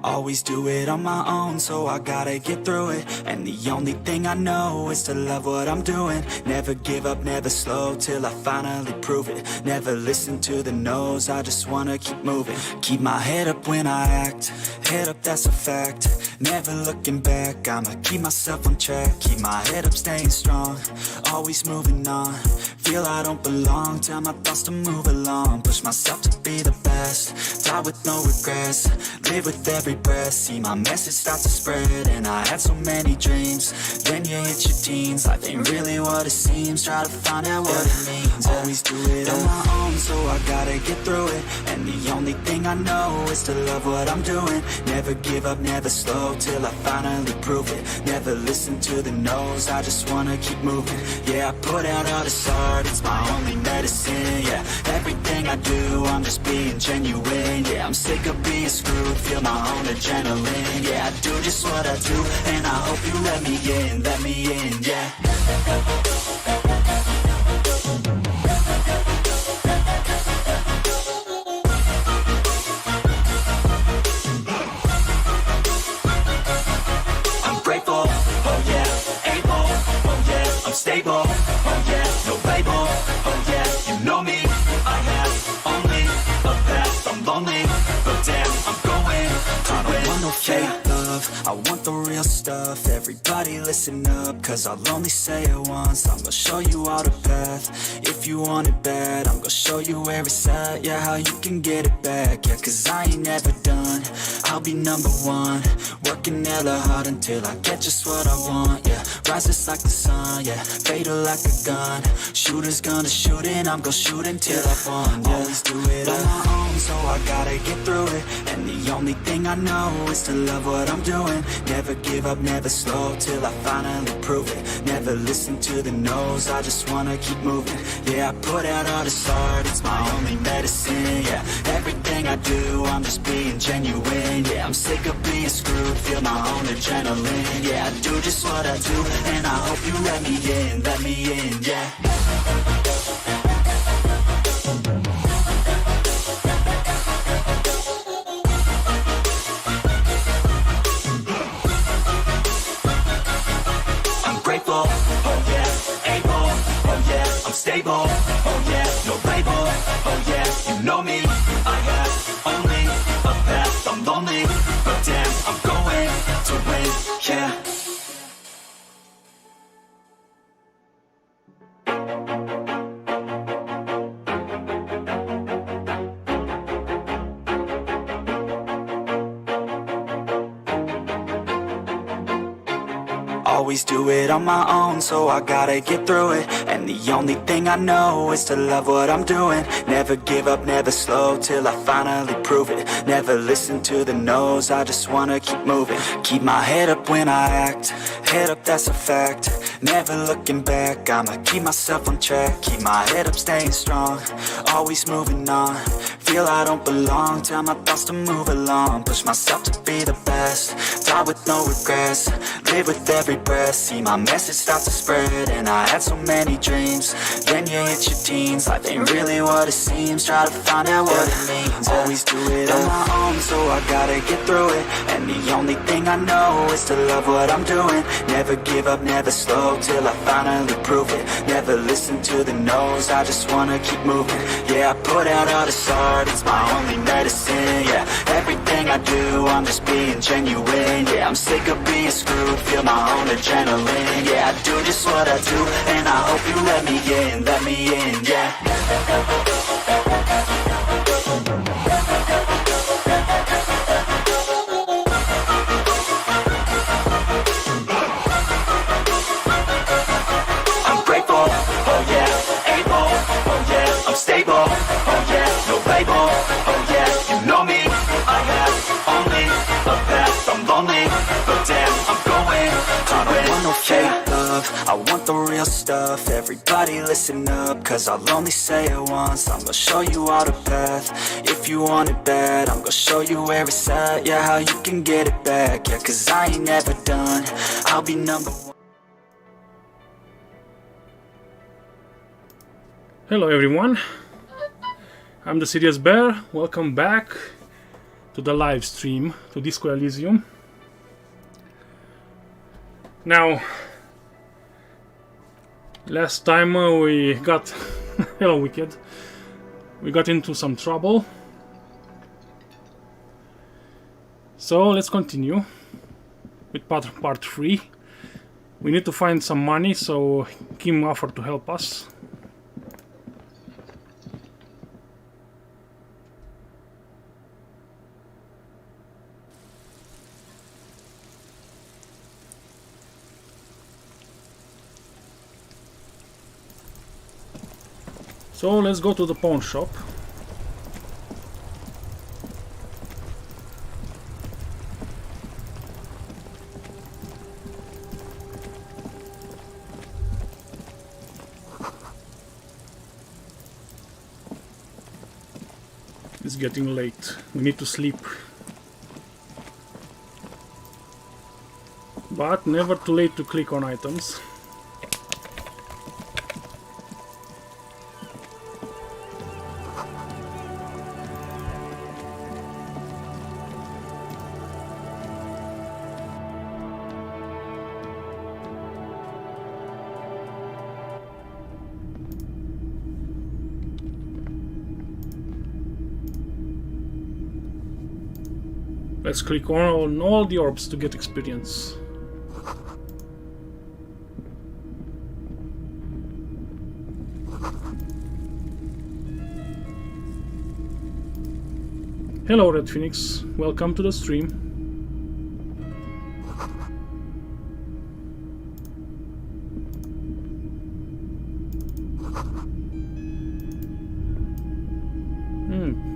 Always do it on my own, so I gotta get through it. And the only thing I know is to love what I'm doing. Never give up, never slow, till I finally prove it. Never listen to the no's, I just wanna keep moving. Keep my head up when I act, head up, that's a fact. Never looking back, I'ma keep myself on track. Keep my head up, staying strong, always moving on. Feel I don't belong, tell my thoughts to move along. Push myself to be the best, die with no regrets. Live with every breath, see my message start to spread. And I had so many dreams, then you hit your teens. Life ain't really what it seems, try to find out what it means. Always do it on my own, so I gotta get through it. And the only thing I know is to love what I'm doing. Never give up, never slow, till I finally prove it. Never listen to the no's, I just wanna keep moving. Yeah, I put out all this art, it's my only medicine. Yeah, everything I do, I'm just being genuine. Yeah, I'm sick of being screwed, feel my own adrenaline. Yeah, I do just what I do, and I hope you let me in, yeah. I'm grateful, oh yeah, able, oh yeah, I'm stable, oh yeah, no label, oh yeah, you know me, I have only a path, I'm lonely, but damn, I'm going to win. I don't want no fake love, I want the real stuff. Everybody listen up, cause I'll only say it once. I'm gonna show you all the path, if you want it bad. I'm gonna show you where it's at, yeah, how you can get it back. Yeah, cause I ain't never done, I'll be number one. Working hella hard until I get just what I want, yeah. Rises like the sun, yeah, fatal like a gun. Shooter's gonna shoot and I'm gonna shoot until I've won, yeah. Always do it on my own, so I gotta get through it. And the only thing I know is to love what I'm doing. Never give up, never slow, till I finally prove it. Never listen to the no's, I just wanna keep moving. Yeah, I put out all this art, it's my only medicine. Yeah, everything I do, I'm just being genuine. Yeah, I'm sick of being screwed, feel my own adrenaline. Yeah, I do just what I do, and I hope you let me in, yeah. Grateful, oh yeah, able, oh yeah, I'm stable, oh yeah, no label, oh yeah, you know me, I have only a path, I'm lonely, but damn, I'm going to win, yeah. Always do it on my own, so I gotta get through it. And the only thing I know is to love what I'm doing. Never give up, never slow, till I finally prove it. Never listen to the no's, I just wanna keep moving. Keep my head up when I act, head up, that's a fact. Never looking back, I'ma keep myself on track. Keep my head up, staying strong, always moving on. Feel I don't belong, tell my thoughts to move along. Push myself to be the best, die with no regrets. Live with every breath, see my message start to spread. And I had so many dreams, then you hit your teens. Life ain't really what it seems, try to find out what it means. Always do it on my own, so I gotta get through it. And the only thing I know is to love what I'm doing. Never give up, never slow, till I finally prove it. Never listen to the no's, I just wanna keep moving. Yeah, I put out all this art, it's my only medicine. Yeah, everything I do, I'm just being genuine. Yeah, I'm sick of being screwed, feel my own adrenaline. Yeah, I do just what I do, and I hope you let me in, yeah. I'm grateful, oh yeah, able, oh yeah, I'm stable, oh yeah, no label, oh yeah, you know me, I have only a path, I'm lonely, but damn, I'm going to win. I want no fake love, I want the real stuff. Everybody listen up, cause I'll only say it once. I'm gonna show you all the path, if you want it bad. I'm gonna show you where it's at, yeah, how you can get it back. Yeah, cause I ain't never done, I'll be number one. Hello everyone, I'm the Serious Bear. Welcome back to the live stream to Disco Elysium. Now, last time we got hello Wicked, we got into some trouble, so let's continue with part 3. We need to find some money, so Kim offered to help us. So let's go to the pawn shop. It's getting late. We need to sleep. But never too late to click on items. Let's click on all the orbs to get experience. Hello Red Phoenix, welcome to the stream.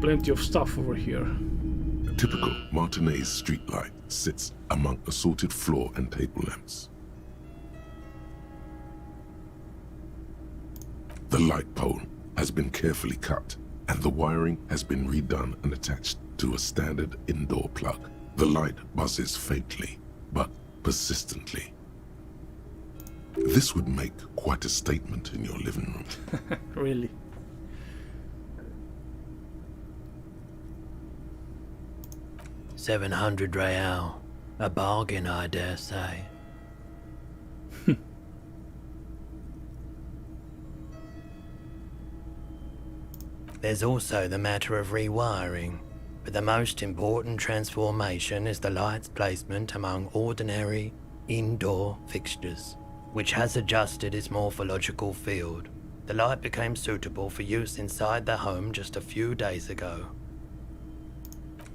Plenty of stuff over here. A typical Martinez streetlight sits among assorted floor and table lamps. The light pole has been carefully cut, and the wiring has been redone and attached to a standard indoor plug. The light buzzes faintly, but persistently. This would make quite a statement in your living room. Really? $700 real. A bargain, I dare say. There's also the matter of rewiring, but the most important transformation is the light's placement among ordinary indoor fixtures, which has adjusted its morphological field. The light became suitable for use inside the home just a few days ago.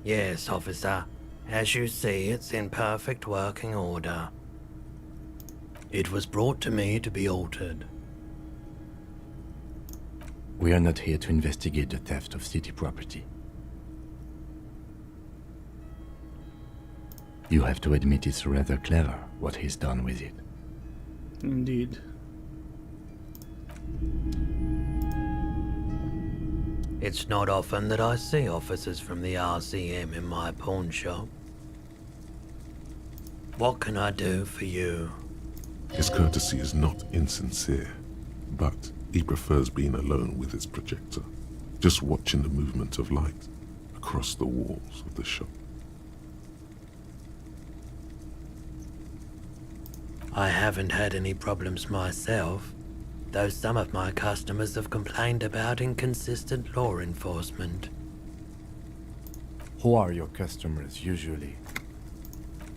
Yes, officer. As you see, it's in perfect working order. It was brought to me to be altered. We are not here to investigate the theft of city property. You have to admit it's rather clever what he's done with it. Indeed. It's not often that I see officers from the RCM in my pawn shop. What can I do for you? His courtesy is not insincere, but he prefers being alone with his projector, just watching the movement of light across the walls of the shop. I haven't had any problems myself, though some of my customers have complained about inconsistent law enforcement. Who are your customers usually?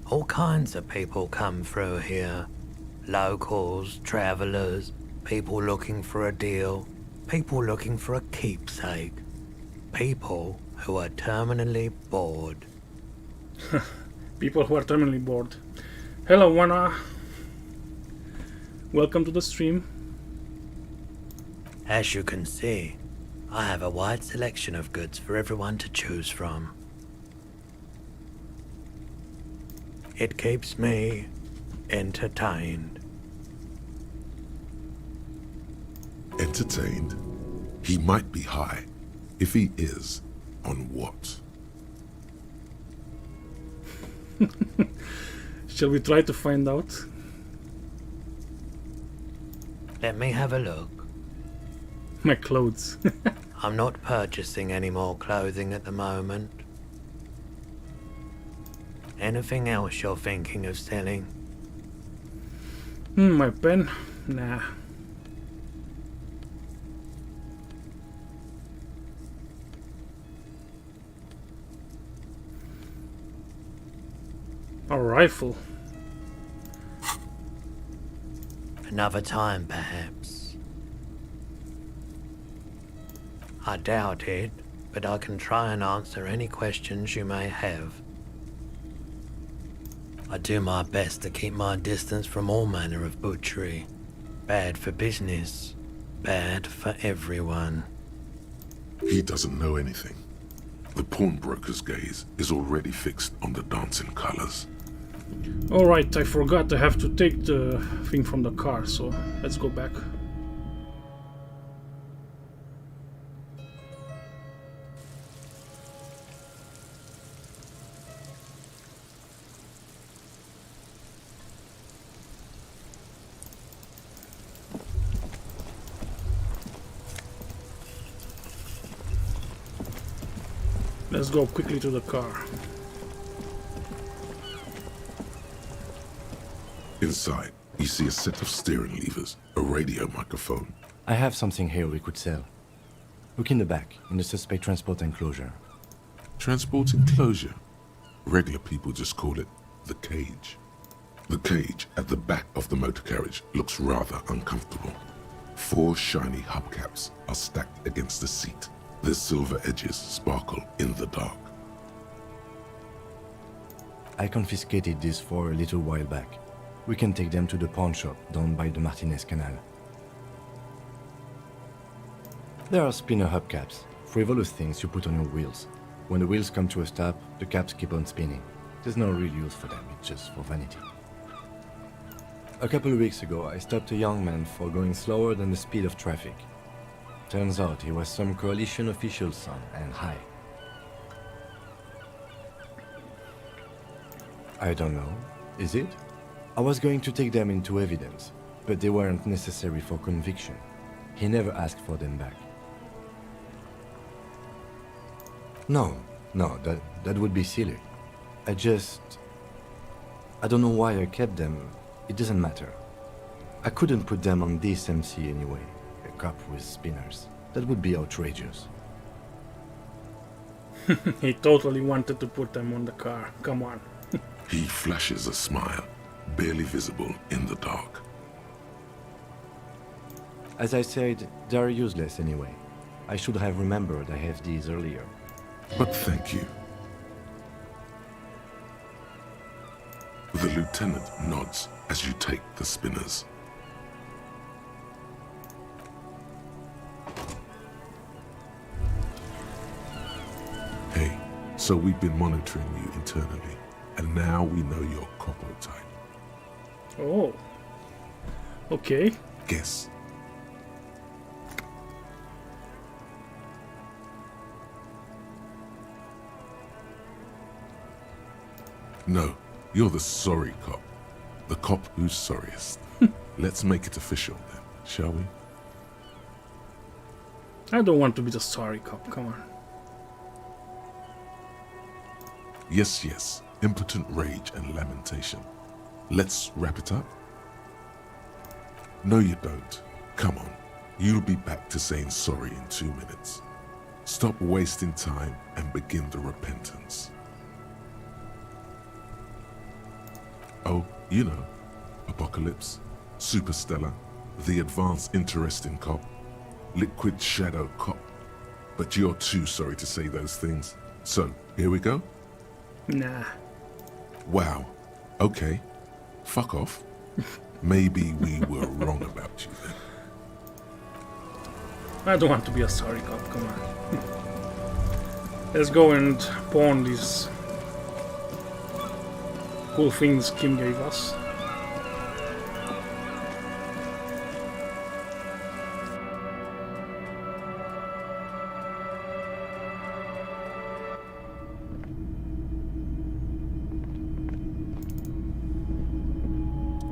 All kinds of people come through here. Locals, travelers, people looking for a deal, people looking for a keepsake, people who are terminally bored. People who are terminally bored. Hello, Wana. Welcome to the stream. As you can see, I have a wide selection of goods for everyone to choose from. It keeps me entertained. Entertained? He might be high. If he is, on what? Shall we try to find out? Let me have a look. My clothes. I'm not purchasing any more clothing at the moment. Anything else you're thinking of selling? My pen? Nah. A rifle. Another time, perhaps. I doubt it, but I can try and answer any questions you may have. I do my best to keep my distance from all manner of butchery. Bad for business, bad for everyone. He doesn't know anything. The pawnbroker's gaze is already fixed on the dancing colors. Alright, I forgot I have to take the thing from the car, so let's go back. Let's go quickly to the car. Inside, you see a set of steering levers, a radio microphone. I have something here we could sell. Look in the back, in the suspect transport enclosure. Transport enclosure. Regular people just call it the cage. The cage at the back of the motor carriage looks rather uncomfortable. 4 shiny hubcaps are stacked against the seat. Their silver edges sparkle in the dark. I confiscated these 4 a little while back. We can take them to the pawn shop down by the Martinez Canal. There are spinner hubcaps, frivolous things you put on your wheels. When the wheels come to a stop, the caps keep on spinning. There's no real use for them, it's just for vanity. A couple of weeks ago, I stopped a young man for going slower than the speed of traffic. Turns out he was some coalition official's son and high. I don't know. Is it? I was going to take them into evidence, but they weren't necessary for conviction. He never asked for them back. No, that would be silly. I don't know why I kept them. It doesn't matter. I couldn't put them on this MC anyway. A cop with spinners. That would be outrageous. He totally wanted to put them on the car. Come on. He flashes a smile, barely visible in the dark. As I said, they are useless anyway. I should have remembered I have these earlier. But thank you. The lieutenant nods as you take the spinners. Hey, so we've been monitoring you internally, and now we know your Copo type. Oh. Okay. Guess. No, you're the sorry cop. The cop who's sorriest. Let's make it official then, shall we? I don't want to be the sorry cop, come on. Yes, yes. Impotent rage and lamentation. Let's wrap it up? No, you don't. Come on. You'll be back to saying sorry in 2 minutes. Stop wasting time and begin the repentance. Oh, you know. Apocalypse, Superstellar, the advanced interesting cop, liquid shadow cop. But you're too sorry to say those things. So, here we go? Nah. Wow. Okay. Fuck off. Maybe we were wrong about you then. I don't want to be a sorry cop, come on. Let's go and pawn these cool things Kim gave us.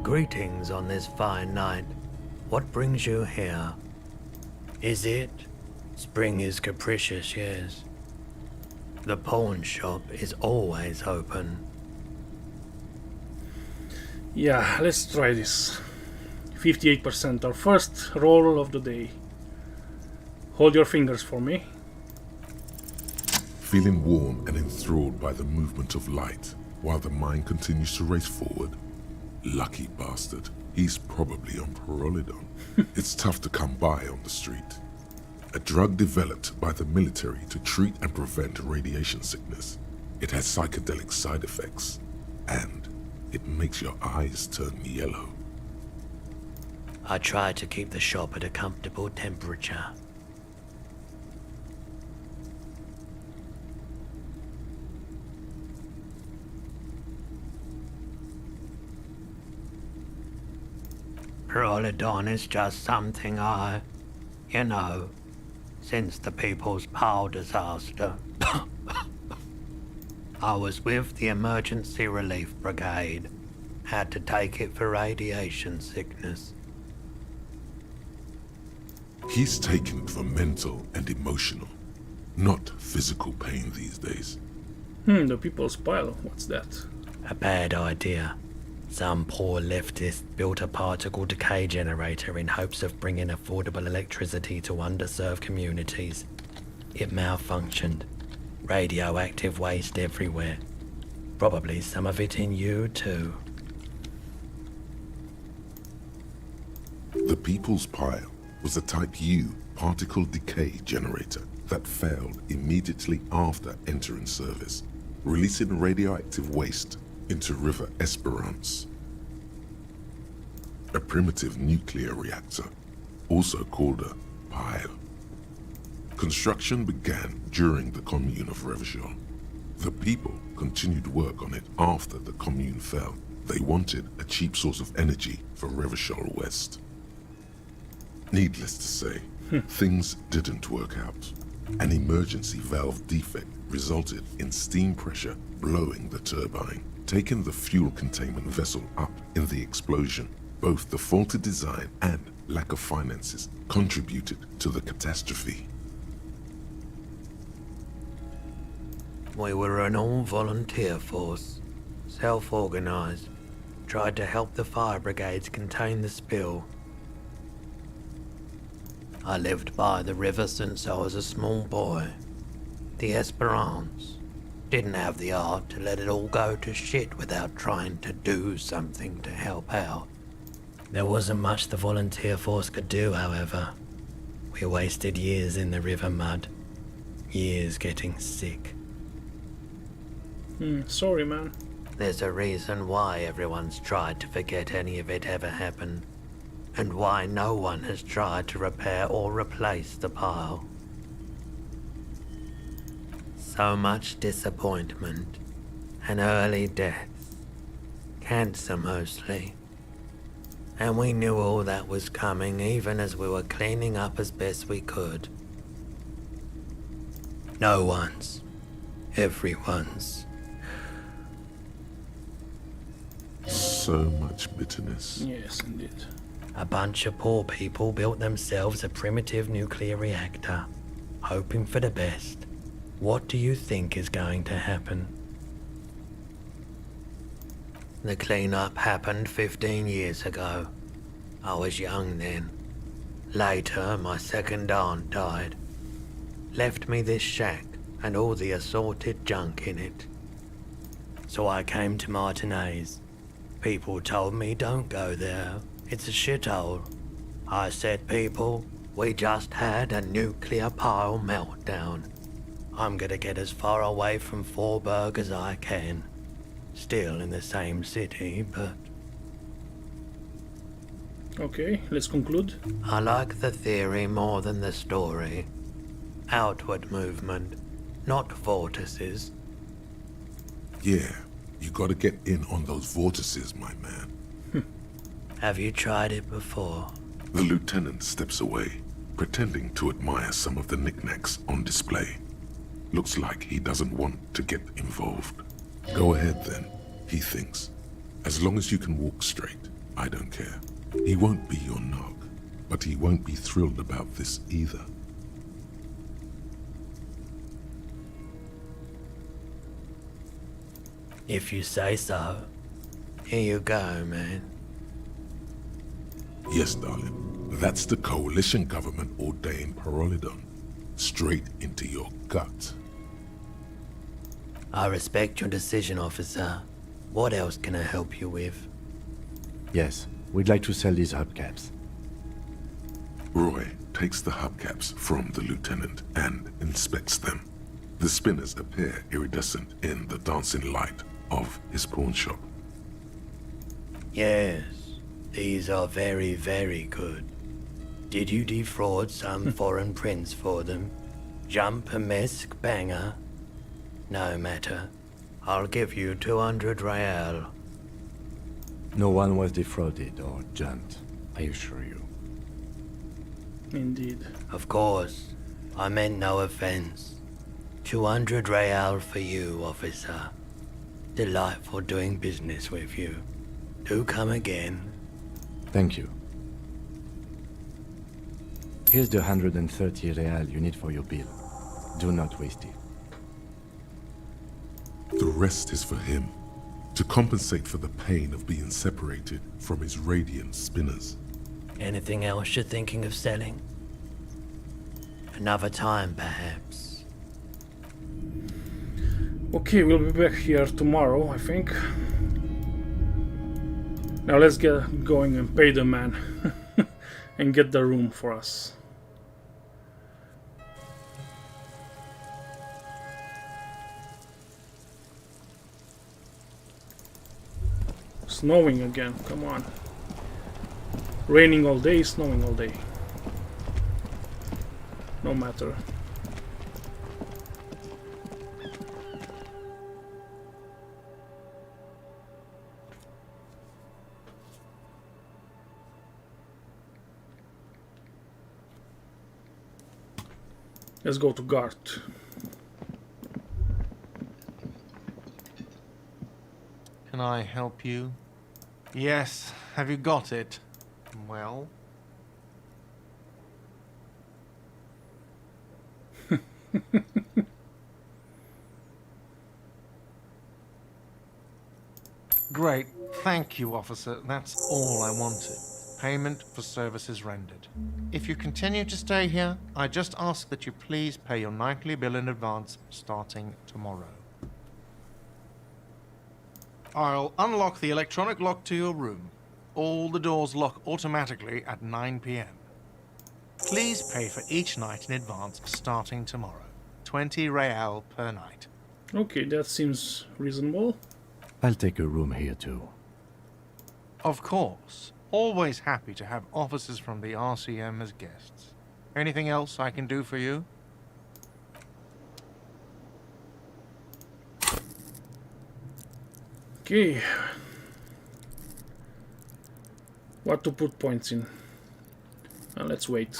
Greetings on this fine night. What brings you here? Is it? Spring is capricious, yes. The pawn shop is always open. Yeah, let's try this. 58%, our first roll of the day. Hold your fingers for me. Feeling warm and enthralled by the movement of light, while the mind continues to race forward. Lucky bastard. He's probably on Pyrrolidon. It's tough to come by on the street. A drug developed by the military to treat and prevent radiation sickness. It has psychedelic side effects, and it makes your eyes turn yellow. I try to keep the shop at a comfortable temperature. Pyrrolidon is just something since the People's Power disaster. I was with the Emergency Relief Brigade. Had to take it for radiation sickness. He's taken it for mental and emotional, not physical pain these days. The People's Pile, what's that? A bad idea. Some poor leftist built a particle decay generator in hopes of bringing affordable electricity to underserved communities. It malfunctioned. Radioactive waste everywhere. Probably some of it in you too. The People's Pile was a Type U particle decay generator that failed immediately after entering service, releasing radioactive waste into River Esperance. A primitive nuclear reactor, also called a pile. Construction began during the Commune of Revachol. The people continued work on it after the Commune fell. They wanted a cheap source of energy for Revachol West. Needless to say, things didn't work out. An emergency valve defect resulted in steam pressure blowing the turbine, taking the fuel containment vessel up in the explosion. Both the faulty design and lack of finances contributed to the catastrophe. We were an all-volunteer force, self-organized, tried to help the fire brigades contain the spill. I lived by the river since I was a small boy. The Esperance. Didn't have the art to let it all go to shit without trying to do something to help out. There wasn't much the volunteer force could do, however. We wasted years in the river mud. Years getting sick. Sorry, man. There's a reason why everyone's tried to forget any of it ever happened, and why no one has tried to repair or replace the pile. So much disappointment, and early deaths. Cancer mostly. And we knew all that was coming even as we were cleaning up as best we could. No one's. Everyone's. So much bitterness. Yes, indeed. A bunch of poor people built themselves a primitive nuclear reactor, hoping for the best. What do you think is going to happen? The cleanup happened 15 years ago. I was young then. Later, my second aunt died. Left me this shack and all the assorted junk in it. So I came to Martinez. People told me don't go there. It's a shithole. I said, people, we just had a nuclear pile meltdown. I'm gonna get as far away from Forburg as I can. Still in the same city, but... Okay, let's conclude. I like the theory more than the story. Outward movement, not vortices. Yeah, you gotta get in on those vortices, my man. Have you tried it before? The lieutenant steps away, pretending to admire some of the knickknacks on display. Looks like he doesn't want to get involved. Go ahead then, he thinks. As long as you can walk straight, I don't care. He won't be your nog, but he won't be thrilled about this either. If you say so. Here you go, man. Yes, darling. That's the coalition government ordained Parolidon. Straight into your gut. I respect your decision, officer. What else can I help you with? Yes, we'd like to sell these hubcaps. Roy takes the hubcaps from the lieutenant and inspects them. The spinners appear iridescent in the dancing light of his pawn shop. Yes, these are very, very good. Did you defraud some foreign prince for them? Jump-a-mesk banger? No matter. I'll give you 200 real. No one was defrauded or jumped, I assure you. Indeed. Of course, I meant no offense. 200 real for you, officer. Delightful doing business with you. Do come again. Thank you. Here's the 130 real you need for your bill. Do not waste it. The rest is for him, to compensate for the pain of being separated from his radiant spinners. Anything else you're thinking of selling? Another time, perhaps. Okay, we'll be back here tomorrow, I think. Now let's get going and pay the man and get the room for us. Snowing again, come on. Raining all day, snowing all day. No matter. Let's go to Gart. Can I help you? Yes. Have you got it? Well? Great. Thank you, officer. That's all I wanted. Payment for services rendered. If you continue to stay here, I just ask that you please pay your nightly bill in advance starting tomorrow. I'll unlock the electronic lock to your room. All the doors lock automatically at 9 p.m. Please pay for each night in advance starting tomorrow. 20 real per night. Okay, that seems reasonable. I'll take a room here too. Of course. Always happy to have officers from the RCM as guests. Anything else I can do for you? Okay. What to put points in? Let's wait.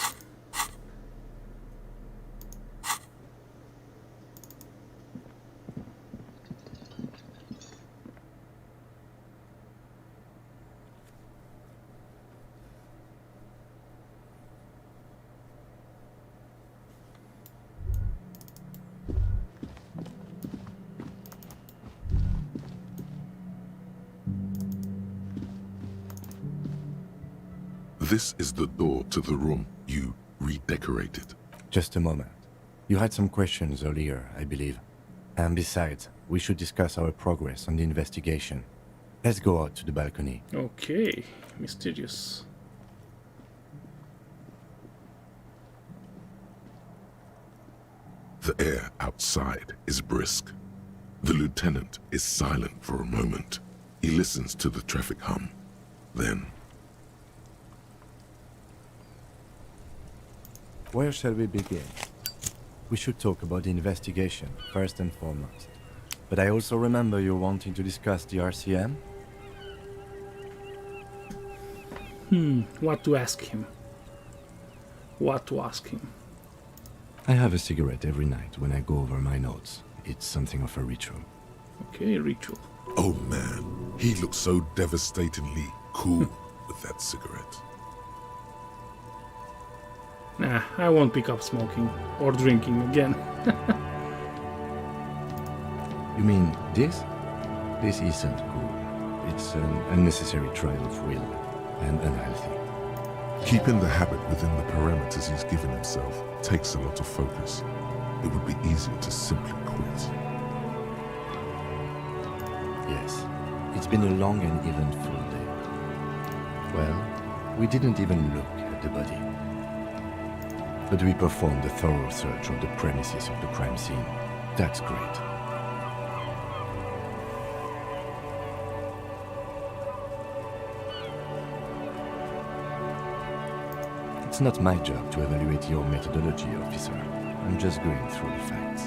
This is the door to the room you redecorated. Just a moment. You had some questions earlier, I believe. And besides, we should discuss our progress on the investigation. Let's go out to the balcony. Okay, mysterious. The air outside is brisk. The lieutenant is silent for a moment. He listens to the traffic hum. Then, where shall we begin? We should talk about the investigation, first and foremost. But I also remember you wanting to discuss the RCM? What to ask him? What to ask him? I have a cigarette every night when I go over my notes. It's something of a ritual. Okay, ritual. oh man, he looks so devastatingly cool with that cigarette. Nah, I won't pick up smoking or drinking again. You mean this? This isn't cool. it's an unnecessary trial of will, and unhealthy. Keeping the habit within the parameters he's given himself takes a lot of focus. It would be easier to simply quit. Yes, it's been a long and eventful day. Well, we didn't even look at the body. But we performed a thorough search of the premises of the crime scene. That's great. It's not my job to evaluate your methodology, officer. I'm just going through the facts.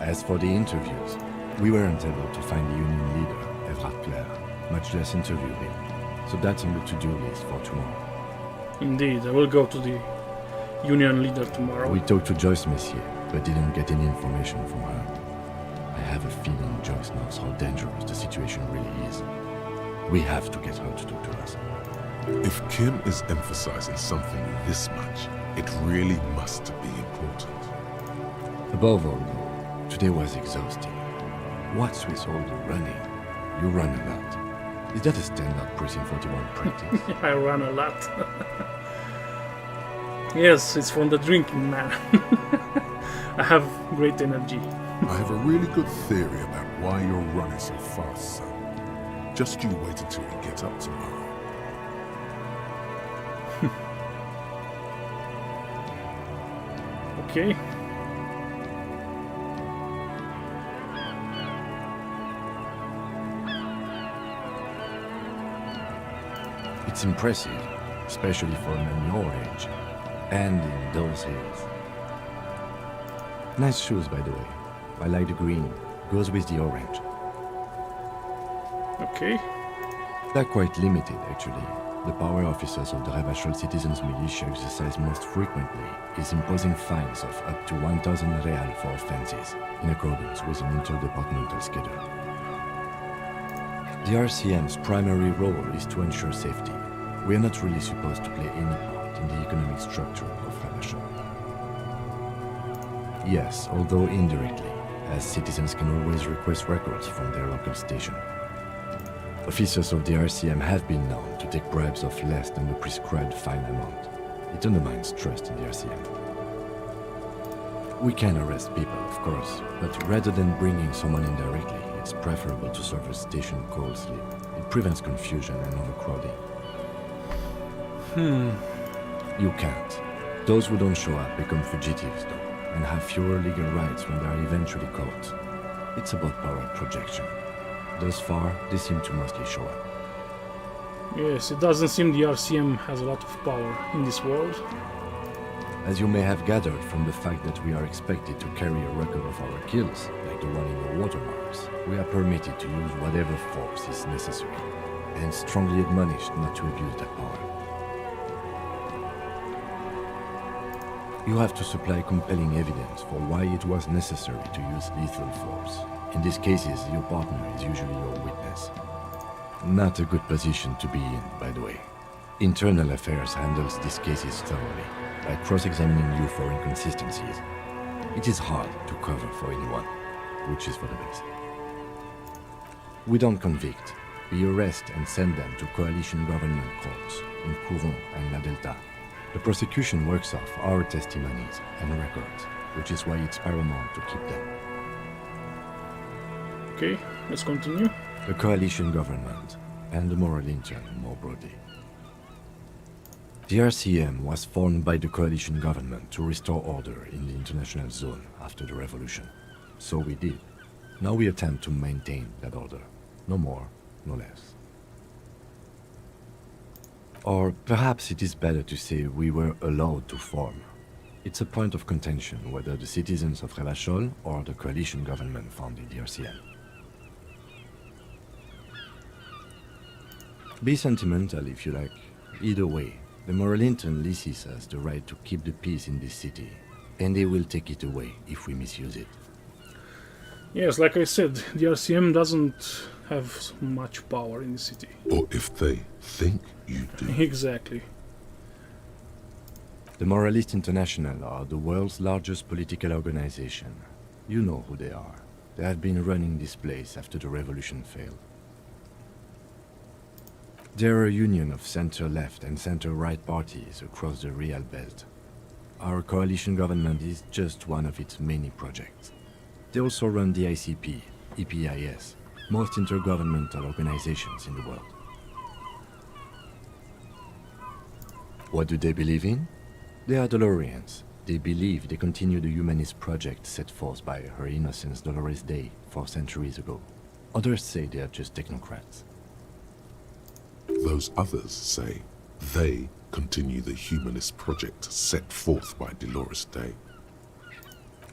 As for the interviews, we weren't able to find the union leader, Everard Clare, much less interview him. So that's on the to-do list for tomorrow. Indeed, I will go to the union leader tomorrow. We talked to Joyce Messier, but didn't get any information from her. I have a feeling Joyce knows how dangerous the situation really is. We have to get her to talk to us. If Kim is emphasizing something this much, it really must be important. Above all, though, today was exhausting. What's with all the running? You run a lot. Is that a standard Precinct 41 practice? I run a lot. Yes, it's from the drinking, man. I have great energy. I have a really good theory about why you're running so fast, son. Just you wait until we get up tomorrow. Okay. It's impressive, especially for a man your age, and in those hills. Nice shoes, by the way. I like the green. Goes with the orange. Okay. They're quite limited, actually. The power officers of the Ravachol Citizens Militia exercise most frequently is imposing fines of up to 1,000 real for offenses, in accordance with an interdepartmental schedule. The RCM's primary role is to ensure safety. We are not really supposed to play any part in the economic structure of Ravachol. Yes, although indirectly, as citizens can always request records from their local station. Officers of the RCM have been known to take bribes of less than the prescribed fine amount. It undermines trust in the RCM. We can arrest people, of course, but rather than bringing someone in directly, it's preferable to serve a station call slip. It prevents confusion and overcrowding. You can't. Those who don't show up become fugitives, though, and have fewer legal rights when they are eventually caught. It's about power projection. Thus far, they seem to mostly show up. Yes, it doesn't seem the RCM has a lot of power in this world. As you may have gathered from the fact that we are expected to carry a record of our kills, like the one in your watermarks, we are permitted to use whatever force is necessary, and strongly admonished not to abuse that power. You have to supply compelling evidence for why it was necessary to use lethal force. In these cases, your partner is usually your witness. Not a good position to be in, by the way. Internal Affairs handles these cases thoroughly, by cross-examining you for inconsistencies. It is hard to cover for anyone, which is for the best. We don't convict. We arrest and send them to coalition government courts in Courant and La Delta. The prosecution works off our testimonies and records, which is why it's paramount to keep them. Okay, let's continue. The coalition government, and the moral intern more broadly. The RCM was formed by the coalition government to restore order in the international zone after the revolution. So we did. Now we attempt to maintain that order. No more, no less. Or perhaps it is better to say we were allowed to form. It's a point of contention whether the citizens of Ravachol or the coalition government founded the RCM. Be sentimental if you like. Either way, the moral intern leases us the right to keep the peace in this city, and they will take it away if we misuse it. Yes, like I said, the RCM doesn't have much power in the city. Or if they think you do. Exactly. The Moralist International are the world's largest political organization. You know who they are. They have been running this place after the revolution failed. There are a union of center-left and center-right parties across the Real Belt. Our coalition government is just one of its many projects. They also run the ICP, EPIS, most intergovernmental organizations in the world. What do they believe in? They are Dolorians. They believe they continue the humanist project set forth by Her Innocence Dolores Day 4 centuries ago. Others say they are just technocrats. Those others say they continue the humanist project set forth by Dolores Day.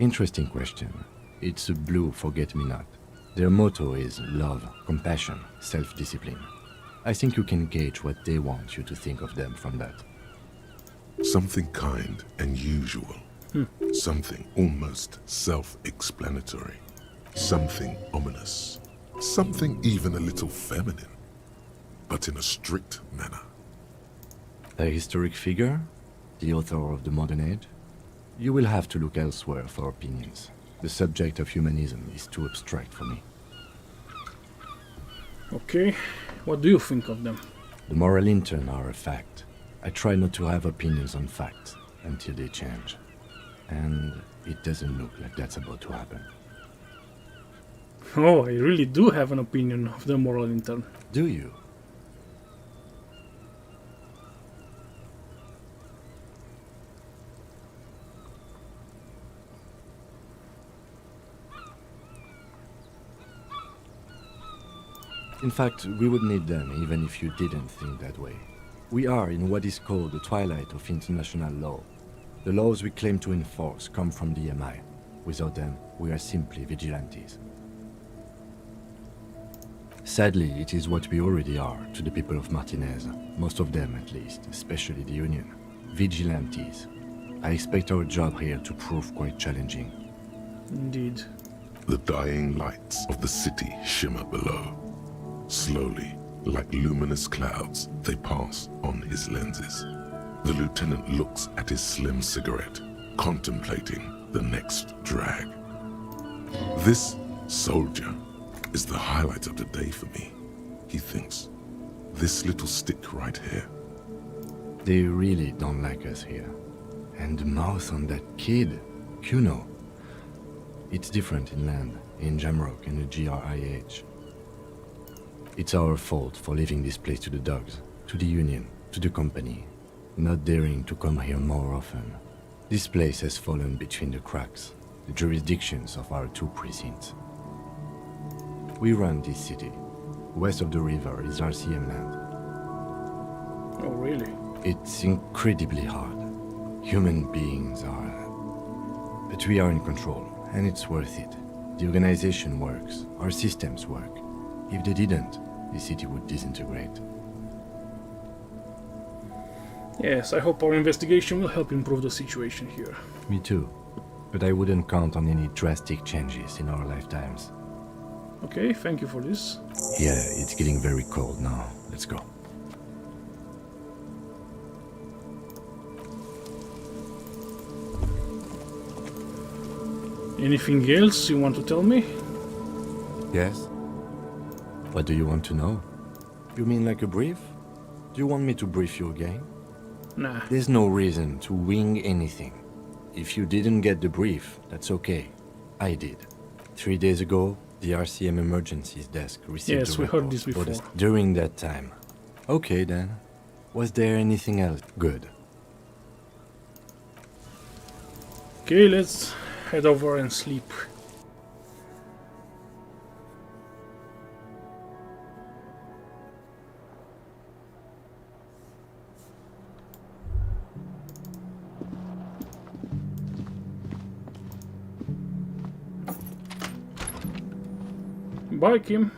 Interesting question. It's a blue forget-me-not. Their motto is love, compassion, self-discipline. I think you can gauge what they want you to think of them from that. Something kind and usual. Something almost self-explanatory. Something ominous. Something even a little feminine, but in a strict manner. A historic figure? The author of the modern age? You will have to look elsewhere for opinions. The subject of humanism is too abstract for me. Okay, what do you think of them? The moral intern are a fact. I try not to have opinions on facts until they change. And it doesn't look like that's about to happen. Oh, I really do have an opinion of the moral intern. Do you? In fact, we would need them even if you didn't think that way. We are in what is called the twilight of international law. The laws we claim to enforce come from the MI. Without them, we are simply vigilantes. Sadly, it is what we already are to the people of Martinez, most of them at least, especially the Union. Vigilantes. I expect our job here to prove quite challenging. Indeed. The dying lights of the city shimmer below. Slowly, like luminous clouds, they pass on his lenses. The lieutenant looks at his slim cigarette, contemplating the next drag. This soldier is the highlight of the day for me, he thinks. This little stick right here. They really don't like us here. And the mouth on that kid, Kuno. It's different in land, in Jamrock and the GRIH. It's our fault for leaving this place to the dogs, to the Union, to the company, not daring to come here more often. This place has fallen between the cracks, the jurisdictions of our two precincts. We run this city. West of the river is RCM land. Oh, really? It's incredibly hard. Human beings are... But we are in control, and it's worth it. The organization works, our systems work. If they didn't, the city would disintegrate. Yes, I hope our investigation will help improve the situation here. Me too. But I wouldn't count on any drastic changes in our lifetimes. Okay, thank you for this. Yeah, it's getting very cold now. Let's go. Anything else you want to tell me? Yes? What do you want to know? You mean like a brief? Do you want me to brief you again? Nah. There's no reason to wing anything. If you didn't get the brief, that's okay. I did. 3 days ago, the RCM Emergencies Desk received Yes, a we heard report this for before. during that time. Okay then. Was there anything else? Good. Okay, let's head over and sleep. Bye, Kim.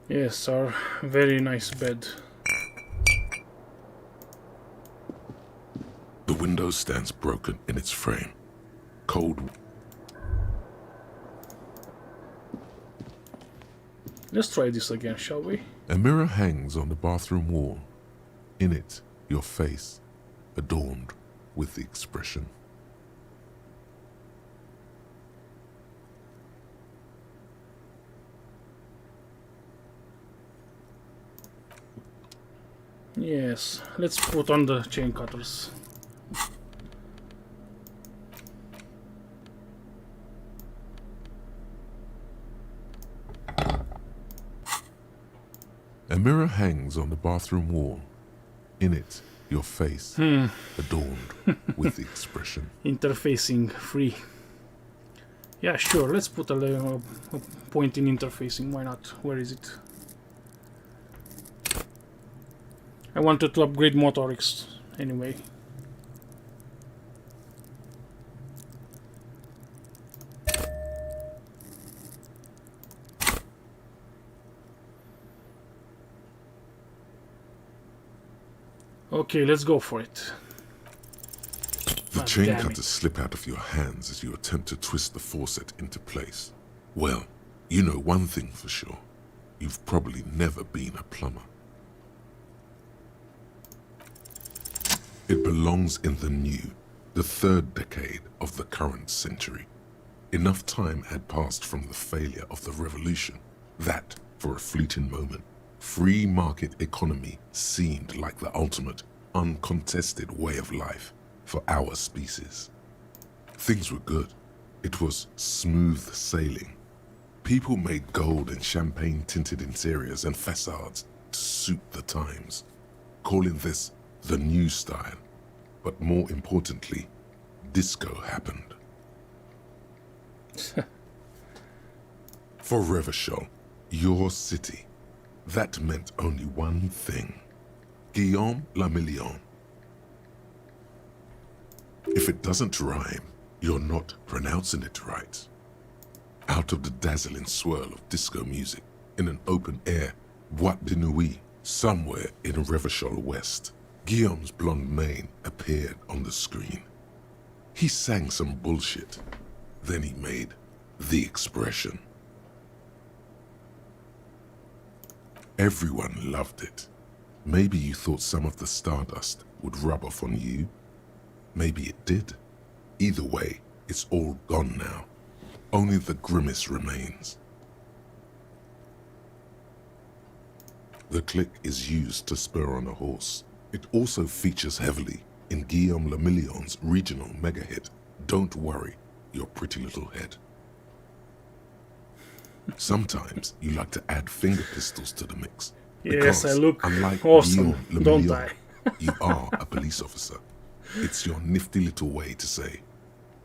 Yes, our very nice bed. The window stands broken in its frame. Cold. Let's try this again, shall we? A mirror hangs on the bathroom wall. In it your face adorned with the expression. Yes, let's put on the chain cutters. A mirror hangs on the bathroom wall. In it, your face adorned with the expression. Interfacing free. Yeah, sure, let's put a point in interfacing, why not? Where is it? I wanted to upgrade motorics anyway. Okay, let's go for it. The Ah, chain damn cutters it. slip out of your hands as you attempt to twist the faucet into place. Well, you know one thing for sure. You've probably never been a plumber. It belongs in the new, the third decade of the current century. Enough time had passed from the failure of the revolution that, for a fleeting moment, free market economy seemed like the ultimate, uncontested way of life for our species. Things were good. It was smooth sailing. People made gold and champagne-tinted interiors and facades to suit the times, calling this the new style. But more importantly, disco happened. For Revachol, your city, that meant only one thing. Guillaume le Million. If it doesn't rhyme, you're not pronouncing it right. Out of the dazzling swirl of disco music, in an open-air boîte de nuit, somewhere in Revachol West, Guillaume's blonde mane appeared on the screen. He sang some bullshit. Then he made the expression. Everyone loved it. Maybe you thought some of the stardust would rub off on you. Maybe it did. Either way, it's all gone now. Only the grimace remains. The click is used to spur on a horse. It also features heavily in Guillaume le Million's regional mega hit, Don't Worry, Your Pretty Little Head. Sometimes you like to add finger pistols to the mix. Yes, I look unlike awesome, Guillaume le don't Million, I? you are a police officer. It's your nifty little way to say,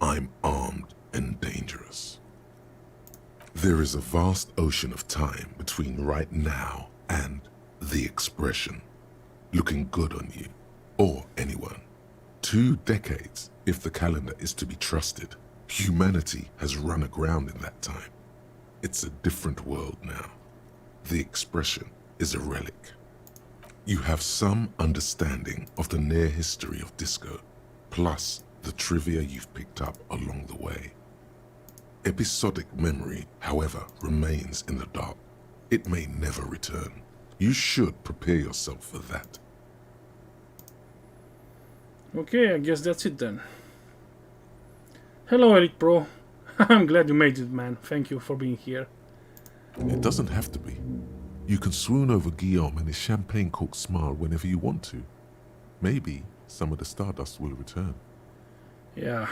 I'm armed and dangerous. There is a vast ocean of time between right now and the expression. Looking good on you, or anyone. 2 decades, if the calendar is to be trusted. Humanity has run aground in that time. It's a different world now. The expression is a relic. You have some understanding of the near history of disco, plus the trivia you've picked up along the way. Episodic memory, however, remains in the dark. It may never return. You should prepare yourself for that. Okay, I guess that's it then. Hello, Eric Pro. I'm glad you made it, man. Thank you for being here. It doesn't have to be. You can swoon over Guillaume and his champagne-corked smile whenever you want to. Maybe some of the stardust will return. Yeah.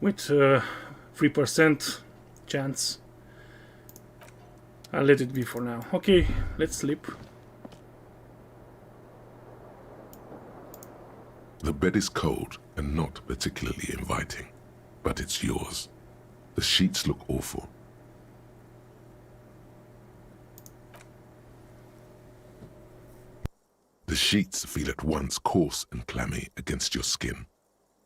With 3% chance. I'll let it be for now. Okay, let's sleep. The bed is cold and not particularly inviting, but it's yours. The sheets look awful. The sheets feel at once coarse and clammy against your skin.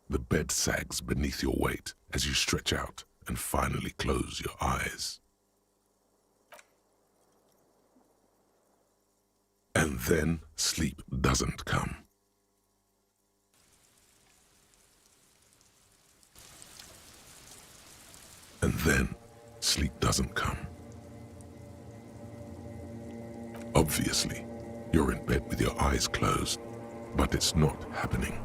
The bed sags beneath your weight as you stretch out and finally close your eyes. And then sleep doesn't come. And then sleep doesn't come. Obviously, you're in bed with your eyes closed, but it's not happening.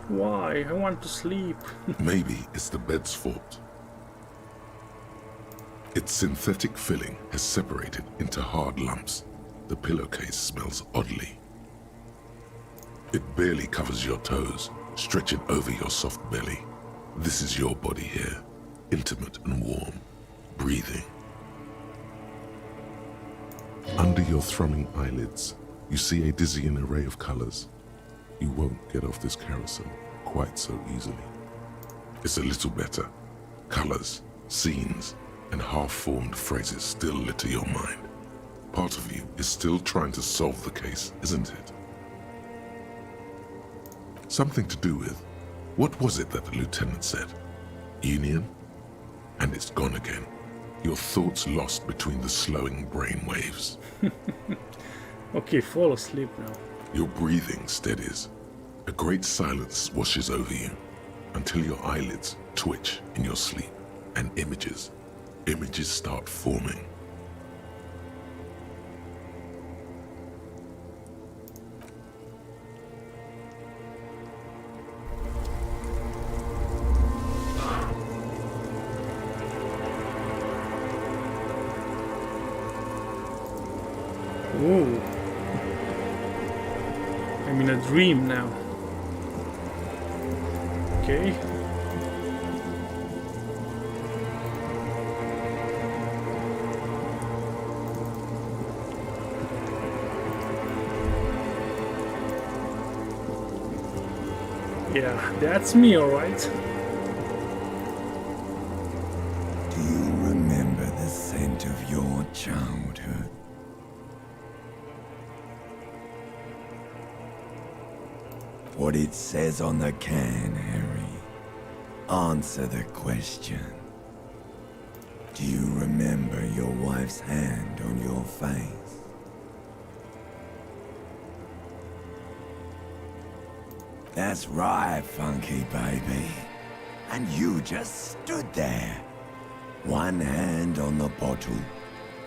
Why? I want to sleep. Maybe it's the bed's fault. Its synthetic filling has separated into hard lumps. The pillowcase smells oddly. It barely covers your toes, stretching over your soft belly. This is your body here, intimate and warm, breathing. Under your thrumming eyelids, you see a dizzying array of colors. You won't get off this carousel quite so easily. It's a little better. Colors, scenes, and half-formed phrases still litter your mind. Part of you is still trying to solve the case, isn't it? Something to do with, what was it that the lieutenant said? Union? And it's gone again. Your thoughts lost between the slowing brain waves. Okay, fall asleep now. Your breathing steadies. A great silence washes over you until your eyelids twitch in your sleep and images start forming. Ooh. I'm in a dream now. Okay. Yeah, that's me, alright. Do you remember the scent of your childhood? What it says on the can, Harry. Answer the question. Do you remember your wife's hand on your face? That's right, funky baby. And you just stood there. One hand on the bottle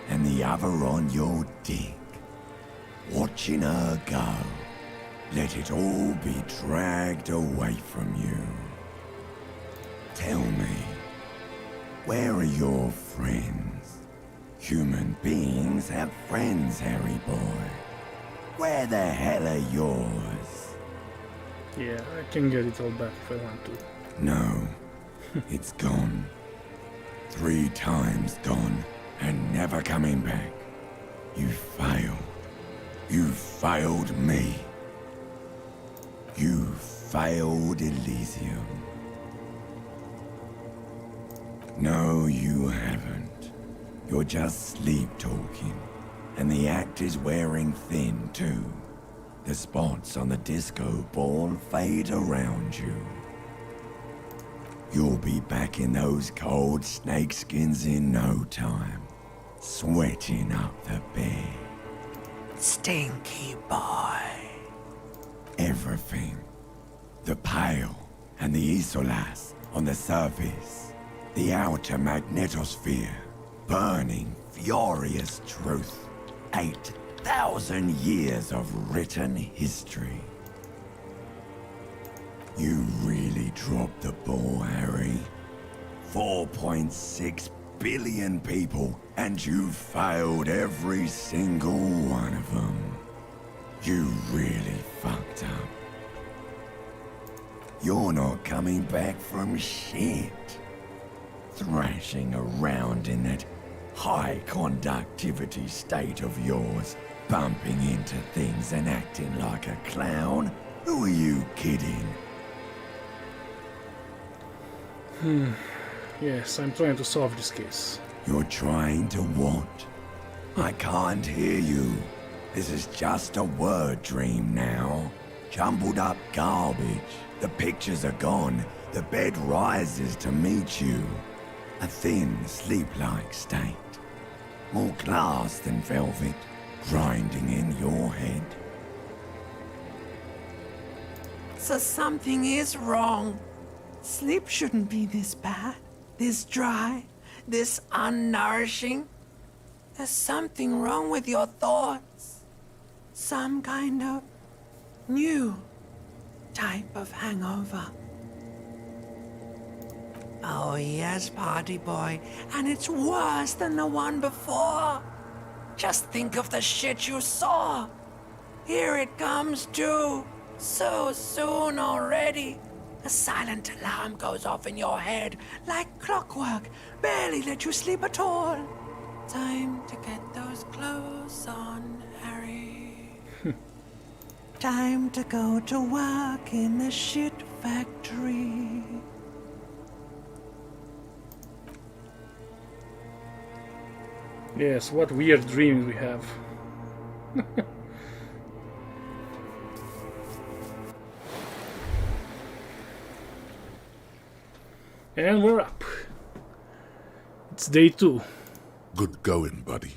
and the other on your dick. Watching her go. Let it all be dragged away from you. Tell me, where are your friends? Human beings have friends, Harry boy. Where the hell are yours? Yeah, I can get it all back if I want to. No, it's gone. 3 times gone and never coming back. You failed. You failed me. You failed Elysium. No, you haven't. You're just sleep-talking. And the act is wearing thin, too. The spots on the disco ball fade around you. You'll be back in those cold snakeskins in no time. Sweating up the bed. Stinky boy. Everything. The Pale and the Isolas on the surface. The outer magnetosphere. Burning, furious truth. 8,000 years of written history. You really dropped the ball, Harry. 4.6 billion people, and you failed every single one of them. You really fucked up. You're not coming back from shit. Thrashing around in that high conductivity state of yours, bumping into things and acting like a clown? Who are you kidding? Yes, I'm trying to solve this case. You're trying to what? I can't hear you. This is just a word dream now. Jumbled up garbage. The pictures are gone. The bed rises to meet you. A thin, sleep-like state. More glass than velvet, grinding in your head. So something is wrong. Sleep shouldn't be this bad, this dry, this unnourishing. There's something wrong with your thoughts. Some kind of new type of hangover. Oh yes, party boy, and it's worse than the one before. Just think of the shit you saw. Here it comes too. So soon already. A silent alarm goes off in your head like clockwork. Barely let you sleep at all. Time to get those clothes on, Harry. Time to go to work in the shit factory. Yes, what weird dreams we have. And we're up. It's day 2. Good going, buddy.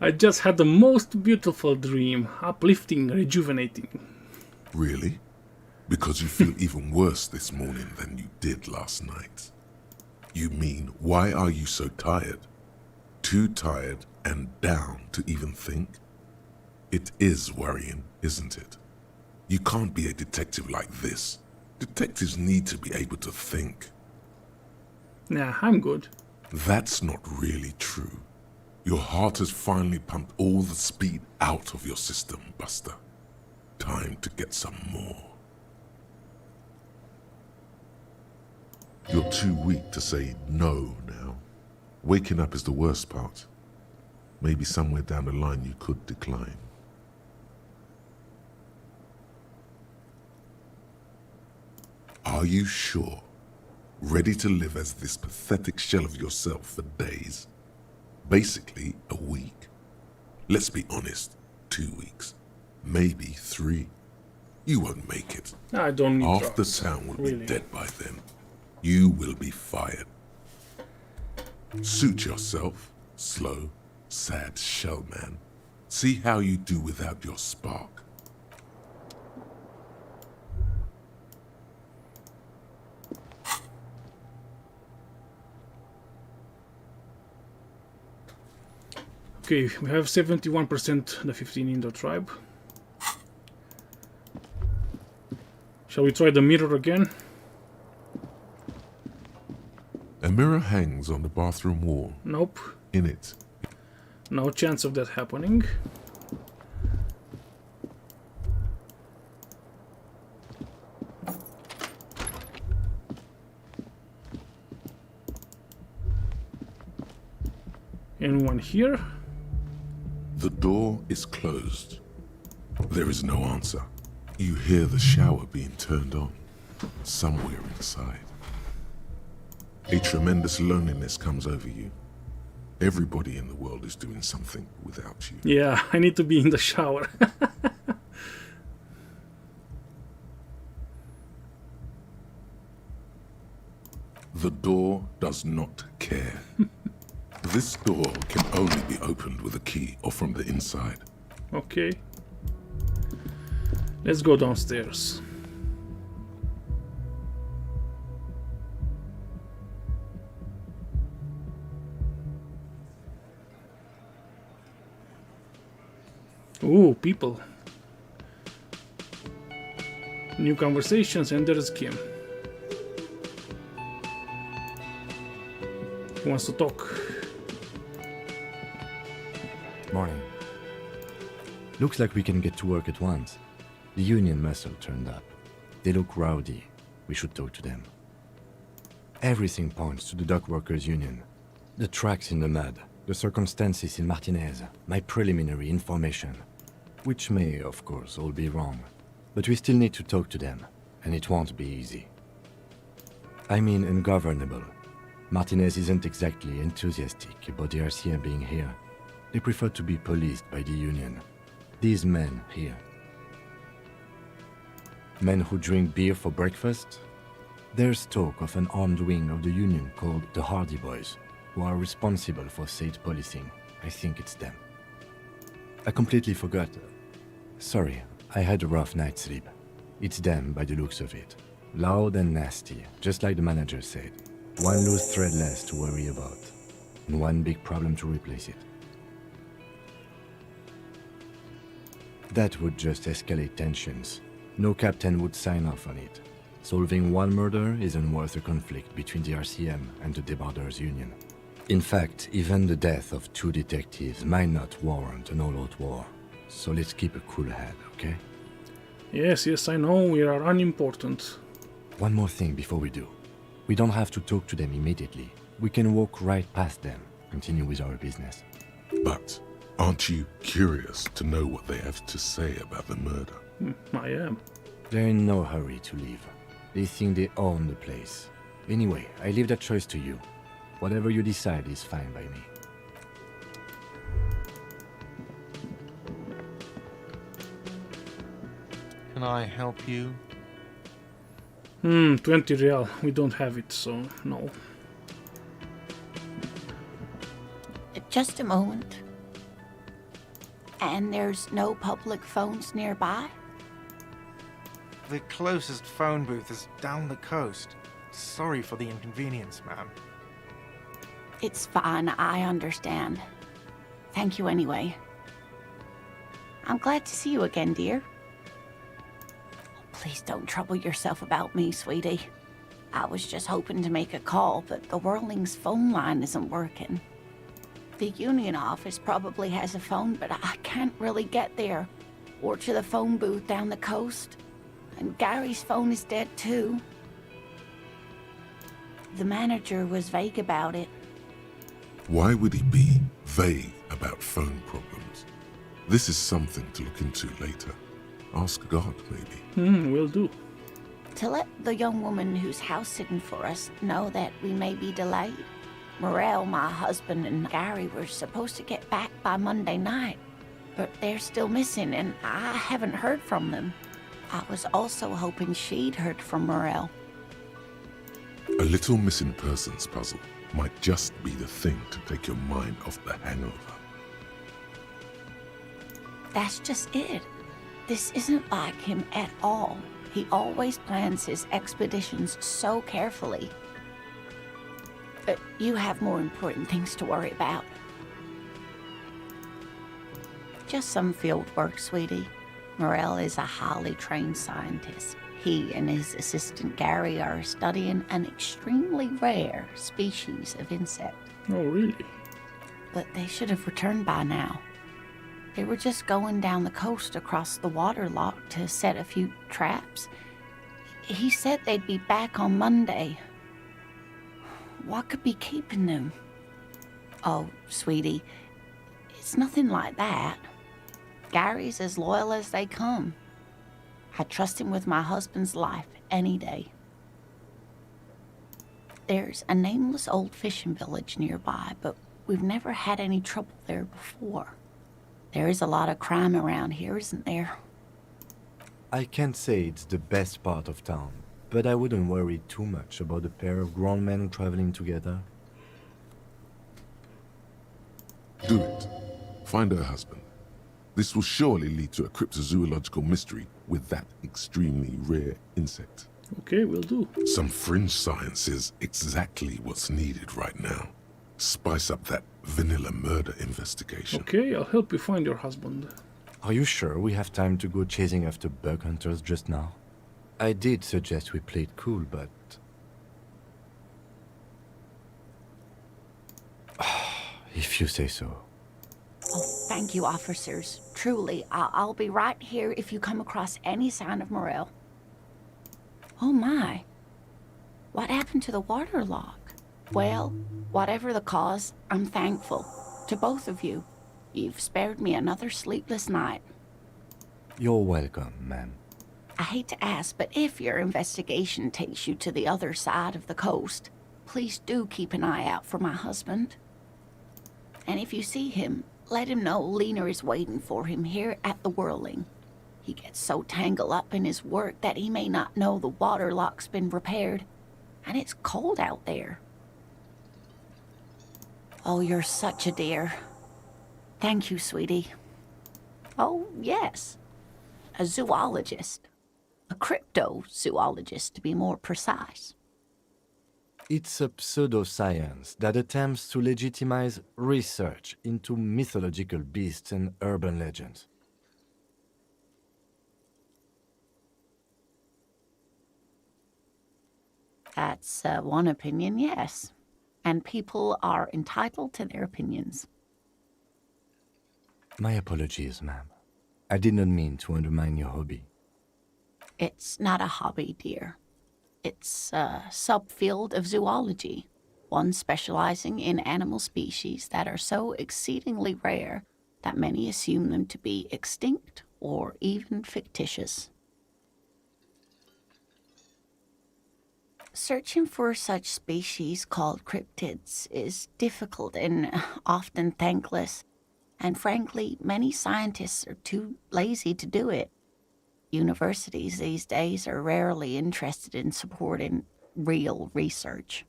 I just had the most beautiful dream. Uplifting, rejuvenating. Really? Because you feel even worse this morning than you did last night. You mean, why are you so tired? Too tired and down to even think? It is worrying, isn't it? You can't be a detective like this. Detectives need to be able to think. Nah, I'm good. That's not really true. Your heart has finally pumped all the speed out of your system, Buster. Time to get some more. You're too weak to say no now. Waking up is the worst part. Maybe somewhere down the line you could decline. Are you sure? Ready to live as this pathetic shell of yourself for days? Basically, a week. Let's be honest, 2 weeks. Maybe 3. You won't make it. I don't need Half the drugs, town will really. be dead by then. You will be fired. Suit yourself, slow, sad shell man. See how you do without your spark. Okay, we have 71% the 15 Indo tribe. Shall we try the mirror again? A mirror hangs on the bathroom wall. Nope. In it, No chance of that happening. Anyone here? the door is closed. There is no answer. You hear the shower being turned on, somewhere inside. A tremendous loneliness comes over you. Everybody in the world is doing something without you. Yeah, I need to be in the shower. The door does not care. This door can only be opened with a key or from the inside. Okay. Let's go downstairs. Ooh, people. New conversations, and there's Kim. He wants to talk. Morning. Looks like we can get to work at once. The union muscle turned up. They look rowdy. We should talk to them. Everything points to the dock workers union. The tracks in the mud, the circumstances in Martinez, my preliminary information. Which may, of course, all be wrong. But we still need to talk to them, and it won't be easy. I mean ungovernable. Martinez isn't exactly enthusiastic about the RCM being here. They prefer to be policed by the union. These men here. Men who drink beer for breakfast? There's talk of an armed wing of the union called the Hardy Boys, who are responsible for state policing. I think it's them. I completely forgot. Sorry, I had a rough night's sleep. It's them by the looks of it. Loud and nasty, just like the manager said. One loose thread less to worry about, and one big problem to replace it. That would just escalate tensions. No captain would sign off on it. Solving one murder isn't worth a conflict between the RCM and the Debarders Union. In fact, even the death of 2 detectives might not warrant an all-out war. So let's keep a cool head, okay? Yes, I know, we are unimportant. One more thing before we do. We don't have to talk to them immediately. We can walk right past them, continue with our business. But aren't you curious to know what they have to say about the murder? I am. They're in no hurry to leave. They think they own the place. Anyway, I leave that choice to you. Whatever you decide is fine by me. Can I help you? 20 real. We don't have it, so no. Just a moment. And there's no public phones nearby? The closest phone booth is down the coast. Sorry for the inconvenience, ma'am. It's fine, I understand. Thank you anyway. I'm glad to see you again, dear. Please don't trouble yourself about me, sweetie. I was just hoping to make a call, but the Whirling's phone line isn't working. The Union office probably has a phone, but I can't really get there. Or to the phone booth down the coast. And Gary's phone is dead too. The manager was vague about it. Why would he be vague about phone problems? This is something to look into later. Ask God, maybe. Will do. To let the young woman who's house-sitting for us know that we may be delayed. Morel, my husband, and Gary were supposed to get back by Monday night, but they're still missing, and I haven't heard from them. I was also hoping she'd heard from Morel. A little missing persons puzzle might just be the thing to take your mind off the hangover. That's just it. This isn't like him at all. He always plans his expeditions so carefully. You have more important things to worry about. Just some field work, sweetie. Morel is a highly trained scientist. He and his assistant Gary are studying an extremely rare species of insect. Oh, really? But they should have returned by now. They were just going down the coast across the waterlock to set a few traps. He said they'd be back on Monday. What could be keeping them? Oh, sweetie, it's nothing like that. Gary's as loyal as they come. I trust him with my husband's life any day. There's a nameless old fishing village nearby, but we've never had any trouble there before. There is a lot of crime around here, isn't there? I can't say it's the best part of town, but I wouldn't worry too much about a pair of grown men traveling together. Do it. Find her husband. This will surely lead to a cryptozoological mystery with that extremely rare insect. Okay, will do. Some fringe science is exactly what's needed right now. Spice up that vanilla murder investigation. Okay, I'll help you find your husband. Are you sure we have time to go chasing after bug hunters just now? I did suggest we play it cool, but... if you say so. Oh, thank you, officers. Truly, I'll be right here if you come across any sign of Morel. Oh my. What happened to the waterlock? Well, whatever the cause, I'm thankful. To both of you. You've spared me another sleepless night. You're welcome, ma'am. I hate to ask, but if your investigation takes you to the other side of the coast, please do keep an eye out for my husband. And if you see him, let him know Lena is waiting for him here at the Whirling. He gets so tangled up in his work that he may not know the waterlock's been repaired, and it's cold out there. Oh, you're such a dear. Thank you, sweetie. Oh, yes. A zoologist. A cryptozoologist, to be more precise. It's a pseudoscience that attempts to legitimize research into mythological beasts and urban legends. That's one opinion, yes. And people are entitled to their opinions. My apologies, ma'am. I did not mean to undermine your hobby. It's not a hobby, dear. It's a subfield of zoology, one specializing in animal species that are so exceedingly rare that many assume them to be extinct or even fictitious. Searching for such species called cryptids is difficult and often thankless, and frankly, many scientists are too lazy to do it. Universities these days are rarely interested in supporting real research.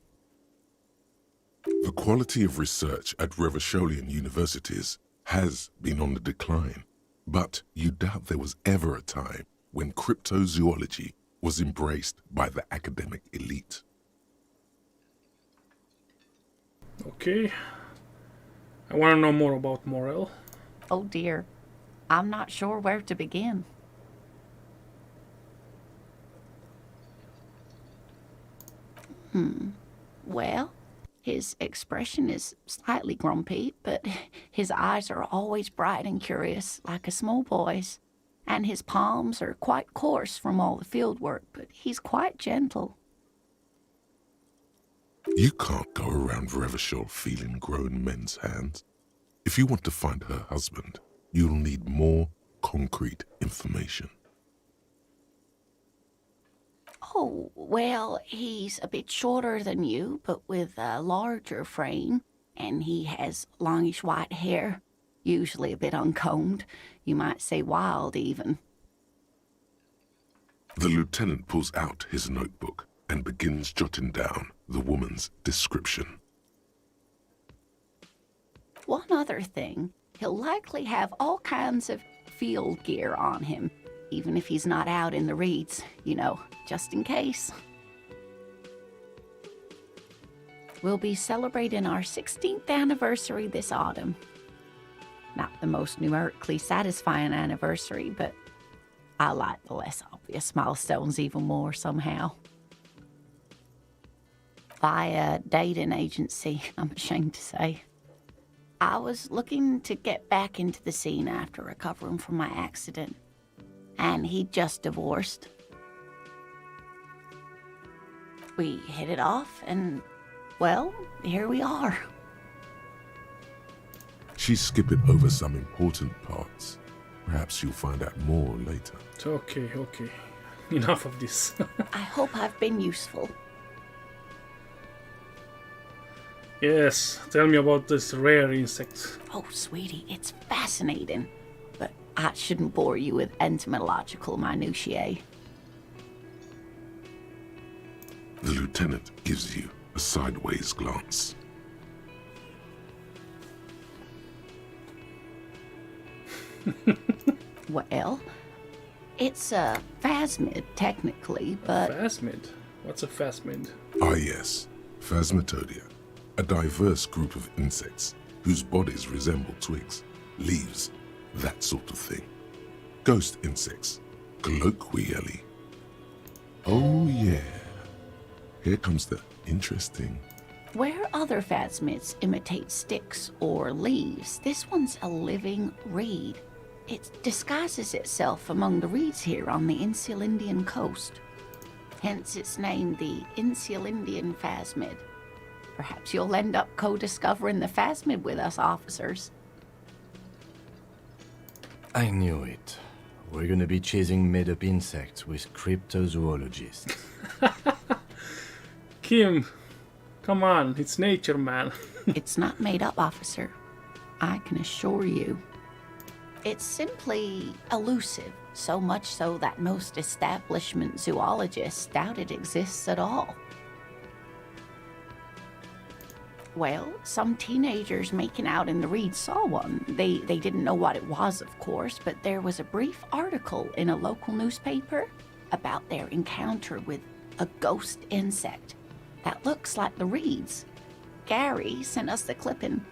The quality of research at Revacholian universities has been on the decline, but you doubt there was ever a time when cryptozoology was embraced by the academic elite. Okay. I want to know more about Morel. Oh dear, I'm not sure where to begin. Well, his expression is slightly grumpy, but his eyes are always bright and curious, like a small boy's. And his palms are quite coarse from all the field work, but he's quite gentle. You can't go around Revachol feeling grown men's hands. If you want to find her husband, you'll need more concrete information. Oh, well, he's a bit shorter than you, but with a larger frame, and he has longish white hair, usually a bit uncombed. You might say wild, even. The lieutenant pulls out his notebook and begins jotting down the woman's description. One other thing, he'll likely have all kinds of field gear on him, even if he's not out in the reeds, you know, just in case. We'll be celebrating our 16th anniversary this autumn. Not the most numerically satisfying anniversary, but I like the less obvious milestones even more somehow. Via dating agency, I'm ashamed to say. I was looking to get back into the scene after recovering from my accident, and he'd just divorced. We hit it off, and, well, here we are. She's skipping over some important parts. Perhaps you'll find out more later. Okay. Enough of this. I hope I've been useful. Yes, tell me about this rare insect. Oh, sweetie, it's fascinating, but I shouldn't bore you with entomological minutiae. The lieutenant gives you a sideways glance. Well, it's a phasmid, technically, but... Phasmid? What's a phasmid? Ah yes, Phasmatodia, a diverse group of insects whose bodies resemble twigs, leaves, that sort of thing. Ghost insects, colloquially. Oh yeah, here comes the interesting. Where other phasmids imitate sticks or leaves, this one's a living reed. It disguises itself among the reeds here on the Insulindian coast. Hence its name, the Insulindian phasmid. Perhaps you'll end up co-discovering the phasmid with us, officers. I knew it. We're gonna be chasing made-up insects with cryptozoologists. Kim, come on, it's nature, man. It's not made up, officer. I can assure you. It's simply elusive, so much so that most establishment zoologists doubt it exists at all. Well, some teenagers making out in the reeds saw one. They didn't know what it was, of course, but there was a brief article in a local newspaper about their encounter with a ghost insect that looks like the reeds. Gary sent us the clipping.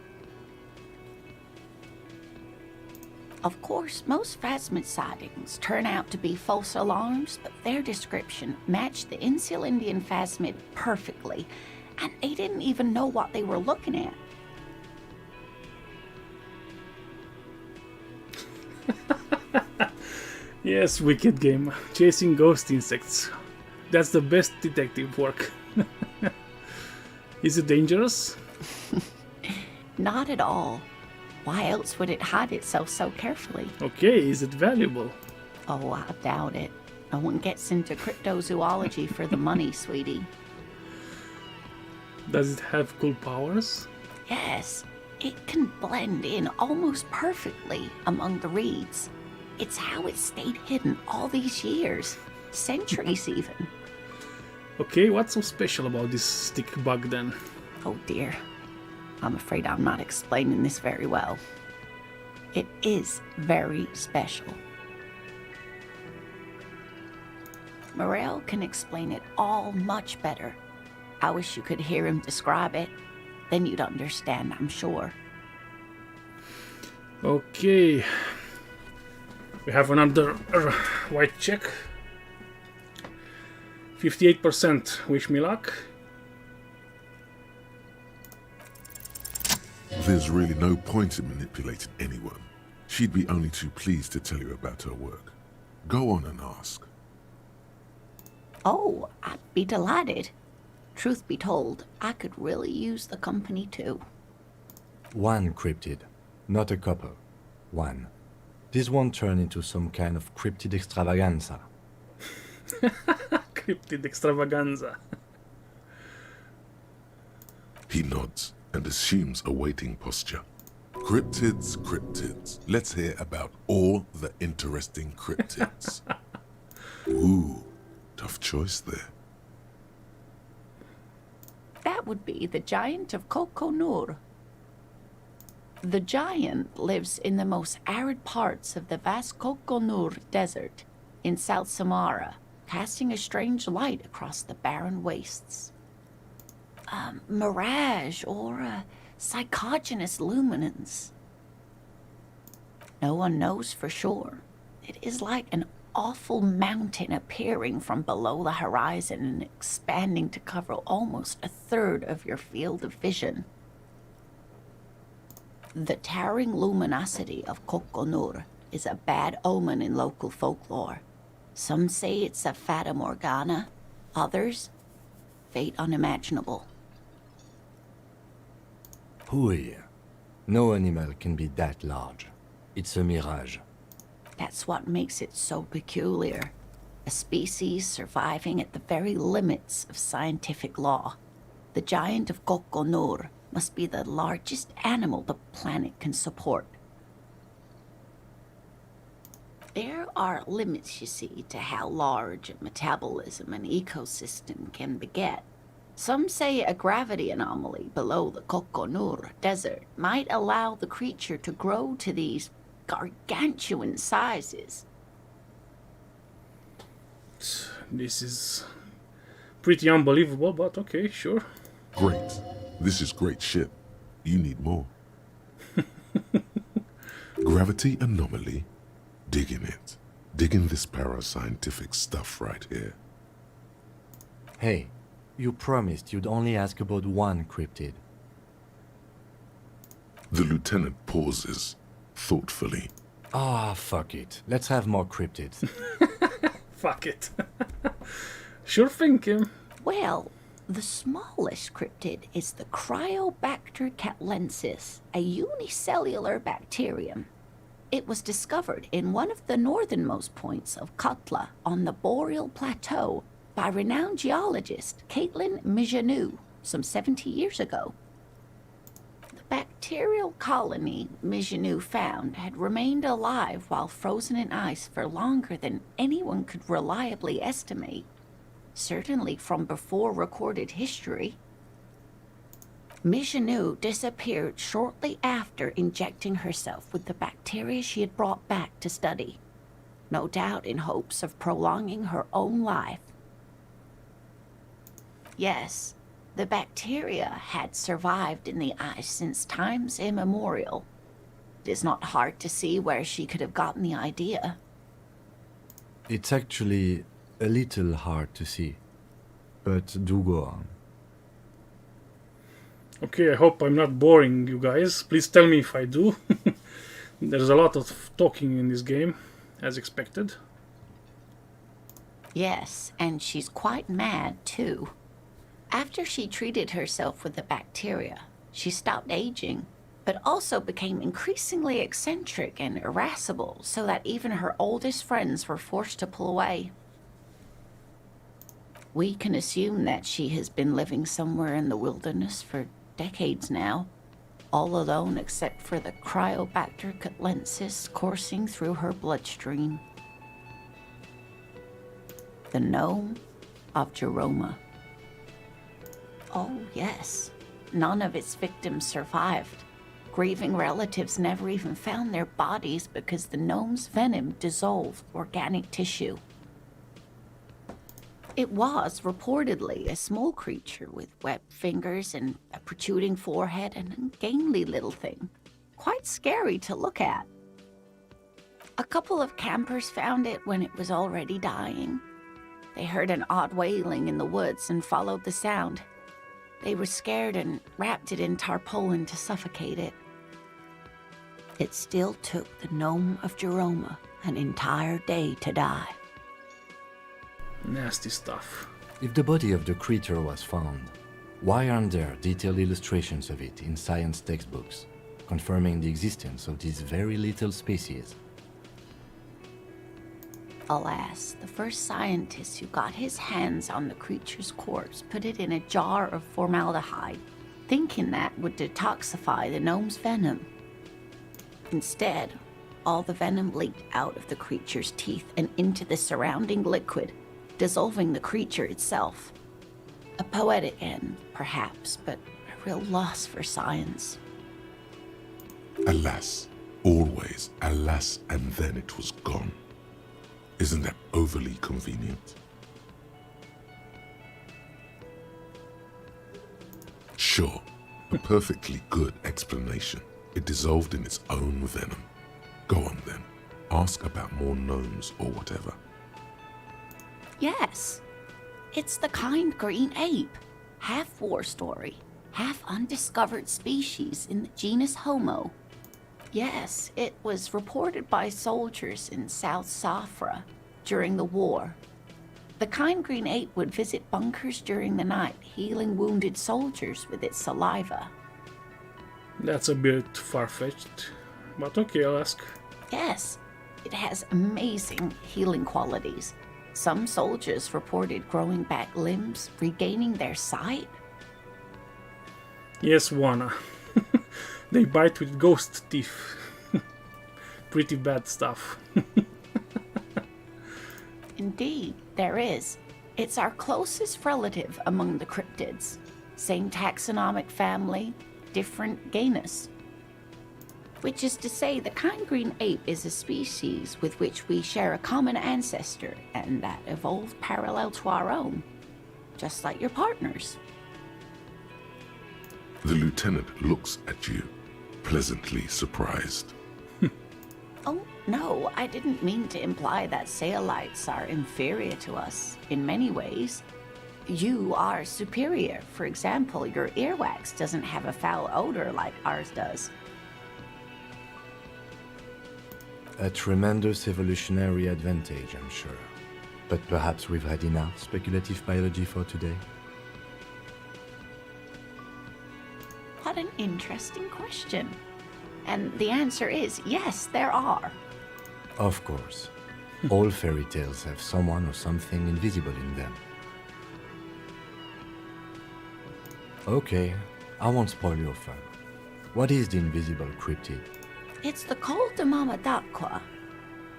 Of course, most phasmid sightings turn out to be false alarms, but their description matched the Insulindian phasmid perfectly, and they didn't even know what they were looking at. Yes, wicked game. Chasing ghost insects. That's the best detective work. Is it dangerous? Not at all. Why else would it hide itself so carefully? Okay, is it valuable? Oh, I doubt it. No one gets into cryptozoology for the money, sweetie. Does it have cool powers? Yes, it can blend in almost perfectly among the reeds. It's how it stayed hidden all these years. Centuries even. Okay, what's so special about this stick bug then? Oh dear. I'm afraid I'm not explaining this very well. It is very special. Morel can explain it all much better. I wish you could hear him describe it. Then you'd understand, I'm sure. Okay. We have another white check. 58%. Wish me luck. There's really no point in manipulating anyone. She'd be only too pleased to tell you about her work. Go on and ask. Oh, I'd be delighted. Truth be told, I could really use the company too. One cryptid, not a couple. One. This won't turn into some kind of cryptid extravaganza. Cryptid extravaganza. He nods and assumes a waiting posture. Cryptids, cryptids. Let's hear about all the interesting cryptids. Ooh, tough choice there. That would be the giant of Kokonur. The giant lives in the most arid parts of the vast Kokonur Desert in South Samara, casting a strange light across the barren wastes. A mirage or a psychogenous luminance. No one knows for sure. It is like an awful mountain appearing from below the horizon and expanding to cover almost a third of your field of vision. The towering luminosity of Kokonur is a bad omen in local folklore. Some say it's a fata morgana, others, fate unimaginable. Hui. No animal can be that large. It's a mirage. That's what makes it so peculiar. A species surviving at the very limits of scientific law. The giant of Kokonur must be the largest animal the planet can support. There are limits, you see, to how large a metabolism an ecosystem can beget. Some say a gravity anomaly below the Kokonur Desert might allow the creature to grow to these gargantuan sizes. This is pretty unbelievable, but okay, sure. Great. This is great shit. You need more. Gravity anomaly? Digging it. Digging this parascientific stuff right here. Hey, you promised you'd only ask about one cryptid. The lieutenant pauses, thoughtfully. Ah, fuck it. Let's have more cryptids. Fuck it. Sure thing, Kim. Well, the smallest cryptid is the Cryobacter catlensis, a unicellular bacterium. It was discovered in one of the northernmost points of Katla on the Boreal Plateau by renowned geologist Caitlin Mijanou some 70 years ago. The bacterial colony Mijanou found had remained alive while frozen in ice for longer than anyone could reliably estimate, certainly from before recorded history. Mijanou disappeared shortly after injecting herself with the bacteria she had brought back to study, no doubt in hopes of prolonging her own life. Yes, the bacteria had survived in the ice since times immemorial. is not hard to see where she could have gotten the idea. It's actually a little hard to see. But do go on. Okay, I hope I'm not boring you guys. Please tell me if I do. There's a lot of talking in this game, as expected. Yes, and she's quite mad too. After she treated herself with the bacteria, she stopped aging, but also became increasingly eccentric and irascible, so that even her oldest friends were forced to pull away. We can assume that she has been living somewhere in the wilderness for decades now, all alone except for the Cryobacter catlensis coursing through her bloodstream. The gnome of Jeroma. Oh, yes. None of its victims survived. Grieving relatives never even found their bodies because the gnome's venom dissolved organic tissue. It was reportedly a small creature with webbed fingers and a protruding forehead, and an ungainly little thing. Quite scary to look at. A couple of campers found it when it was already dying. They heard an odd wailing in the woods and followed the sound. They were scared and wrapped it in tarpaulin to suffocate it. It still took the gnome of Jeroma an entire day to die. Nasty stuff. If the body of the creature was found, why aren't there detailed illustrations of it in science textbooks, confirming the existence of this very little species? Alas, the first scientist who got his hands on the creature's corpse put it in a jar of formaldehyde, thinking that would detoxify the gnome's venom. Instead, all the venom leaked out of the creature's teeth and into the surrounding liquid, dissolving the creature itself. A poetic end, perhaps, but a real loss for science. Alas, always alas, and then it was gone. Isn't that overly convenient? Sure, a perfectly good explanation. It dissolved in its own venom. Go on then. Ask about more gnomes or whatever. Yes, it's the kind green ape. Half war story, half undiscovered species in the genus Homo. Yes, it was reported by soldiers in South Safra during the war. The kind green ape would visit bunkers during the night, healing wounded soldiers with its saliva. That's a bit far-fetched, but okay, I'll ask. Yes, it has amazing healing qualities. Some soldiers reported growing back limbs, regaining their sight. Yes, Wana. They bite with ghost teeth. Pretty bad stuff. Indeed, there is. It's our closest relative among the cryptids. Same taxonomic family, different genus. Which is to say, the kind green ape is a species with which we share a common ancestor and that evolved parallel to our own. Just like your partners. The lieutenant looks at you, pleasantly surprised. Oh, no, I didn't mean to imply that Saolites are inferior to us in many ways. You are superior. For example, your earwax doesn't have a foul odor like ours does. A tremendous evolutionary advantage, I'm sure. But perhaps we've had enough speculative biology for today? What an interesting question. And the answer is yes, there are. Of course. All fairy tales have someone or something invisible in them. Okay, I won't spoil your fun. What is the invisible cryptid? It's the Col de Mamadakwa.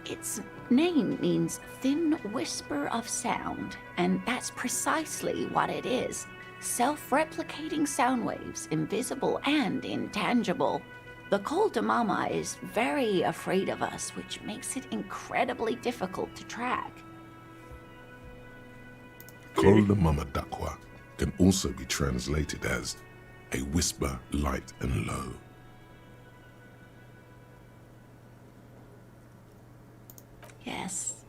Its name means thin whisper of sound, and that's precisely what it is. Self-replicating sound waves, invisible and intangible. The Col de Mama is very afraid of us, which makes it incredibly difficult to track. Col de Mamadakwa can also be translated as a whisper light and low. Yes,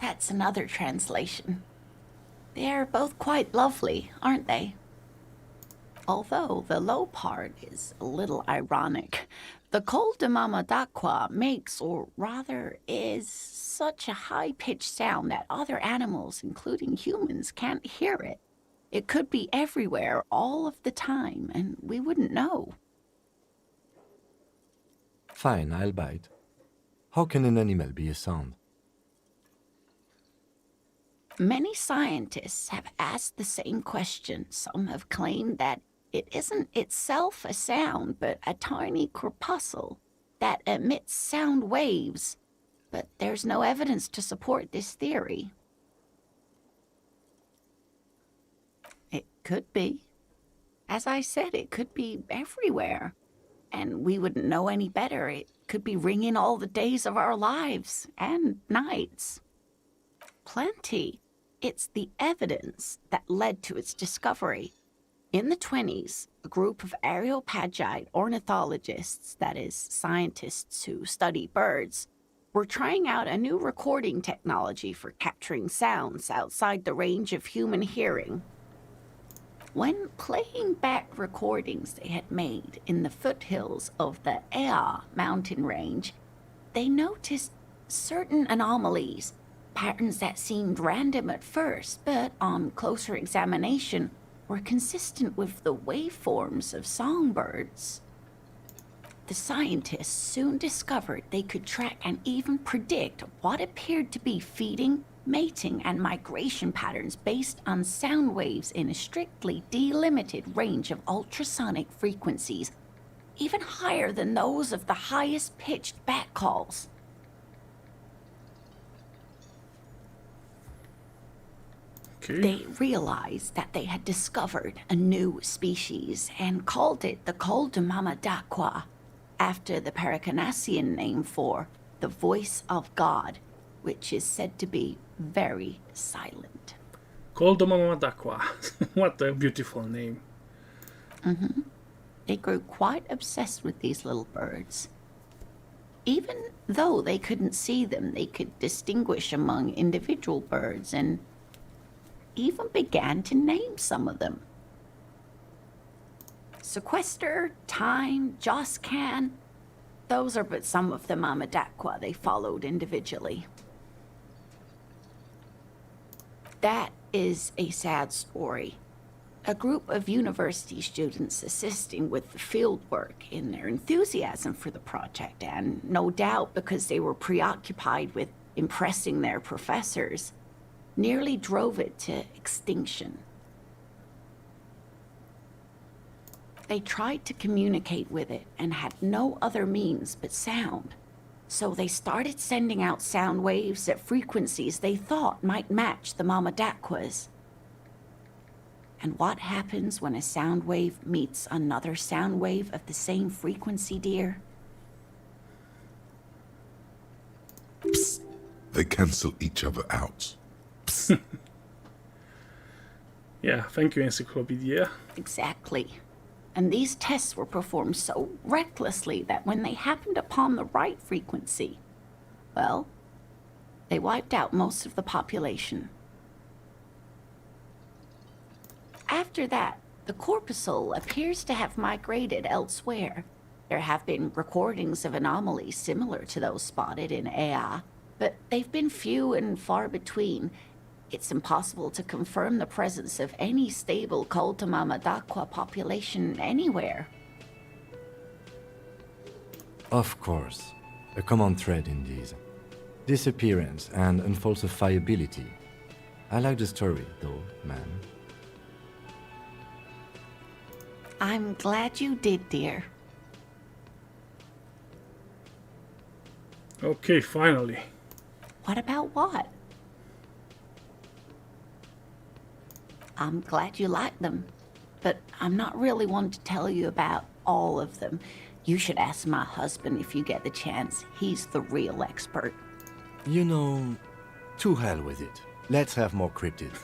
that's another translation. They're both quite lovely, aren't they? Although the low part is a little ironic. The Col de Mamadaqua makes, or rather is, such a high-pitched sound that other animals, including humans, can't hear it. It could be everywhere all of the time, and we wouldn't know. Fine, I'll bite. How can an animal be a sound? Many scientists have asked the same question. Some have claimed that it isn't itself a sound, but a tiny corpuscle that emits sound waves. But there's no evidence to support this theory. It could be. As I said, it could be everywhere. And we wouldn't know any better. It could be ringing all the days of our lives and nights. Plenty. It's the evidence that led to its discovery. In the 1920s, a group of Areopagite ornithologists, that is, scientists who study birds, were trying out a new recording technology for capturing sounds outside the range of human hearing. When playing back recordings they had made in the foothills of the Ea mountain range, they noticed certain anomalies, patterns that seemed random at first, but on closer examination were consistent with the waveforms of songbirds. The scientists soon discovered they could track and even predict what appeared to be feeding, mating, and migration patterns based on sound waves in a strictly delimited range of ultrasonic frequencies, even higher than those of the highest pitched bat calls. Okay. They realized that they had discovered a new species and called it the Col de Mamadaqua, after the Paracanassian name for the voice of God, which is said to be very silent. Col de Mamadaqua. What a beautiful name. They grew quite obsessed with these little birds. Even though they couldn't see them, they could distinguish among individual birds and even began to name some of them. Sequester, Time, Joscan, those are but some of the Mamadaqua they followed individually. That is a sad story. A group of university students assisting with the field work in their enthusiasm for the project, and no doubt because they were preoccupied with impressing their professors, nearly drove it to extinction. They tried to communicate with it and had no other means but sound. So they started sending out sound waves at frequencies they thought might match the Mamadaquas. And what happens when a sound wave meets another sound wave of the same frequency, dear? Psst. They cancel each other out. Yeah, thank you, Encyclopedia. Exactly. And these tests were performed so recklessly that when they happened upon the right frequency, well, they wiped out most of the population. After that, the corpuscle appears to have migrated elsewhere. There have been recordings of anomalies similar to those spotted in Ea, but they've been few and far between. It's impossible to confirm the presence of any stable Col de Mamadaqua population anywhere. Of course, a common thread in these. Disappearance and unfalsifiability. I like the story, though, man. I'm glad you did, dear. Okay, finally. What about what? I'm glad you like them, but I'm not really one to tell you about all of them. You should ask my husband if you get the chance. He's the real expert. You know, to hell with it. Let's have more cryptids.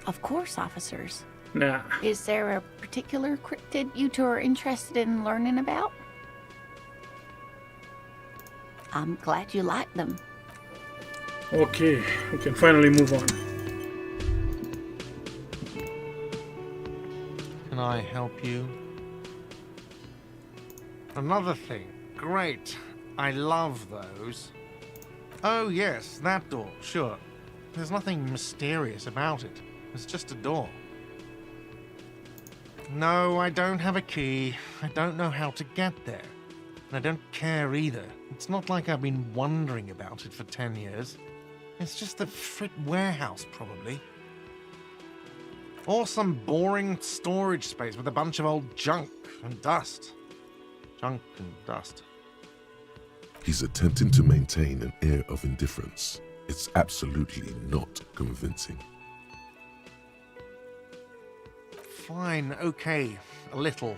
Of course, officers. Nah. Is there a particular cryptid you two are interested in learning about? I'm glad you like them. Okay, we can finally move on. Can I help you? Another thing. Great. I love those. Oh, yes, that door. Sure. There's nothing mysterious about it. It's just a door. No, I don't have a key. I don't know how to get there. And I don't care either. It's not like I've been wondering about it for 10 years. It's just a frit warehouse, probably. Or some boring storage space with a bunch of old junk and dust. Junk and dust. He's attempting to maintain an air of indifference. It's absolutely not convincing. Fine, okay, a little.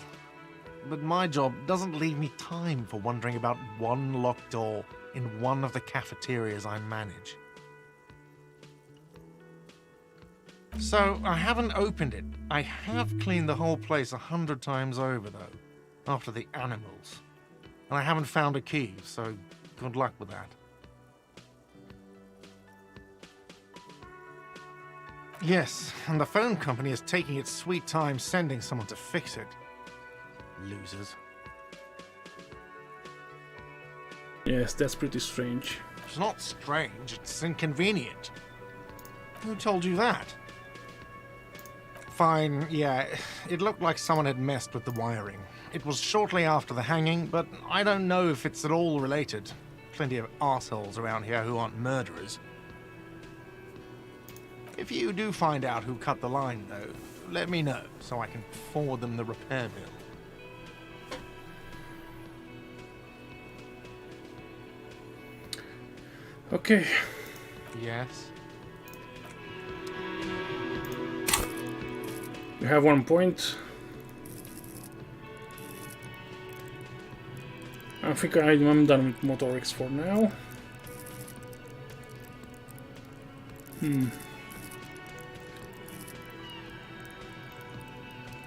But my job doesn't leave me time for wondering about one locked door in one of the cafeterias I manage. So, I haven't opened it. I have cleaned the whole place 100 times over, though, after the animals. And I haven't found a key, so good luck with that. Yes, and the phone company is taking its sweet time sending someone to fix it. Losers. Yes, that's pretty strange. It's not strange, it's inconvenient. Who told you that? Fine, yeah, it looked like someone had messed with the wiring. It was shortly after the hanging, but I don't know if it's at all related. Plenty of assholes around here who aren't murderers. If you do find out who cut the line, though, let me know so I can forward them the repair bill. Okay, Yes? we have 1 point. I think I'm done with motorics for now.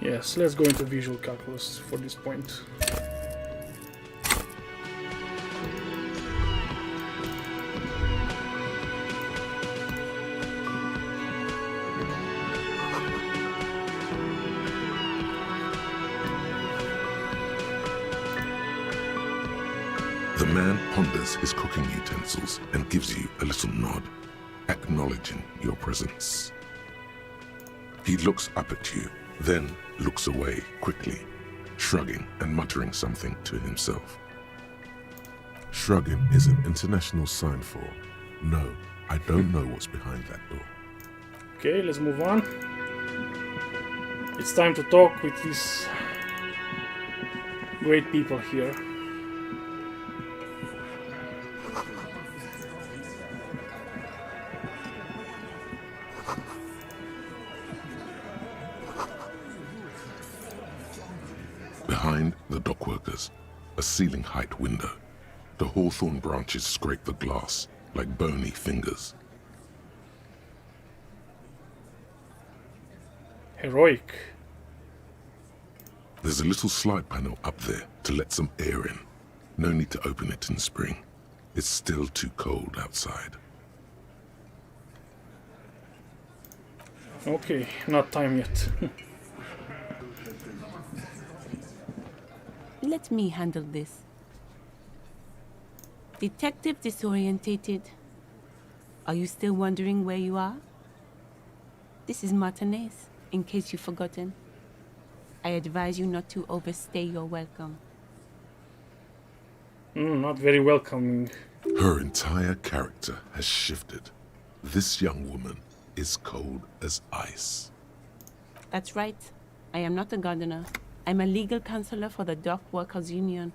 Yes, let's go into visual calculus for this point. The man ponders his cooking utensils and gives you a little nod, acknowledging your presence. He looks up at you, then looks away quickly, shrugging and muttering something to himself. Shrugging is an international sign for, no, I don't know what's behind that door. Okay, let's move on. It's time to talk with these great people here. Behind the dockworkers, a ceiling height window. The hawthorn branches scrape the glass like bony fingers. Heroic. There's a little slide panel up there to let some air in. No need to open it in spring. It's still too cold outside. Okay, not time yet. Let me handle this. Detective disorientated. Are you still wondering where you are? This is Martinez, in case you've forgotten. I advise you not to overstay your welcome. Not very welcoming. Her entire character has shifted. This young woman is cold as ice. That's right. I am not a gardener. I'm a legal counselor for the Dock Workers Union.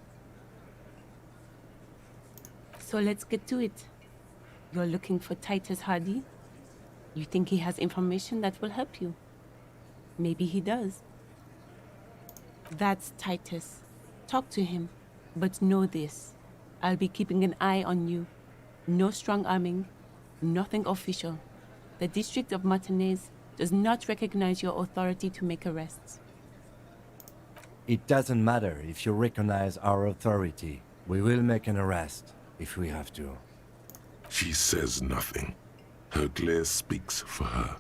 So let's get to it. You're looking for Titus Hardy? You think he has information that will help you? Maybe he does. That's Titus. Talk to him. But know this. I'll be keeping an eye on you. No strong arming. Nothing official. The District of Martinez does not recognize your authority to make arrests. It doesn't matter if you recognize our authority. We will make an arrest. if we have to. She says nothing. Her glare speaks for her.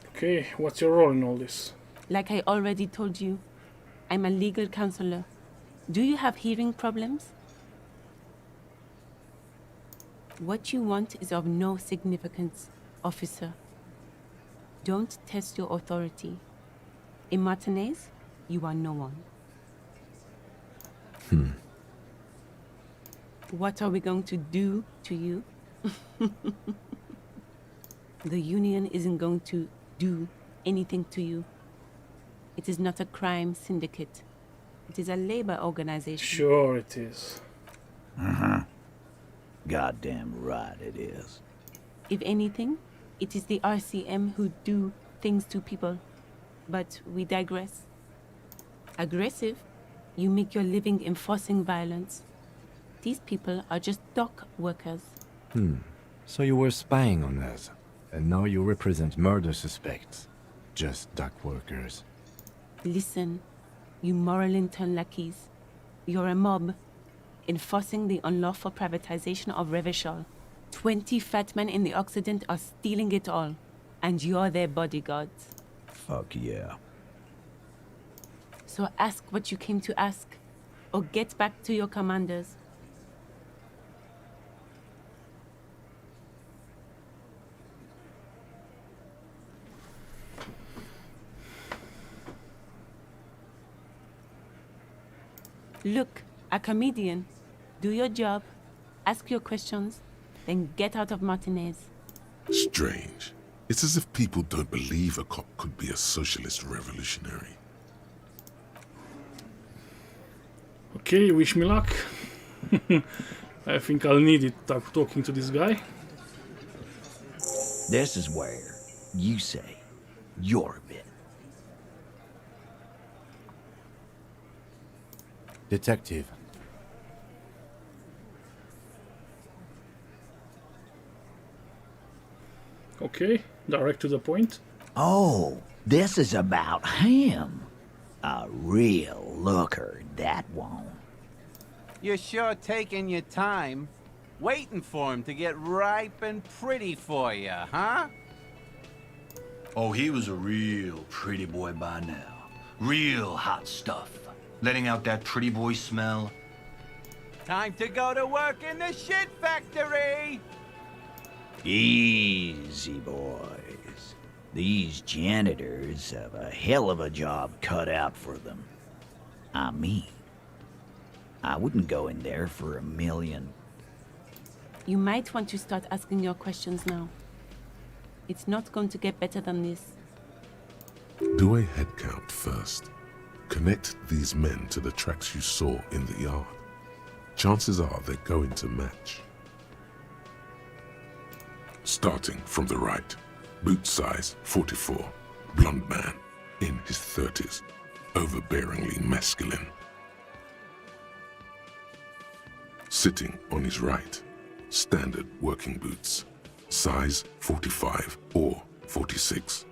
Okay, what's your role in all this? Like I already told you, I'm a legal counselor. Do you have hearing problems? What you want is of no significance, officer. Don't test your authority. In Martinez, you are no one. What are we going to do to you? The union isn't going to do anything to you. It is not a crime syndicate. It is a labor organization. Sure it is. Goddamn right it is. If anything, it is the RCM who do things to people. But we digress. Aggressive, you make your living enforcing violence. These people are just dock workers. So you were spying on us, and now you represent murder suspects. Just dock workers. Listen, you moral intern lackeys. You're a mob, enforcing the unlawful privatization of Revachol. 20 fat men in the Occident are stealing it all, and you're their bodyguards. Fuck yeah. So ask what you came to ask, or get back to your commanders. Look, a comedian. Do your job, ask your questions, then get out of Martinez. Strange. It's as if people don't believe a cop could be a socialist revolutionary. Okay, wish me luck. I think I'll need it talking to this guy. This is where you say your bit. Detective. Okay, direct to the point. Oh, this is about him. A real looker, that one. You're sure taking your time, waiting for him to get ripe and pretty for you, huh? Oh, he was a real pretty boy by now. Real hot stuff. Letting out that pretty boy smell. Time to go to work in the shit factory! Easy, boys. These janitors have a hell of a job cut out for them. I mean, I wouldn't go in there for $1 million. You might want to start asking your questions now. It's not going to get better than this. Do a head count first. Connect these men to the tracks you saw in the yard. Chances are they're going to match. Starting from the right, boot size 44, blonde man, in his 30s, overbearingly masculine. Sitting on his right, standard working boots, size 45 or 46,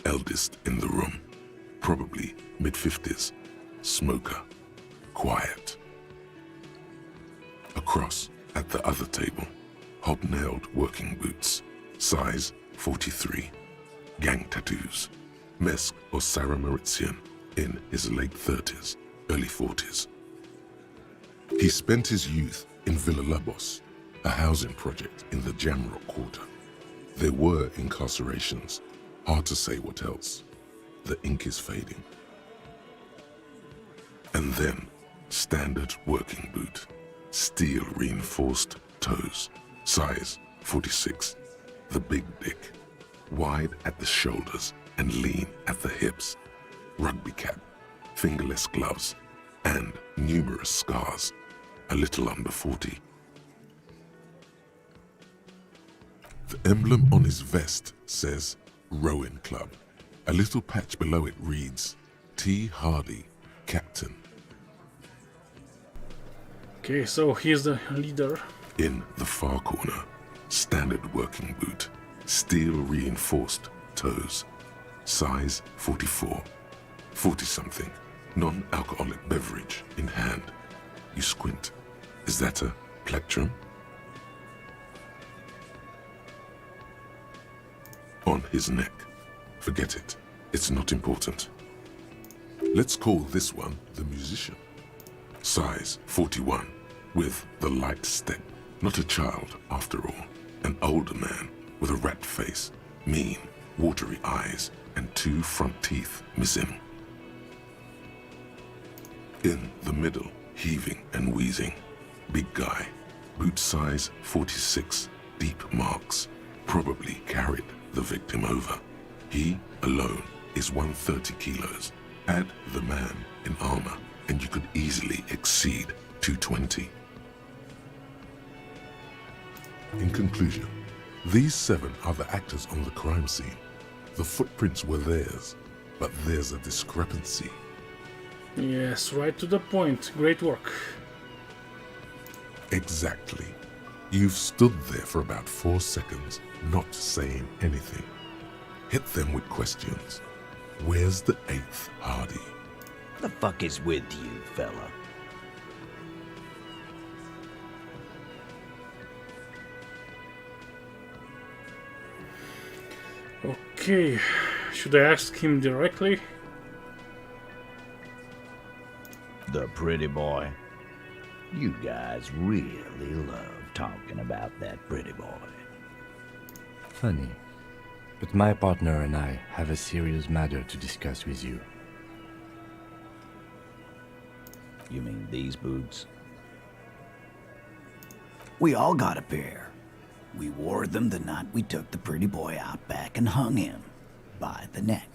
eldest in the room, probably mid-50s, smoker, quiet. Across at the other table, hobnailed working boots, size 43, gang tattoos, Mesk or Sarah Mauritian, in his late 30s, early 40s. He spent his youth in Villa Labos, a housing project in the Jamrock Quarter. There were incarcerations, hard to say what else. The ink is fading. And then, standard working boot, steel reinforced toes, size 46, the big dick, wide at the shoulders and lean at the hips, rugby cap, fingerless gloves, and numerous scars, a little under 40. The emblem on his vest says Rowing Club. A little patch below it reads T. Hardy, Captain. Okay, so here's the leader. In the far corner, standard working boot, steel reinforced toes, size 44, 40-something, non-alcoholic beverage in hand. You squint. Is that a Plectrum? On his neck. Forget it. It's not important. Let's call this one the musician. Size 41, with the light step. Not a child, after all. An older man with a rat face, mean, watery eyes, and 2 front teeth missing. In the middle, heaving and wheezing. Big guy, boot size 46, deep marks, probably carried the victim over. He alone is 130 kilos. Add the man in armor, and you could easily exceed 220. In conclusion, these 7 are the actors on the crime scene. The footprints were theirs, but there's a discrepancy. Yes, right to the point. Great work. Exactly. You've stood there for about 4 seconds, not saying anything. Hit them with questions. Where's the 8th Hardy? The fuck is with you, fella? Okay, should I ask him directly? The pretty boy. You guys really love talking about that pretty boy. Funny. But my partner and I have a serious matter to discuss with you. You mean these boots? We all got a pair. We wore them the night we took the pretty boy out back and hung him by the neck.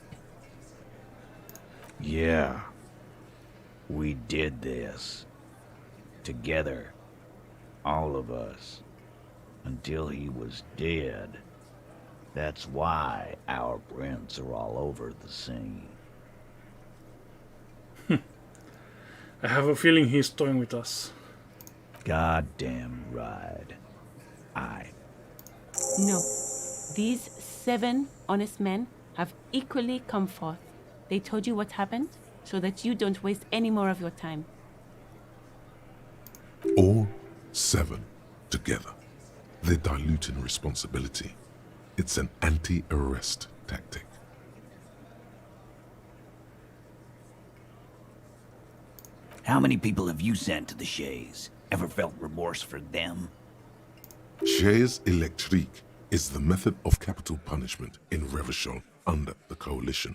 Yeah. We did this. Together. All of us. Until he was dead. That's why our prints are all over the scene. I have a feeling he's toying with us. Goddamn right. No. These 7 honest men have equally come forth. They told you what happened so that you don't waste any more of your time. All 7 together. They're diluting responsibility. It's an anti-arrest tactic. How many people have you sent to the Shays? Ever felt remorse for them? Chaise électrique is the method of capital punishment in Revachol under the Coalition.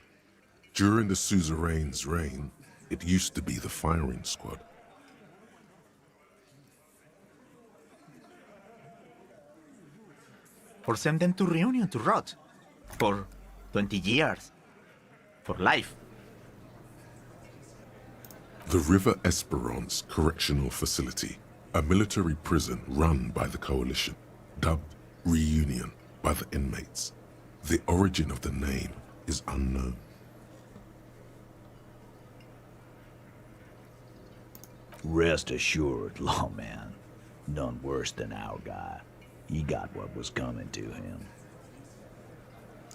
During the suzerain's reign, it used to be the firing squad. Or send them to Reunion to rot. For 20 years. For life. The River Esperance Correctional Facility, a military prison run by the Coalition, dubbed Reunion by the inmates. The origin of the name is unknown. Rest assured, lawman. None worse than our guy. He got what was coming to him.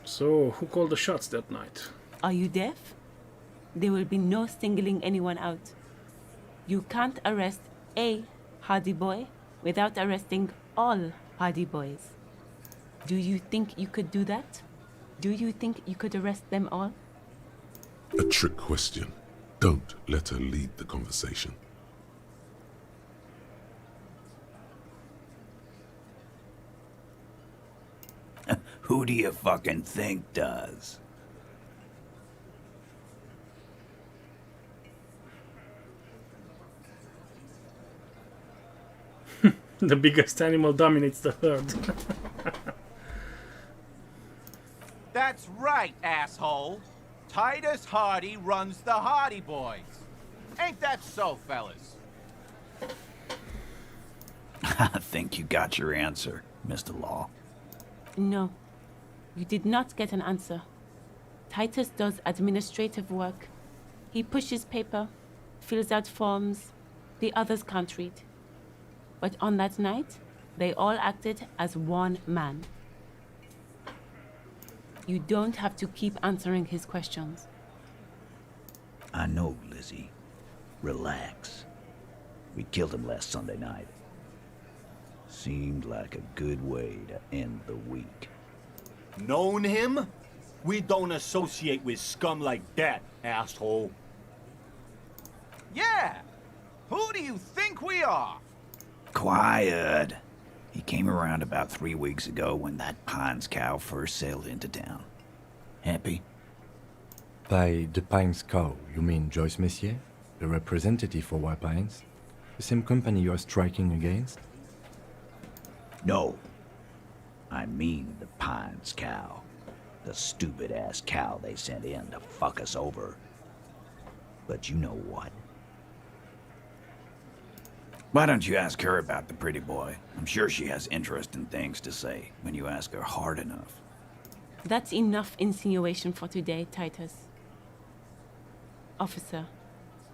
So, who called the shots that night? Are you deaf? There will be no singling anyone out. You can't arrest a Hardy boy without arresting all Hardy boys. Do you think you could do that? Do you think you could arrest them all? A trick question. Don't let her lead the conversation. Who do you fucking think does? The biggest animal dominates the herd. That's right, asshole. Titus Hardy runs the Hardy Boys. Ain't that so, fellas? I think you got your answer, Mr. Law. No. You did not get an answer. Titus does administrative work. He pushes paper, fills out forms. The others can't read. But on that night, they all acted as one man. You don't have to keep answering his questions. I know, Lizzie. Relax. We killed him last Sunday night. Seemed like a good way to end the week. Known him? We don't associate with scum like that, asshole. Yeah! Who do you think we are? Quiet. He came around about 3 weeks ago when that Pines cow first sailed into town. Happy? By the Pines cow, you mean Joyce Messier, the representative for White Pines? The same company you are striking against? No. I mean the Pines cow. The stupid-ass cow they sent in to fuck us over. But you know what? Why don't you ask her about the pretty boy? I'm sure she has interesting things to say when you ask her hard enough. That's enough insinuation for today, Titus. Officer,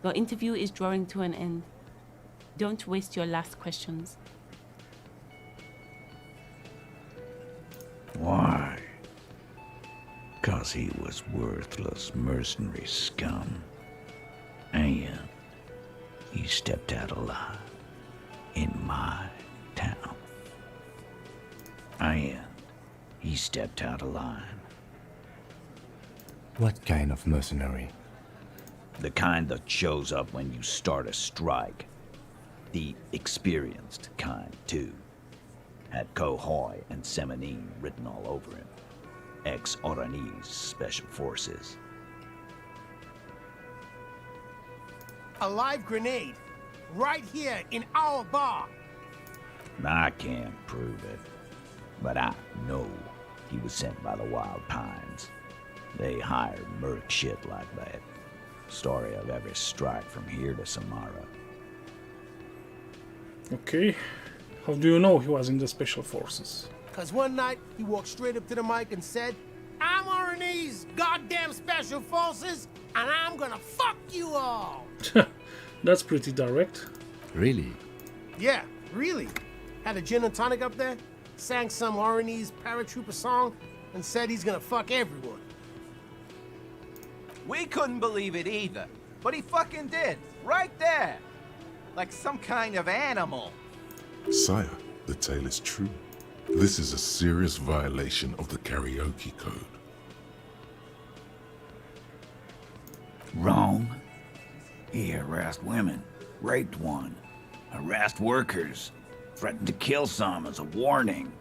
your interview is drawing to an end. Don't waste your last questions. Why? 'Cause he was worthless mercenary scum. And he stepped out alive in my town. And he stepped out alive. What kind of mercenary? The kind that shows up when you start a strike. The experienced kind, too. Had Cohoy and Semenine written all over him. Ex-Oranese Special Forces. A live grenade. Right here in our bar. I can't prove it. But I know he was sent by the Wild Pines. They hired merc shit like that. Story of every strike from here to Samara. Okay. How do you know he was in the Special Forces? Cause one night he walked straight up to the mic and said, "I'm Oranese goddamn Special Forces, and I'm gonna fuck you all." That's pretty direct. Really? Yeah, really. Had a gin and tonic up there, sang some Oranese paratrooper song, and said he's gonna fuck everyone. We couldn't believe it either, but he fucking did, right there. Like some kind of animal. Sire, the tale is true. This is a serious violation of the karaoke code. Wrong. He harassed women, raped one, harassed workers, threatened to kill some as a warning.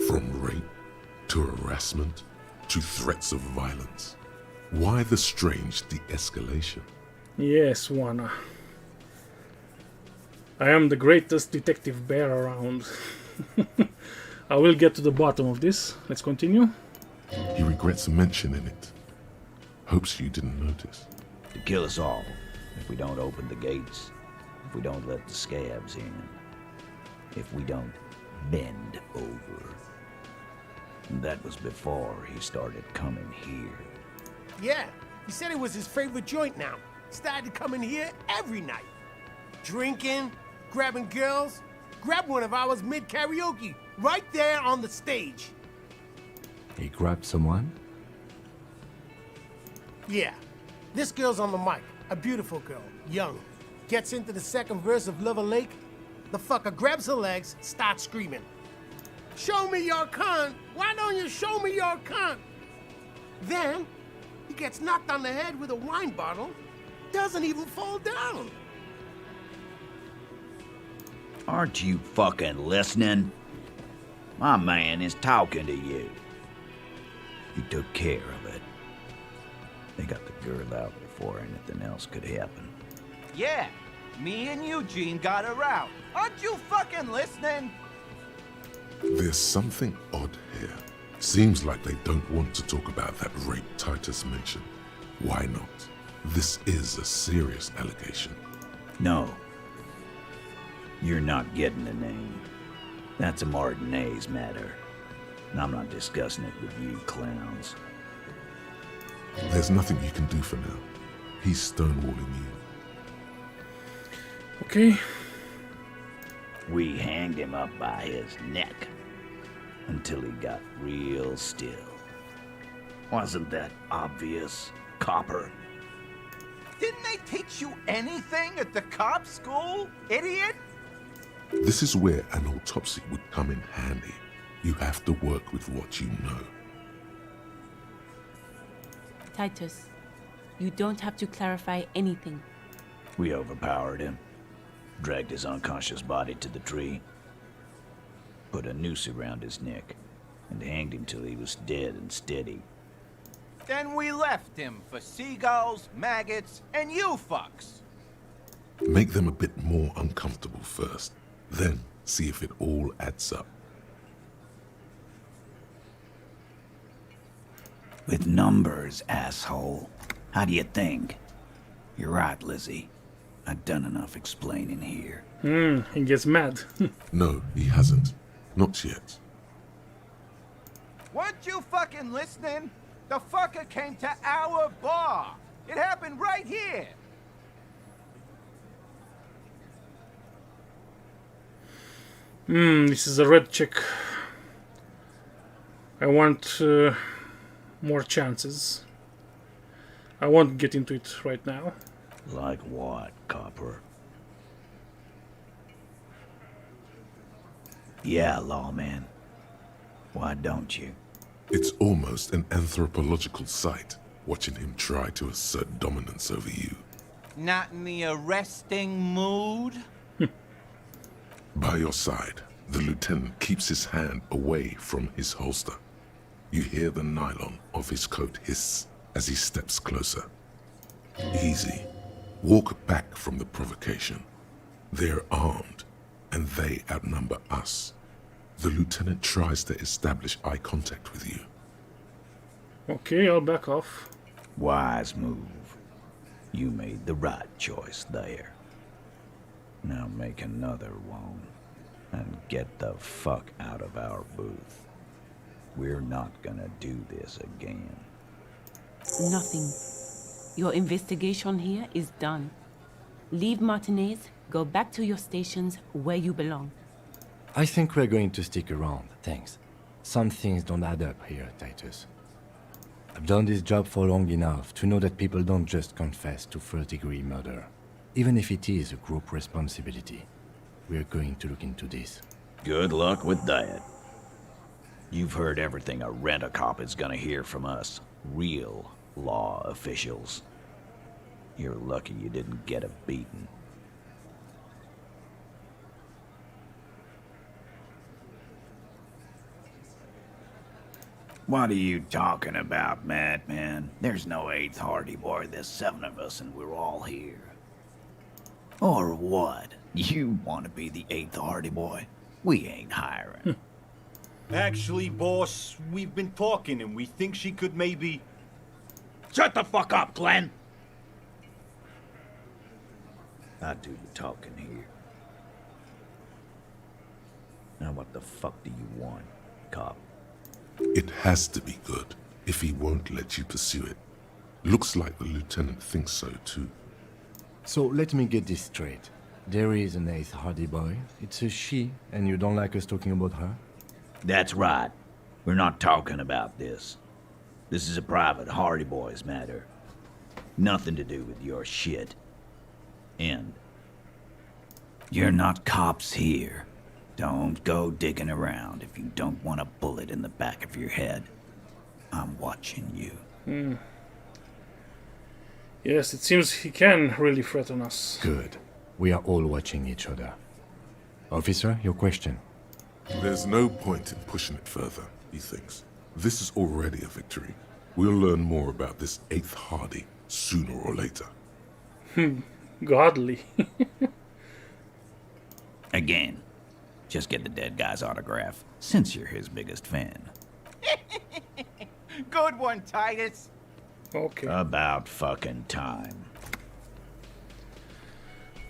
From rape to harassment to threats of violence. Why the strange de-escalation? Yes, Juana. I am the greatest detective bear around. I will get to the bottom of this. Let's continue. He regrets mentioning it. Hopes you didn't notice. To kill us all if we don't open the gates, if we don't let the scabs in, if we don't bend over. And that was before he started coming here. Yeah, he said it was his favorite joint now. Started coming here every night. Drinking, grabbing girls. Grabbed one of ours mid-karaoke, right there on the stage. He grabbed someone? Yeah, this girl's on the mic. A beautiful girl, young. Gets into the second verse of Lover Lake. The fucker grabs her legs, starts screaming. "Show me your cunt! Why don't you show me your cunt?" Then, he gets knocked on the head with a wine bottle. Doesn't even fall down. Aren't you fucking listening? My man is talking to you. He took care of it. They got the girl out before anything else could happen. Yeah, me and Eugene got her out. Aren't you fucking listening? There's something odd here. Seems like they don't want to talk about that rape Titus mentioned. Why not? This is a serious allegation. No. You're not getting the name. That's a Martinez matter. And I'm not discussing it with you clowns. There's nothing you can do for now. He's stonewalling you. Okay. We hanged him up by his neck until he got real still. Wasn't that obvious, copper? Didn't they teach you anything at the cop school, idiot? This is where an autopsy would come in handy. You have to work with what you know. Titus, you don't have to clarify anything. We overpowered him, dragged his unconscious body to the tree, put a noose around his neck, and hanged him till he was dead and steady. Then we left him for seagulls, maggots, and you fucks. Make them a bit more uncomfortable first, then see if it all adds up. With numbers, asshole. How do you think? You're right, Lizzie. I've done enough explaining here. He gets mad. No, he hasn't. Not yet. Weren't you fucking listening? The fucker came to our bar. It happened right here. This is a red check. I want more chances. I won't get into it right now. Like what, Copper? Yeah, lawman. Why don't you? It's almost an anthropological sight, watching him try to assert dominance over you. Not in the arresting mood? By your side, the lieutenant keeps his hand away from his holster. You hear the nylon of his coat hiss as he steps closer. Easy. Walk back from the provocation. They're armed, and they outnumber us. The lieutenant tries to establish eye contact with you. Okay, I'll back off. Wise move. You made the right choice there. Now make another one, and get the fuck out of our booth. We're not gonna do this again. Nothing. Your investigation here is done. Leave Martinez, go back to your stations where you belong. I think we're going to stick around, thanks. Some things don't add up here, Titus. I've done this job for long enough to know that people don't just confess to first-degree murder. Even if it is a group responsibility, we're going to look into this. Good luck with that. You've heard everything a rent-a-cop is gonna hear from us. Real law officials. You're lucky you didn't get a beating. What are you talking about, madman? There's no 8th Hardy Boy. There's 7 of us and we're all here. Or what? You want to be the 8th Hardy Boy? We ain't hiring. Actually, boss, we've been talking and we think she could maybe... Shut the fuck up, Glenn! I do the talking here. Now what the fuck do you want, cop? It has to be good, if he won't let you pursue it. Looks like the lieutenant thinks so too. So let me get this straight. There is an 8th Hardy Boy. It's a she, and you don't like us talking about her? That's right. We're not talking about this. This is a private Hardy Boys matter. Nothing to do with your shit. End. You're not cops here. Don't go digging around if you don't want a bullet in the back of your head. I'm watching you. Yes, it seems he can really threaten us. Good. We are all watching each other. Officer, your question. There's no point in pushing it further, he thinks. This is already a victory. We'll learn more about this 8th Hardy sooner or later. Godly. Again, just get the dead guy's autograph, since you're his biggest fan. Good one, Titus. Okay. About fucking time.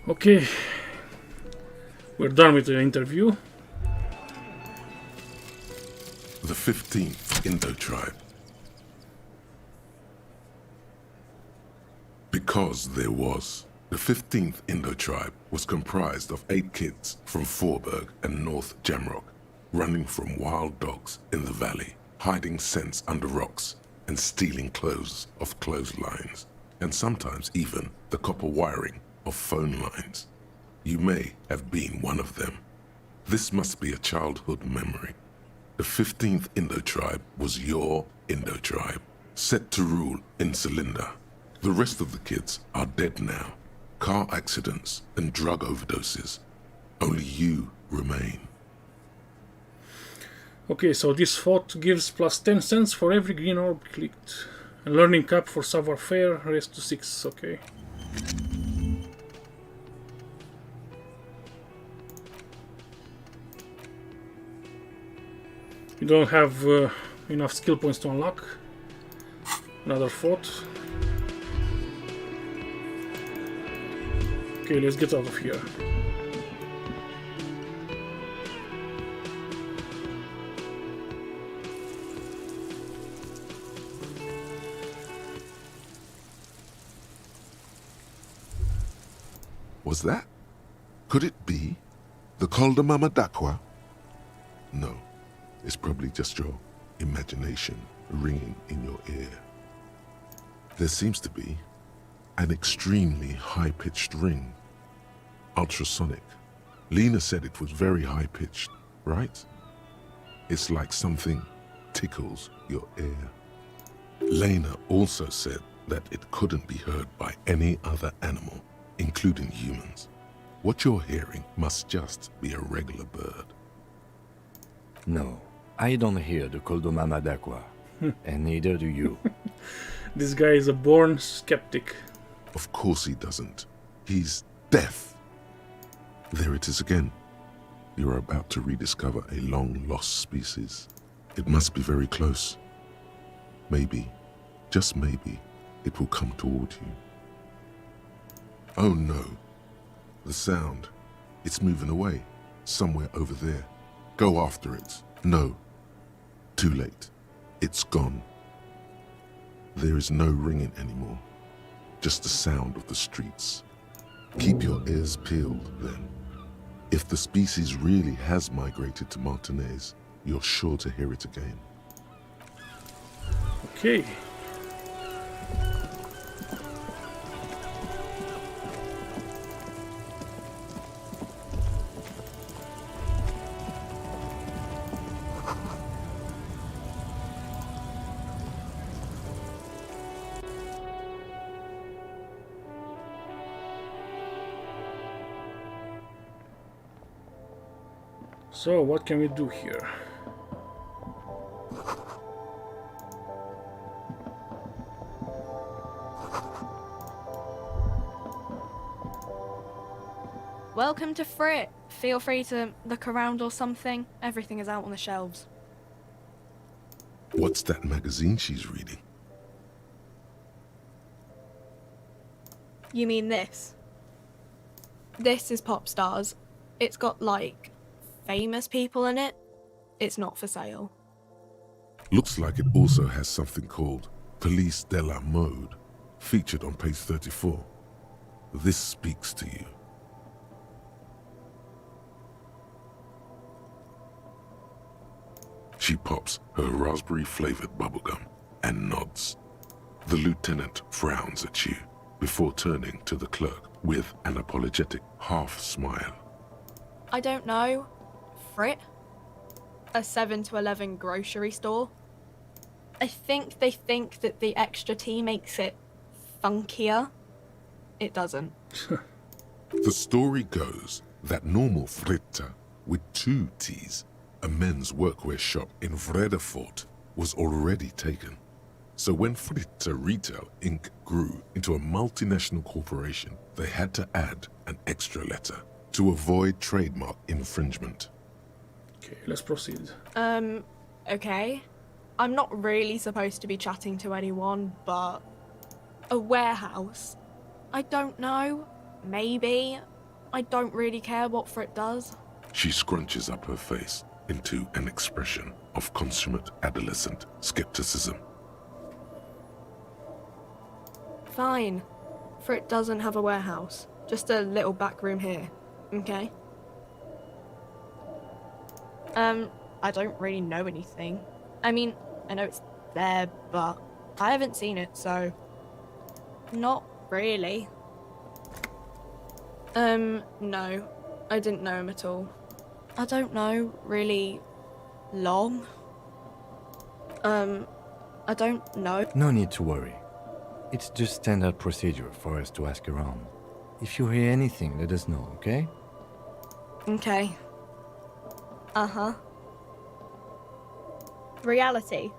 Okay. We're done with the interview. The 15th Indo tribe. Because there was. The 15th Indo tribe was comprised of 8 kids from Forberg and North Jamrock, running from wild dogs in the valley, hiding scents under rocks, and stealing clothes off clotheslines, and sometimes even the copper wiring of phone lines. You may have been one of them, This must be a childhood memory. The 15th Indo tribe was your Indo tribe, set to rule in Cylinder. The rest of the kids are dead now. Car accidents and drug overdoses. Only you remain. Okay, so this thought gives plus 10 cents for every green orb clicked. And learning cap for savoir faire, raised to 6, okay. We don't have enough skill points to unlock. Another thought. Okay, let's get out of here. Was that? Could it be the Col de Mama Dakwa? No, it's probably just your imagination ringing in your ear. There seems to be an extremely high-pitched ring. Ultrasonic. Lena said it was very high-pitched, right? It's like something tickles your ear. Lena also said that it couldn't be heard by any other animal, including humans. What you're hearing must just be a regular bird. No, I don't hear the Koldomama Dakwa, and neither do you. This guy is a born skeptic. Of course he doesn't. He's deaf. There it is again. You're about to rediscover a long-lost species. It must be very close. Maybe, just maybe, it will come toward you. Oh no. The sound. It's moving away. Somewhere over there. Go after it. No. Too late. It's gone. There is no ringing anymore. Just the sound of the streets. Keep your ears peeled, then. If the species really has migrated to Martinez, you're sure to hear it again. Okay. So, what can we do here? Welcome to Frit. Feel free to look around or something. Everything is out on the shelves. What's that magazine she's reading? You mean this? This is Pop Stars. It's got, like, famous people in it. It's not for sale. Looks like it also has something called Police de la Mode, featured on page 34. This speaks to you. She pops her raspberry-flavored bubblegum and nods. The lieutenant frowns at you before turning to the clerk with an apologetic half-smile. I don't know. Frit? A 7 to 11 grocery store? I think they think that the extra T makes it funkier. It doesn't. The story goes that normal Fritta, with 2 T's, a men's workwear shop in Vredefort, was already taken. So when Fritta Retail Inc. grew into a multinational corporation, they had to add an extra letter to avoid trademark infringement. Okay, let's proceed. Okay. I'm not really supposed to be chatting to anyone, but... a warehouse? I don't know. Maybe. I don't really care what Frit does. She scrunches up her face into an expression of consummate adolescent skepticism. Fine. Frit doesn't have a warehouse. Just a little back room here. Okay? I don't really know anything. I mean, I know it's there, but I haven't seen it, so... not really. No. I didn't know him at all. I don't know, really long. I don't know. No need to worry. It's just standard procedure for us to ask around. If you hear anything, let us know, okay? Okay. Uh-huh. Reality?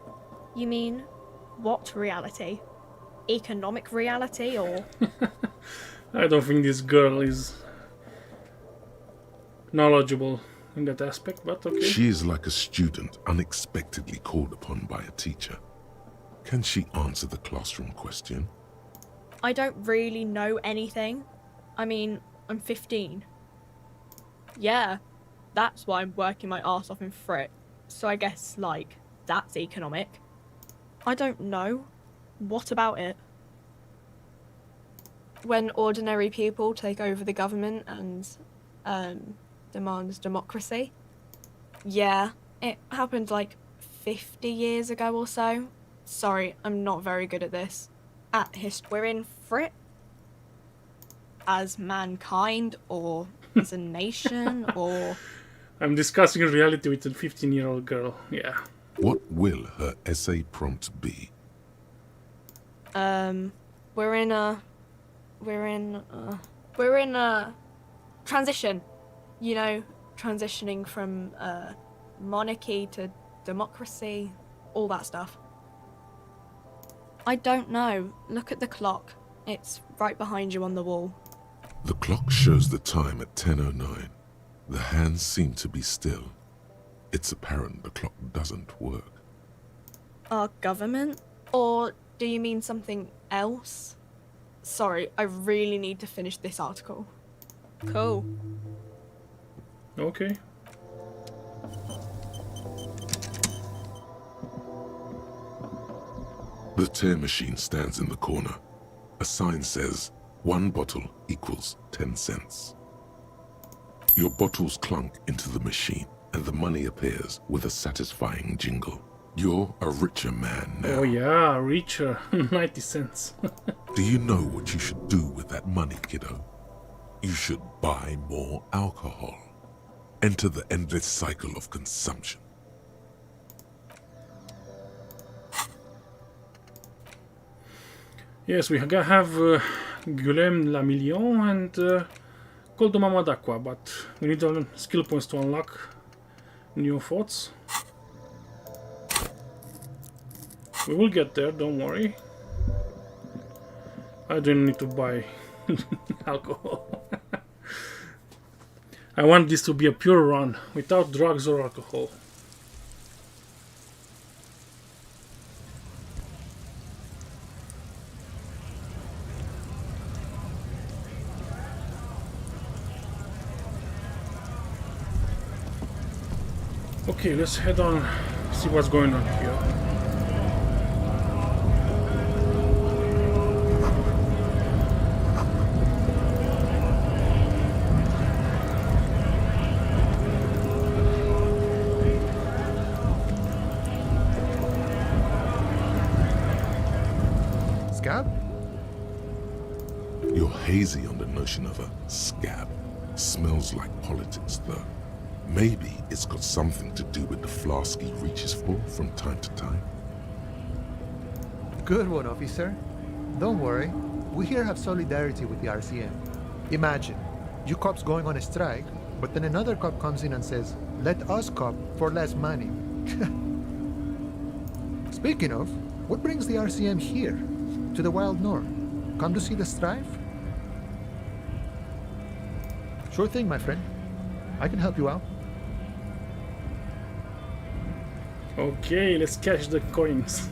You mean what reality? Economic reality or... I don't think this girl is knowledgeable in that aspect, but okay. She is like a student unexpectedly called upon by a teacher. Can she answer the classroom question? I don't really know anything. I mean, I'm 15. Yeah, that's why I'm working my arse off in Frick. So I guess, like, that's economic. I don't know. What about it? When ordinary people take over the government and, demands democracy? Yeah, it happened like 50 years ago or so. Sorry, I'm not very good at this. We're in Frick? As mankind, or as a nation, or... I'm discussing reality with a 15-year-old girl, yeah. What will her essay prompt be? We're in a transition. You know, transitioning from, monarchy to democracy, all that stuff. I don't know. Look at the clock. It's right behind you on the wall. The clock shows the time at 10:09. The hands seem to be still. It's apparent the clock doesn't work. Our government? Or do you mean something else? Sorry, I really need to finish this article. Cool. Okay. The tear machine stands in the corner. A sign says, 1 bottle equals 10 cents. Your bottles clunk into the machine, and the money appears with a satisfying jingle. You're a richer man now. Oh yeah, richer. 90 cents. Do you know what you should do with that money, kiddo? You should buy more alcohol. Enter the endless cycle of consumption. Yes, we have Guillaume Lamillion and Col de Mama d'Aqua, but we need skill points to unlock new thoughts. We will get there, don't worry. I don't need to buy alcohol. I want this to be a pure run, without drugs or alcohol. Okay, let's head on, see what's going on here. Scab? You're hazy on the notion of a scab. Smells like politics, though. Maybe it's got something to do with the flask he reaches for from time to time. Good one, officer. Don't worry. We here have solidarity with the RCM. Imagine, you cops going on a strike, but then another cop comes in and says, let us cop for less money. Speaking of, what brings the RCM here, to the Wild North? Come to see the strife? Sure thing, my friend. I can help you out. Okay, let's catch the coins.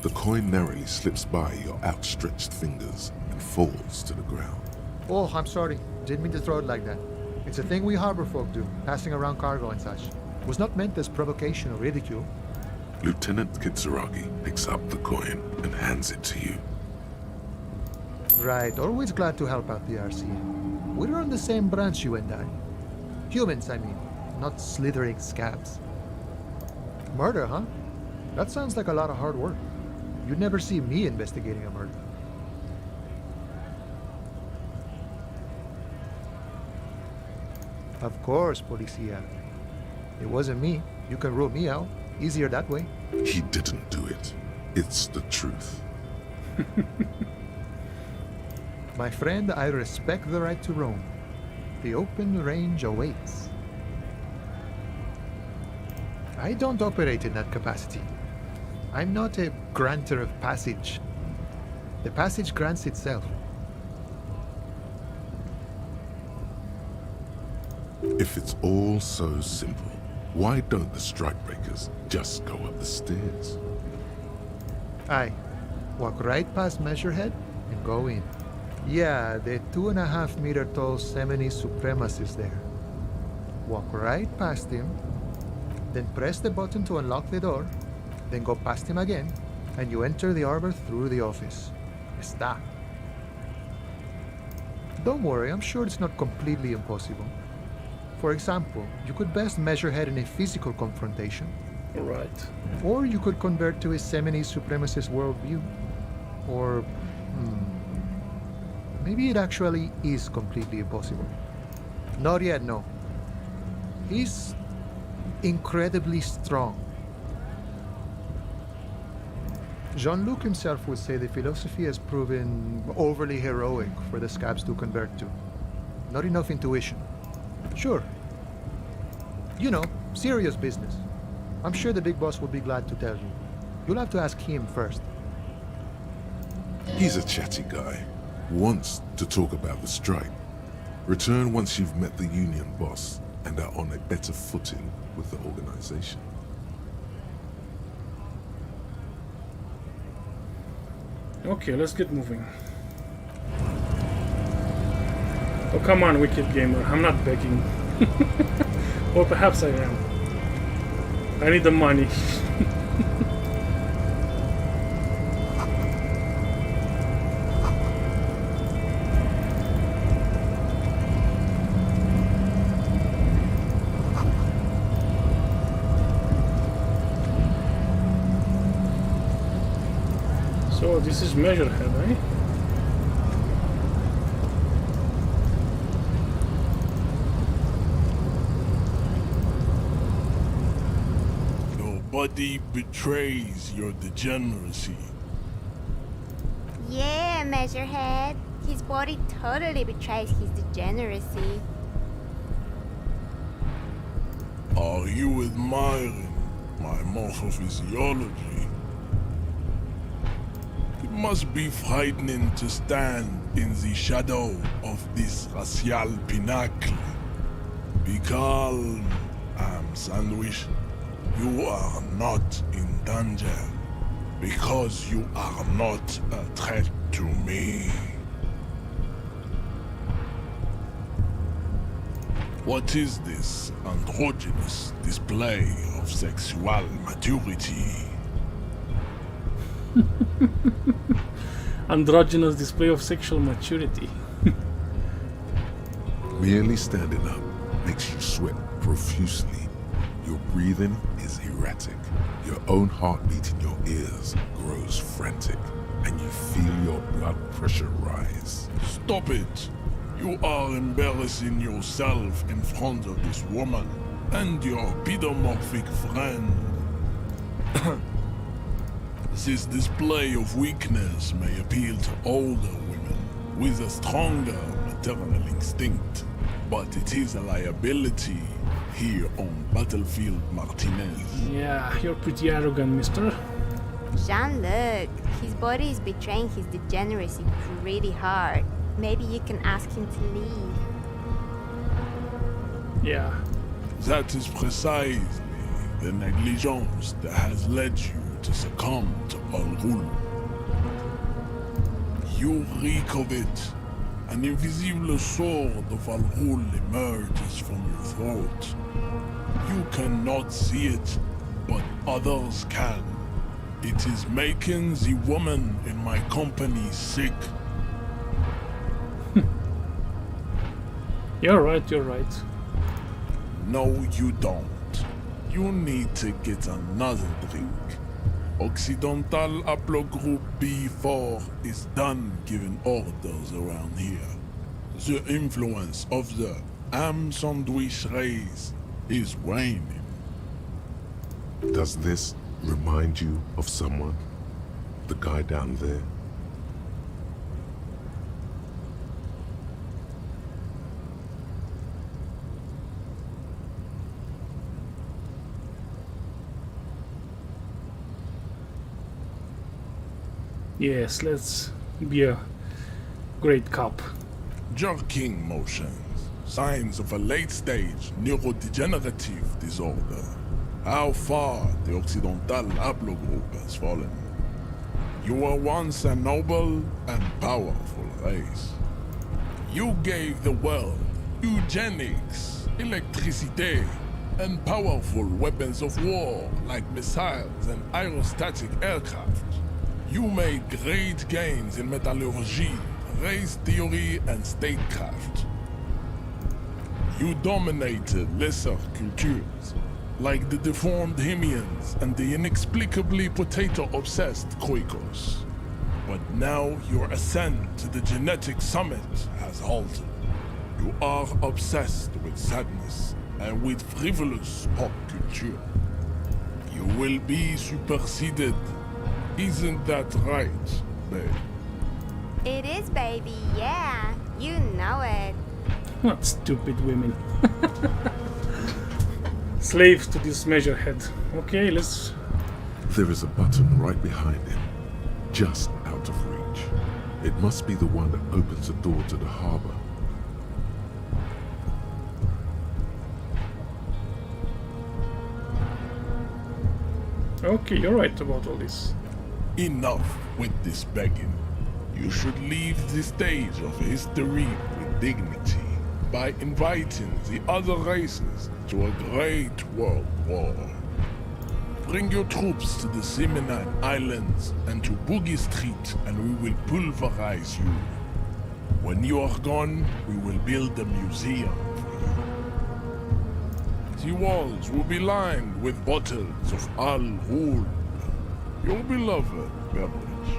The coin narrowly slips by your outstretched fingers and falls to the ground. Oh, I'm sorry. Didn't mean to throw it like that. It's a thing we harbor folk do, passing around cargo and such. Was not meant as provocation or ridicule. Lieutenant Kitsuragi picks up the coin and hands it to you. Right, always glad to help out the RCM. We're on the same branch, you and I. Humans, I mean, not slithering scabs. Murder, huh? That sounds like a lot of hard work. You'd never see me investigating a murder. Of course, Policia. It wasn't me. You can rule me out. Easier that way. He didn't do it. It's the truth. My friend, I respect the right to roam. The open range awaits. I don't operate in that capacity. I'm not a granter of passage. The passage grants itself. If it's all so simple, why don't the strikebreakers just go up the stairs? Aye. Walk right past Measurehead and go in. Yeah, the 2.5 meter tall Semini supremacist there. Walk right past him, then press the button to unlock the door, then go past him again, and you enter the arbor through the office. Está. Don't worry, I'm sure it's not completely impossible. For example, you could best Measurehead in a physical confrontation. Right. Or you could convert to a Semini supremacist worldview. Or, maybe it actually is completely impossible. Not yet, no. He's incredibly strong. Jean-Luc himself would say the philosophy has proven overly heroic for the scabs to convert to. Not enough intuition. Sure. You know, serious business. I'm sure the big boss will be glad to tell you. You'll have to ask him first. He's a chatty guy. Wants to talk about the strike. Return once you've met the union boss and are on a better footing with the organization. Okay, let's get moving. Oh, come on, Wicked Gamer. I'm not begging. Or perhaps I am. I need the money. So this is Measurehead, eh? Nobody betrays your degeneracy. Yeah, Measurehead. His body totally betrays his degeneracy. Are you admiring my morphophysiology? It must be frightening to stand in the shadow of this racial pinnacle. Be calm, Sandwich. You are not in danger because you are not a threat to me. What is this androgynous display of sexual maturity? Androgynous display of sexual maturity. Merely standing up makes you sweat profusely. Your breathing is erratic. Your own heartbeat in your ears grows frantic, and you feel your blood pressure rise. Stop it! You are embarrassing yourself in front of this woman and your pedomorphic friend. This display of weakness may appeal to older women with a stronger maternal instinct, but it is a liability here on Battlefield Martinez. Yeah, you're pretty arrogant, mister. Jean-Luc, his body is betraying his degeneracy pretty hard. Maybe you can ask him to leave. Yeah. That is precisely the negligence that has led you to succumb to Al-Ghul. You reek of it. An invisible sword of Al-Ghul emerges from your throat. You cannot see it, but others can. It is making the woman in my company sick. You're right, you're right. No, you don't. You need to get another drink. Occidental Haplogroup B4 is done giving orders around here. The influence of the Sandwich race is waning. Does this remind you of someone? The guy down there? Yes, let's be a great cop. Jerking motions, signs of a late-stage neurodegenerative disorder. How far the Occidental haplogroup has fallen. You were once a noble and powerful race. You gave the world eugenics, electricity, and powerful weapons of war like missiles and aerostatic aircraft. You made great gains in metallurgy, race theory, and statecraft. You dominated lesser cultures, like the deformed Hemians and the inexplicably potato-obsessed Quakers. But now your ascent to the genetic summit has halted. You are obsessed with sadness and with frivolous pop culture. You will be superseded. Isn't that right, babe? It is, baby, yeah. You know it. What stupid women. Slaves to this measurehead. Okay, let's... There is a button right behind him, just out of reach. It must be the one that opens the door to the harbor. Okay, you're right about all this. Enough with this begging. You should leave the stage of history with dignity by inviting the other races to a great world war. Bring your troops to the Seminine Islands and to Boogie Street and we will pulverize you. When you are gone, we will build a museum for you. The walls will be lined with bottles of Al Ghul, your beloved beverage.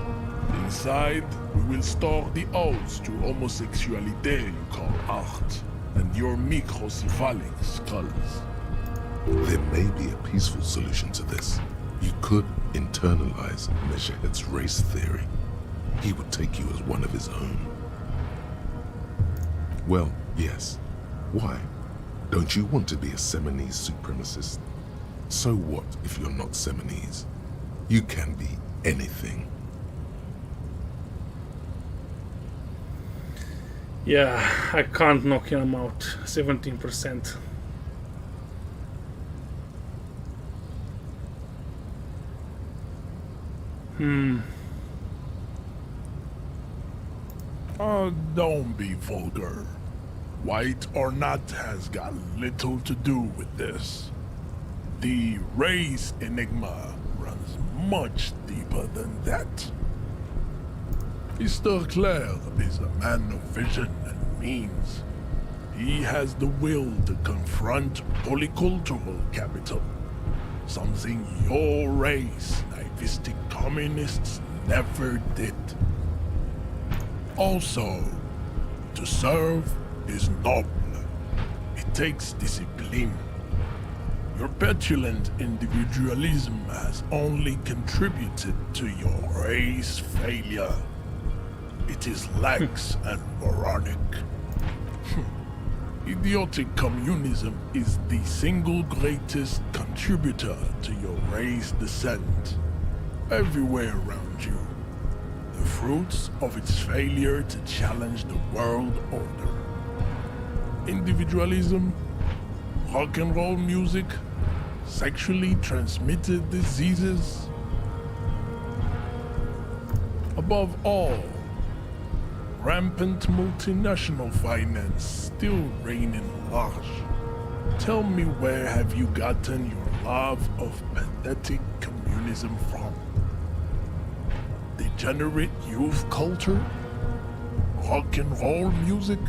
Inside, we will store the odes to homosexuality you call art, and your microcephalic skulls. There may be a peaceful solution to this. You could internalize Measurehead's race theory. He would take you as one of his own. Well, yes. Why? Don't you want to be a Seminese supremacist? So what if you're not Seminese? You can be anything. Yeah, I can't knock him out. 17%. Don't be vulgar. White or not has got little to do with this. The race enigma runs much deeper than that. Mr. Clare is a man of vision and means. He has the will to confront polycultural capital, something your race, naivistic communists, never did. Also, to serve is noble. It takes discipline. Your petulant individualism has only contributed to your race failure. It is lax and moronic. Idiotic communism is the single greatest contributor to your race descent. Everywhere around you, the fruits of its failure to challenge the world order. Individualism, rock and roll music, sexually transmitted diseases. Above all, rampant multinational finance still reigning large. Tell me, where have you gotten your love of pathetic communism from? Degenerate youth culture? Rock and roll music?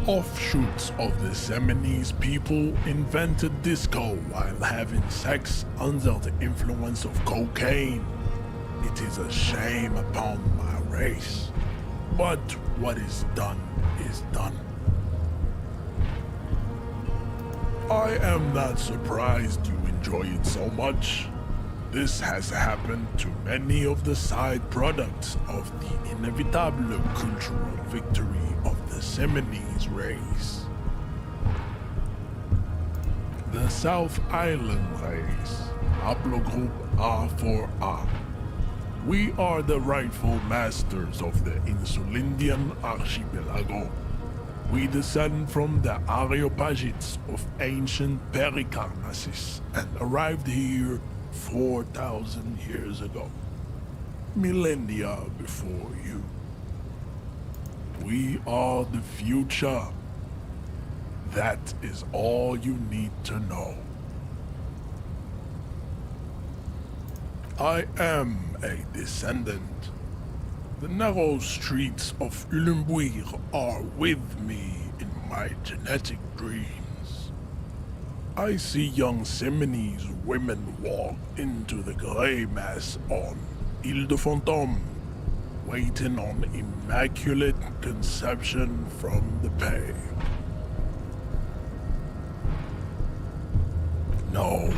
Offshoots of the Seminese people invented disco while having sex under the influence of cocaine. It is a shame upon my race. But what is done is done. I am not surprised you enjoy it so much. This has happened to many of the side products of the inevitable cultural victory of the Seminoles race. The South Island race, haplogroup A4A. We are the rightful masters of the Insulindian archipelago. We descend from the Areopagites of ancient Pericarnassus and arrived here 4,000 years ago. Millennia before you. We are the future. That is all you need to know. I am a descendant. The narrow streets of Ulimbuir are with me in my genetic dreams. I see young Seminoles women walk into the grey mass on Ile de Fantôme, waiting on immaculate conception from the Pay. No,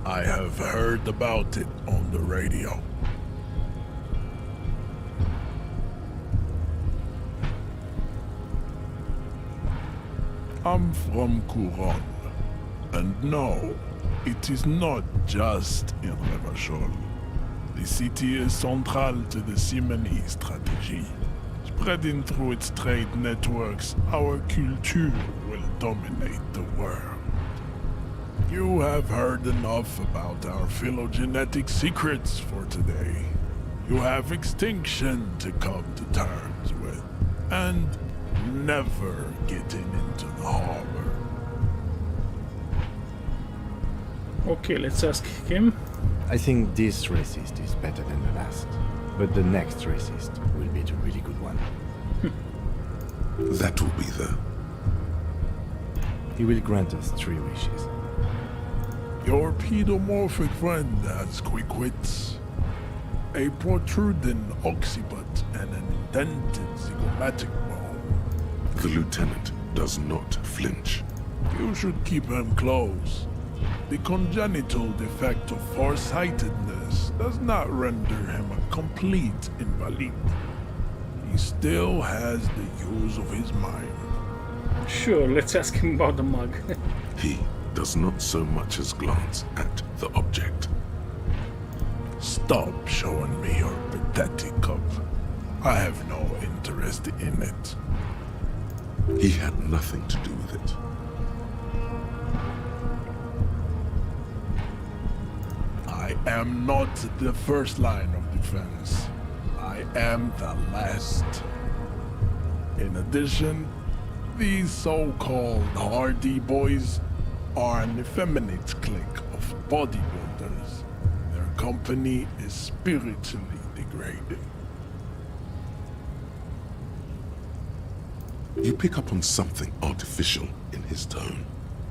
I have heard about it on the radio. I'm from Couronne, and no, it is not just in Revachol. The city is central to the Simony strategy. Spreading through its trade networks, our culture will dominate the world. You have heard enough about our phylogenetic secrets for today. You have extinction to come to terms with, and never getting into the harbor. Okay, let's ask him. I think this racist is better than the last, but the next racist will be the really good one. That will be the... He will grant us 3 wishes. Your pedomorphic friend has quick wits. A protruding occiput and an indented zygomatic bone. The lieutenant does not flinch. You should keep him close. The congenital defect of farsightedness does not render him a complete invalid. He still has the use of his mind. Sure, let's ask him about the mug. He does not so much as glance at the object. Stop showing me your pathetic cup. I have no interest in it. He had nothing to do with it. I am not the first line of defense. I am the last. In addition, these so-called hardy boys are an effeminate clique of bodybuilders. Their company is spiritually degrading. You pick up on something artificial in his tone,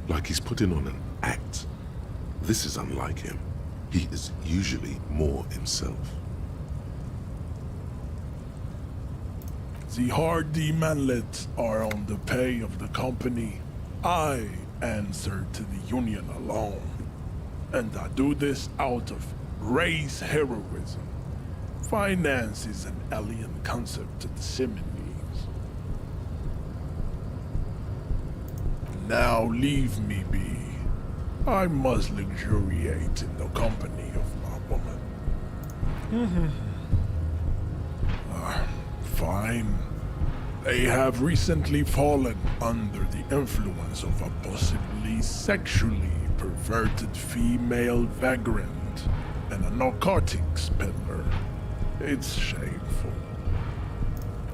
like he's putting on an act. This is unlike him. He is usually more himself. The hardy manlets are on the pay of the company. I answer to the union alone. And I do this out of race heroism. Finance is an alien concept to the Seminoles. Now leave me be. I must luxuriate in the company of my woman. Fine. They have recently fallen under the influence of a possibly sexually perverted female vagrant and a narcotics peddler. It's shameful.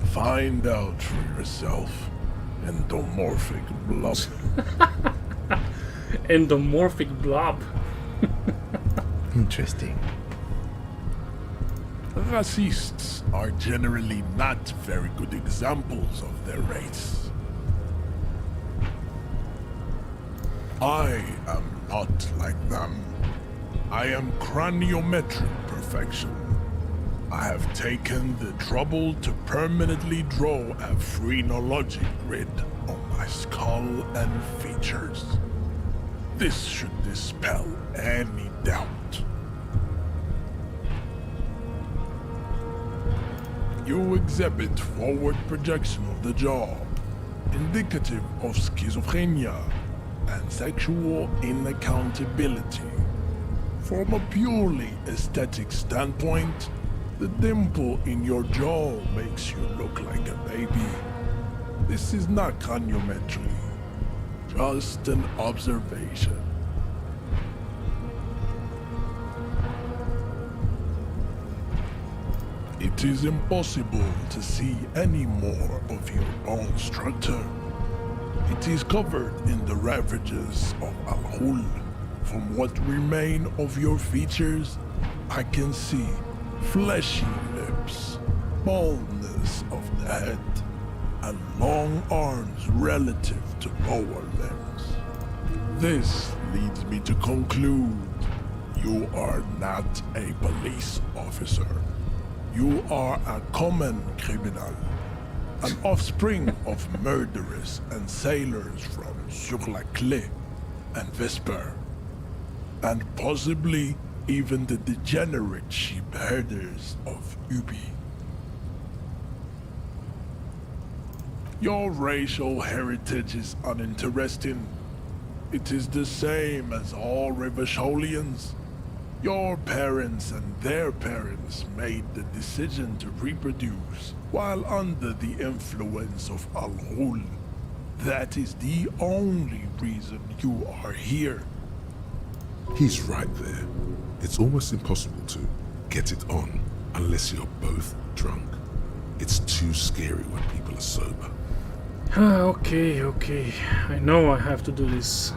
Find out for yourself. Endomorphic blob. Endomorphic blob. Interesting. Racists are generally not very good examples of their race. I am not like them. I am craniometric perfection. I have taken the trouble to permanently draw a phrenology grid on my skull and features. This should dispel any doubt. You exhibit forward projection of the jaw, indicative of schizophrenia and sexual inaccountability. From a purely aesthetic standpoint, the dimple in your jaw makes you look like a baby. This is not coniometry, just an observation. It is impossible to see any more of your bone structure. It is covered in the ravages of Al-Hul. From what remain of your features, I can see fleshy lips, baldness of the head, and long arms relative to lower limbs. This leads me to conclude you are not a police officer. You are a common criminal, an offspring of murderers and sailors from Sur-la-Clé and Vesper, and possibly even the degenerate sheep herders of Ubi. Your racial heritage is uninteresting. It is the same as all Revacholians. Your parents and their parents made the decision to reproduce while under the influence of Al-Hul. That is the only reason you are here. He's right there. It's almost impossible to get it on unless you're both drunk. It's too scary when people are sober. Okay. I know I have to do this.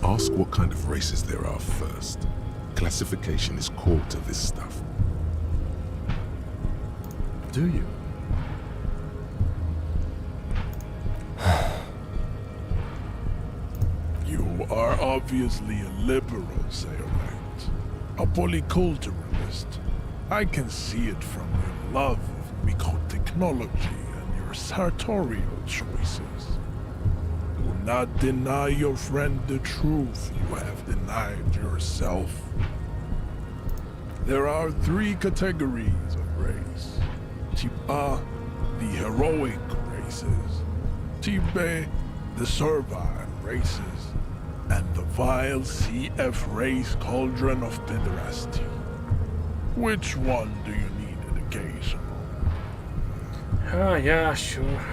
Ask what kind of races there are first. Classification is core to this stuff. Do you? You are obviously a liberal, Sailorite. A polyculturalist. I can see it from your love of microtechnology and your sartorial choices. Do not deny your friend the truth you have denied yourself. There are 3 categories of race. Type A, the heroic races. Type B, the servile races. And the vile CF race cauldron of pederasty. Which one do you need an occasion? Yeah, sure.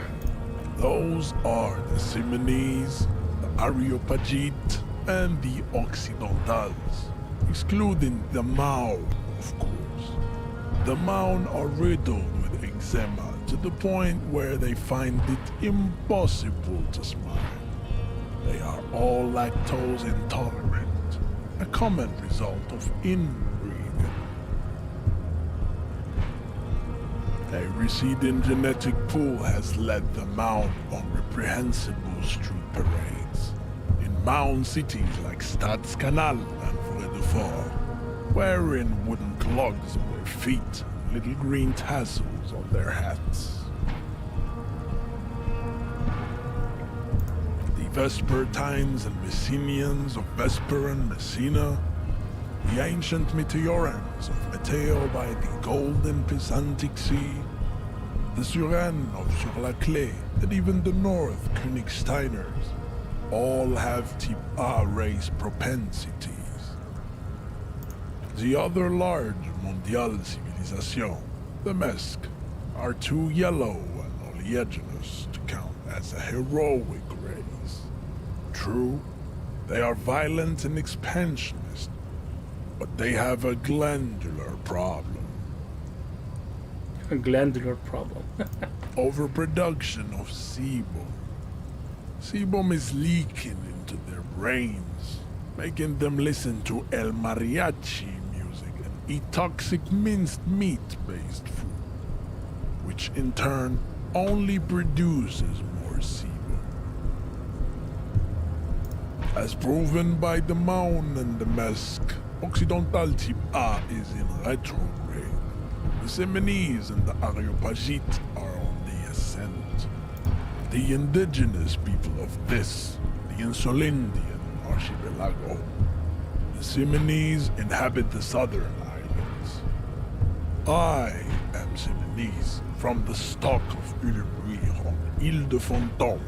Those are the Simonese, the Areopagite, and the Occidentals, excluding the Mao, of course. The Maun are riddled with eczema to the point where they find it impossible to smile. They are all lactose intolerant, a common result of inbreeding. A receding genetic pool has led the Maun on reprehensible street parades in Maun cities like Stadskanal and Vredefort, wearing wooden clogs on their feet and little green tassels on their hats. The Vespertines and Messenians of Vesper and Messina, the ancient Meteorans of Meteo by the golden Pisantic Sea, the Suren of Sur-la-Clé, and even the North Königsteiners, all have Type A race propensities. The other large Mondial civilization, the Mesk, are too yellow and oleaginous to count as a heroic race. True, they are violent and expansionist, but they have a glandular problem. A glandular problem. Overproduction of sebum. Sebum is leaking into their brains, making them listen to El Mariachi music and eat toxic minced meat-based food, which in turn only produces more sebum. As proven by the Maun and the Mesk, Occidental Type A is in retrograde. The Seminese and the Areopagites are on the ascent. The indigenous people of this, the Insulindian archipelago. The Seminese inhabit the southern islands. I am Seminese, from the stock of Ulruy on Ile de Fantôme.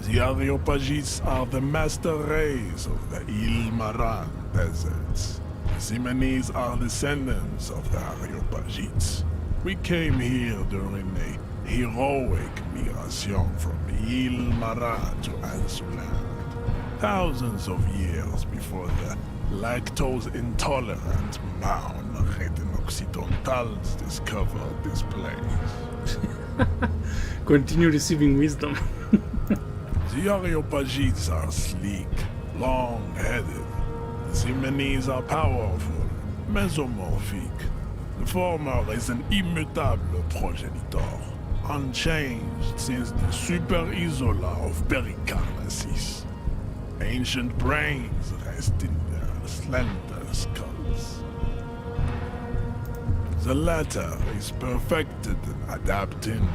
The Areopagites are the master race of the Ile Maran deserts. The Seminese are descendants of the Areopagites. We came here during a heroic migration from Ile Maran to Ansuland, thousands of years before the lactose-intolerant Marne Occidentals discovered this place. Continue receiving wisdom. The Areopagites are sleek, long-headed. The Seminese are powerful, mesomorphic. The former is an immutable progenitor, unchanged since the Super Isola of Pericarnassus. Ancient brains rest in their slender skulls. The latter is perfected and adapting.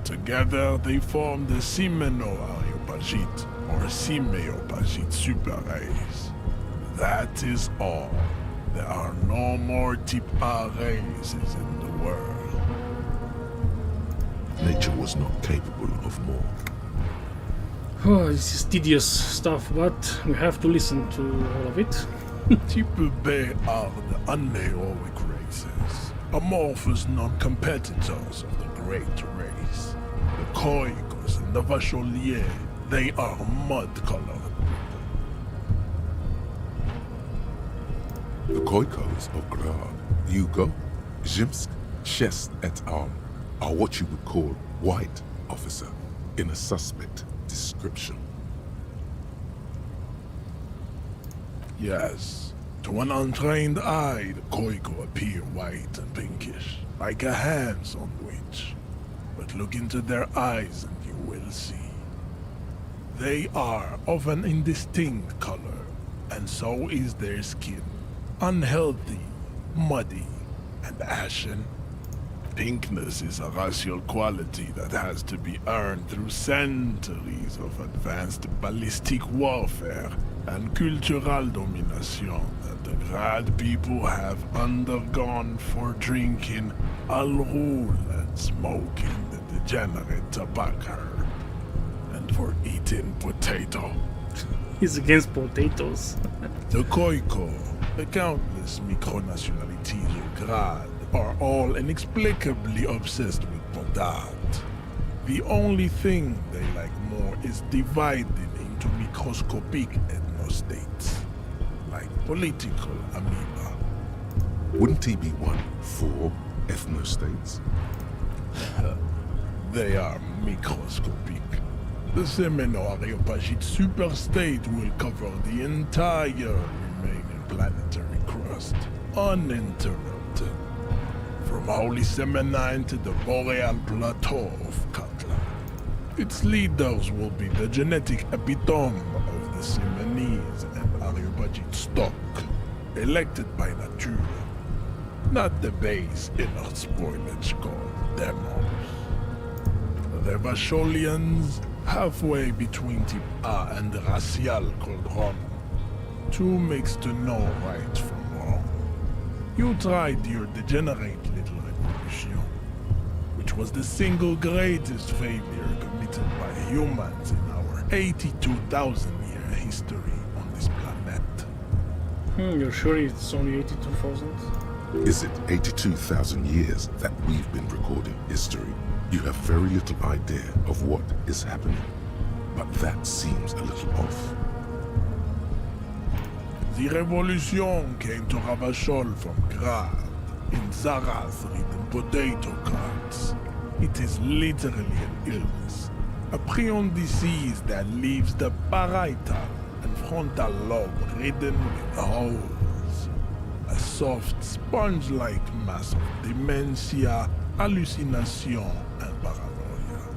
Together they form the Semeno-Areopagite or Simeopagite super race. That is all. There are no more Type A races in the world. Nature was not capable of more. Oh, this is tedious stuff, but we have to listen to all of it. Type B are the unheroic races, amorphous non-competitors of the great race. The Khoikos and the Vacholier, they are mud-colored. The Khoikos of Grad, Yugo, Zhimsk, Shest et al. Are what you would call white, officer, in a suspect description. Yes, to an untrained eye, the Khoiko appear white and pinkish, like a ham sandwich. But look into their eyes and you will see. They are of an indistinct color, and so is their skin. Unhealthy, muddy, and ashen. Pinkness is a racial quality that has to be earned through centuries of advanced ballistic warfare and cultural domination that the Grad people have undergone for drinking Al-Rul and smoking the degenerate tobacco, and for eating potato. He's against potatoes. The Khoiko, the countless micronationalities of Grad, are all inexplicably obsessed with potat. The only thing they like more is dividing into microscopic ethnostates, like political amoeba. Wouldn't he be one for ethnostates? They are microscopic. The Semeno-Areopagite superstate will cover the entire remaining planetary crust, uninterrupted. From Holy Semenine to the Boreal Plateau of Katla. Its leaders will be the genetic epitome of the Semenese and Areopagite stock, elected by nature, not the base inner spoilage called demos. The Vacholians, halfway between Type A and the racial called Rom, two makes to know right from wrong. You tried your degenerate little revolution, which was the single greatest failure committed by humans in our 82,000-year history on this planet. You're sure it's only 82,000? Is it 82,000 years that we've been recording history? You have very little idea of what is happening, but that seems a little off. The revolution came to Ravachol from Grad, in Zarath-ridden potato carts. It is literally an illness, a prion disease that leaves the parietal and frontal lobe ridden with holes. A soft, sponge-like mass of dementia, hallucination, and paranoia.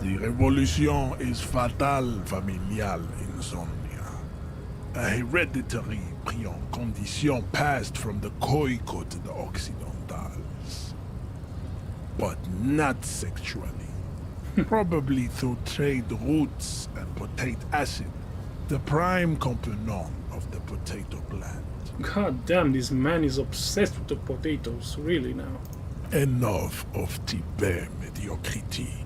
The revolution is fatal familial insomnia. a hereditary condition passed from the Khoico to the Occidentals. But not sexually. Probably through trade routes and potate acid, the prime component of the potato plant. God damn, this man is obsessed with the potatoes, really now. Enough of Tibet mediocrity.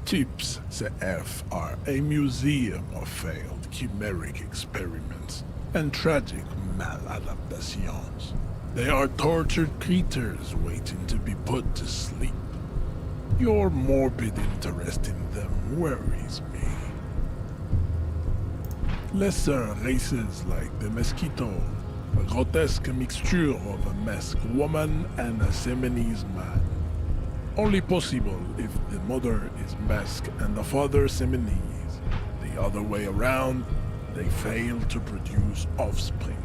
Tips CF are a museum of failed chimeric experiments and tragic maladaptations. They are tortured creatures waiting to be put to sleep. Your morbid interest in them worries me. Lesser races like the mosquito, a grotesque mixture of a masked woman and a Semenese man. Only possible if the mother is masked and the father Semenese. The other way around, they fail to produce offspring.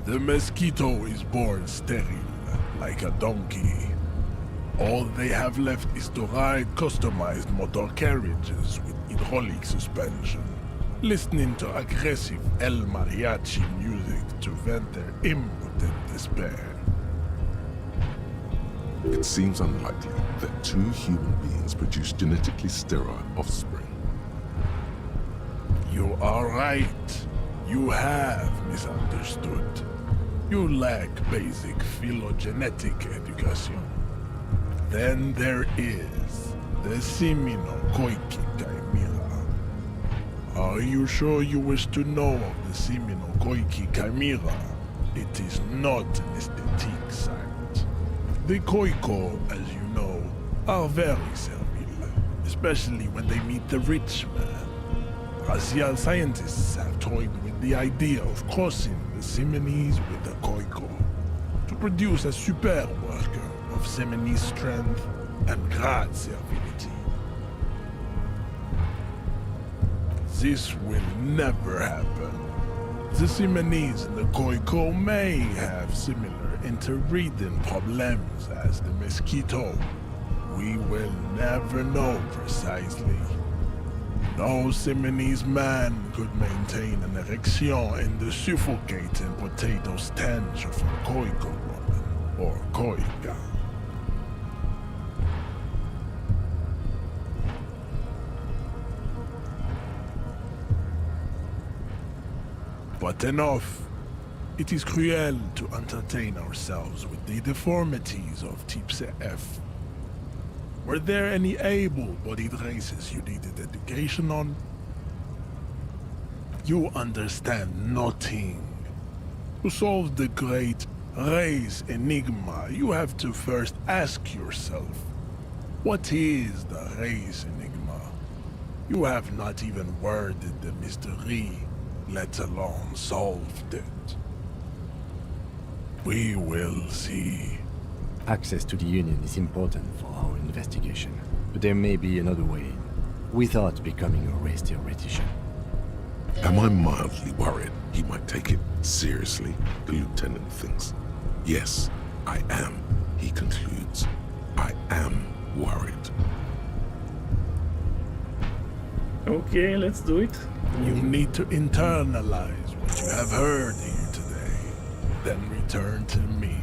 The mosquito is born sterile, like a donkey. All they have left is to ride customized motor carriages with hydraulic suspension, listening to aggressive El Mariachi music to vent their impotent despair. It seems unlikely that two human beings produce genetically sterile offspring. You are right. You have misunderstood. You lack basic phylogenetic education. Then there is the Semino-Koiki Chimera. Are you sure you wish to know of the Semino-Koiki Chimera? It is not an aesthetic site. The Khoico, as you know, are very servile, especially when they meet the rich man. Racial scientists have toyed with the idea of crossing the Semenese with the Khoico to produce a super worker of Semenese strength and great servility. This will never happen. The Semenese and the Khoico may have similar interbreeding problems as the mosquito. We will never know precisely. No Semenese man could maintain an erection in the suffocating potato stench of a Khoico woman or Khoika. But enough. It is cruel to entertain ourselves with the deformities of Type CF. Were there any able-bodied races you needed education on? You understand nothing. To solve the great race enigma, you have to first ask yourself, what is the race enigma? You have not even worded the mystery, let alone solved it. We will see. Access to the Union is important for our investigation, but there may be another way in, without becoming a race theoretician. Am I mildly worried he might take it seriously, the lieutenant thinks? Yes, I am, he concludes. I am worried. Okay, let's do it. You need to internalize what you have heard here today, then return to me.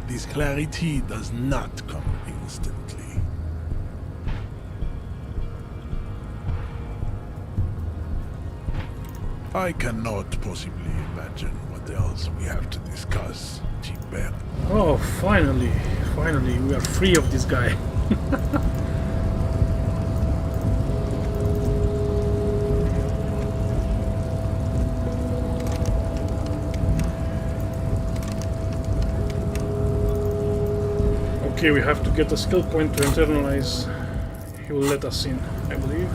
This clarity does not come instantly. I cannot possibly imagine what else we have to discuss, Tibet. Oh, finally. Finally, we are free of this guy. Okay, we have to get a skill point to internalize. He will let us in, I believe.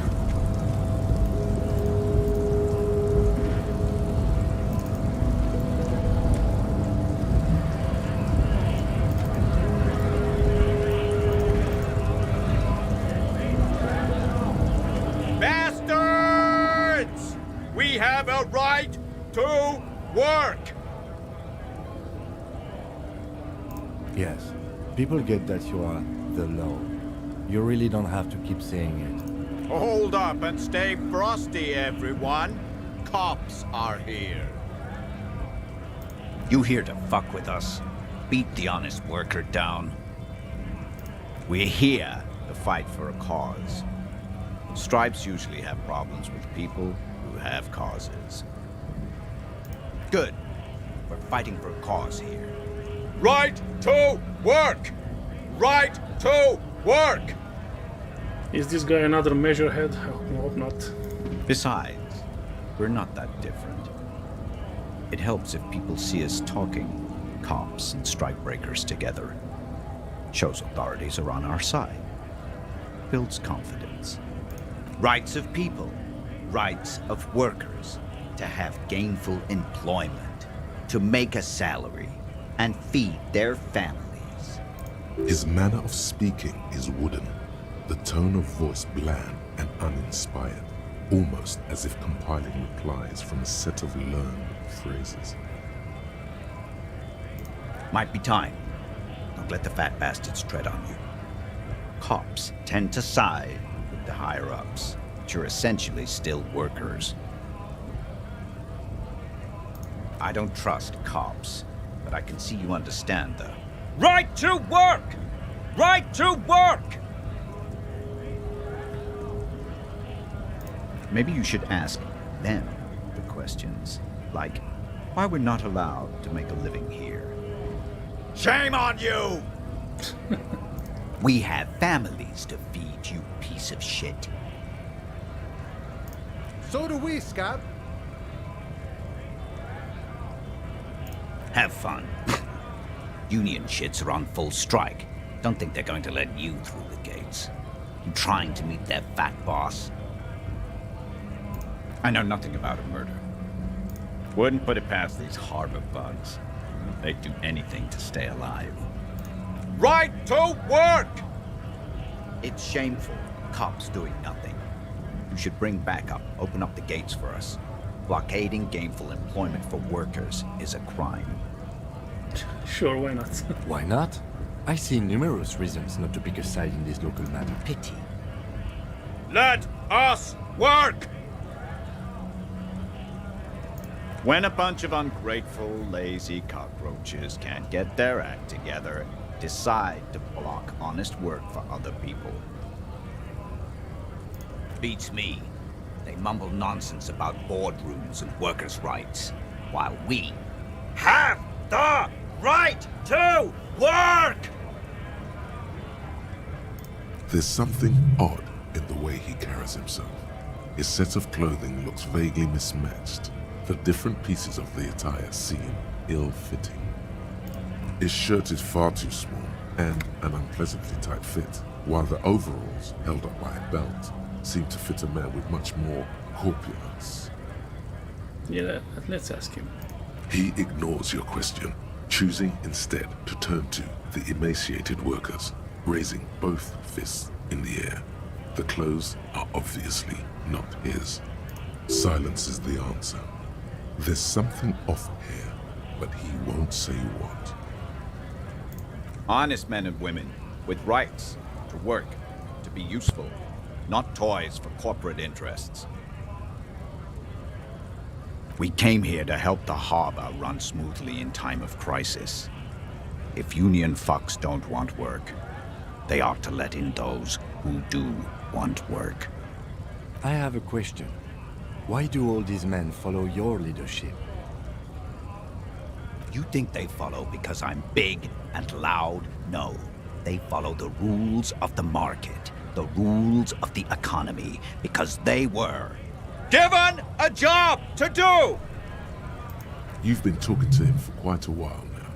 Bastards! We have a right to work! Yes. People get that you are the law. You really don't have to keep saying it. Hold up and stay frosty, everyone. Cops are here. You here to fuck with us? Beat the honest worker down? We're here to fight for a cause. Stripes usually have problems with people who have causes. Good. We're fighting for a cause here. Right to work! Right to work! Is this guy another measurehead? I hope not. Besides, we're not that different. It helps if people see us talking, cops and strikebreakers together. Shows authorities are on our side. Builds confidence. Rights of people, rights of workers, to have gainful employment, to make a salary, and feed their families. His manner of speaking is wooden, the tone of voice bland and uninspired, almost as if compiling replies from a set of learned phrases. Might be time. Don't let the fat bastards tread on you. Cops tend to side with the higher-ups, but you're essentially still workers. I don't trust cops, but I can see you understand the right to work! Right to work! Maybe you should ask them the questions, like why we're not allowed to make a living here. Shame on you! We have families to feed, you piece of shit. So do we, Scab. Have fun. Union shits are on full strike. Don't think they're going to let you through the gates. You trying to meet their fat boss? I know nothing about a murder. Wouldn't put it past these harbor bugs. They'd do anything to stay alive. Right to work! It's shameful. Cops doing nothing. You should bring backup. Open up the gates for us. Blockading gainful employment for workers is a crime. Sure, why not? Why not? I see numerous reasons not to pick a side in this local matter. Pity. Let us work! When a bunch of ungrateful, lazy cockroaches can't get their act together, decide to block honest work for other people. Beats me. They mumble nonsense about boardrooms and workers' rights, while we have the right to work! There's something odd in the way he carries himself. His set of clothing looks vaguely mismatched. The different pieces of the attire seem ill-fitting. His shirt is far too small and an unpleasantly tight fit, while the overalls, held up by a belt, seem to fit a man with much more corpulence. Yeah, let's ask him. He ignores your question, choosing instead to turn to the emaciated workers, raising both fists in the air. The clothes are obviously not his. Silence is the answer. There's something off here, but he won't say what. Honest men and women with rights to work, to be useful, not toys for corporate interests. We came here to help the harbor run smoothly in time of crisis. If union fucks don't want work, they ought to let in those who do want work. I have a question. Why do all these men follow your leadership? You think they follow because I'm big and loud? No. They follow the rules of the market, the rules of the economy, because they were given a job to do! You've been talking to him for quite a while now.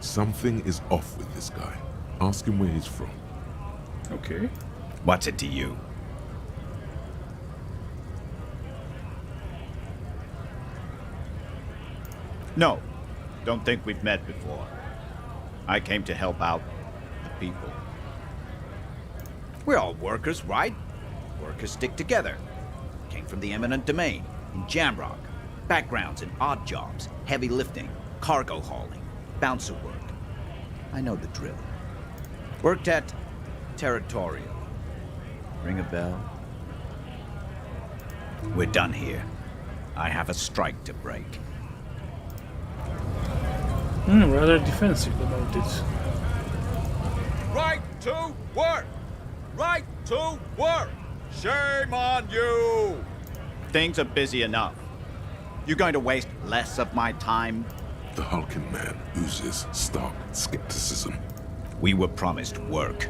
Something is off with this guy. Ask him where he's from. Okay. What's it to you? No, don't think we've met before. I came to help out the people. We're all workers, right? Workers stick together. Came from the eminent domain, in Jamrock. Backgrounds in odd jobs, heavy lifting, cargo hauling, bouncer work. I know the drill. Worked at Territorial. Ring a bell? We're done here. I have a strike to break. Rather defensive about it. Right to work! Right to work! Shame on you! Things are busy enough. You're going to waste less of my time? The hulking man oozes stark skepticism. We were promised work.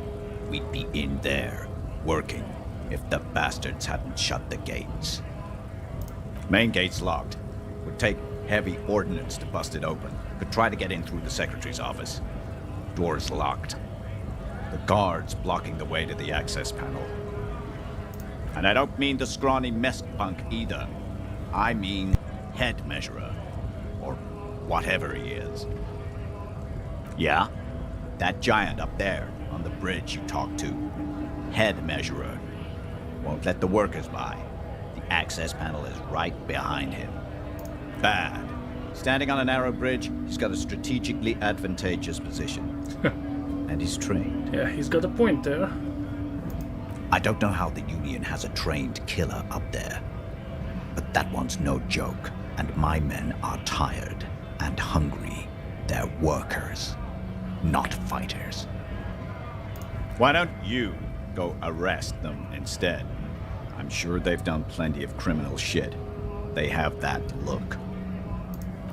We'd be in there, working, if the bastards hadn't shut the gates. Main gate's locked. Would take heavy ordnance to bust it open. Could try to get in through the secretary's office. Door's locked. The guard's blocking the way to the access panel. And I don't mean the scrawny mess punk either. I mean head measurer. Or whatever he is. Yeah? That giant up there, on the bridge you talked to. Head measurer. Won't let the workers by. The access panel is right behind him. Bad. Standing on a narrow bridge, he's got a strategically advantageous position. And he's trained. Yeah, he's got a point there. I don't know how the Union has a trained killer up there. But that one's no joke. And my men are tired and hungry. They're workers, not fighters. Why don't you go arrest them instead? I'm sure they've done plenty of criminal shit. They have that look.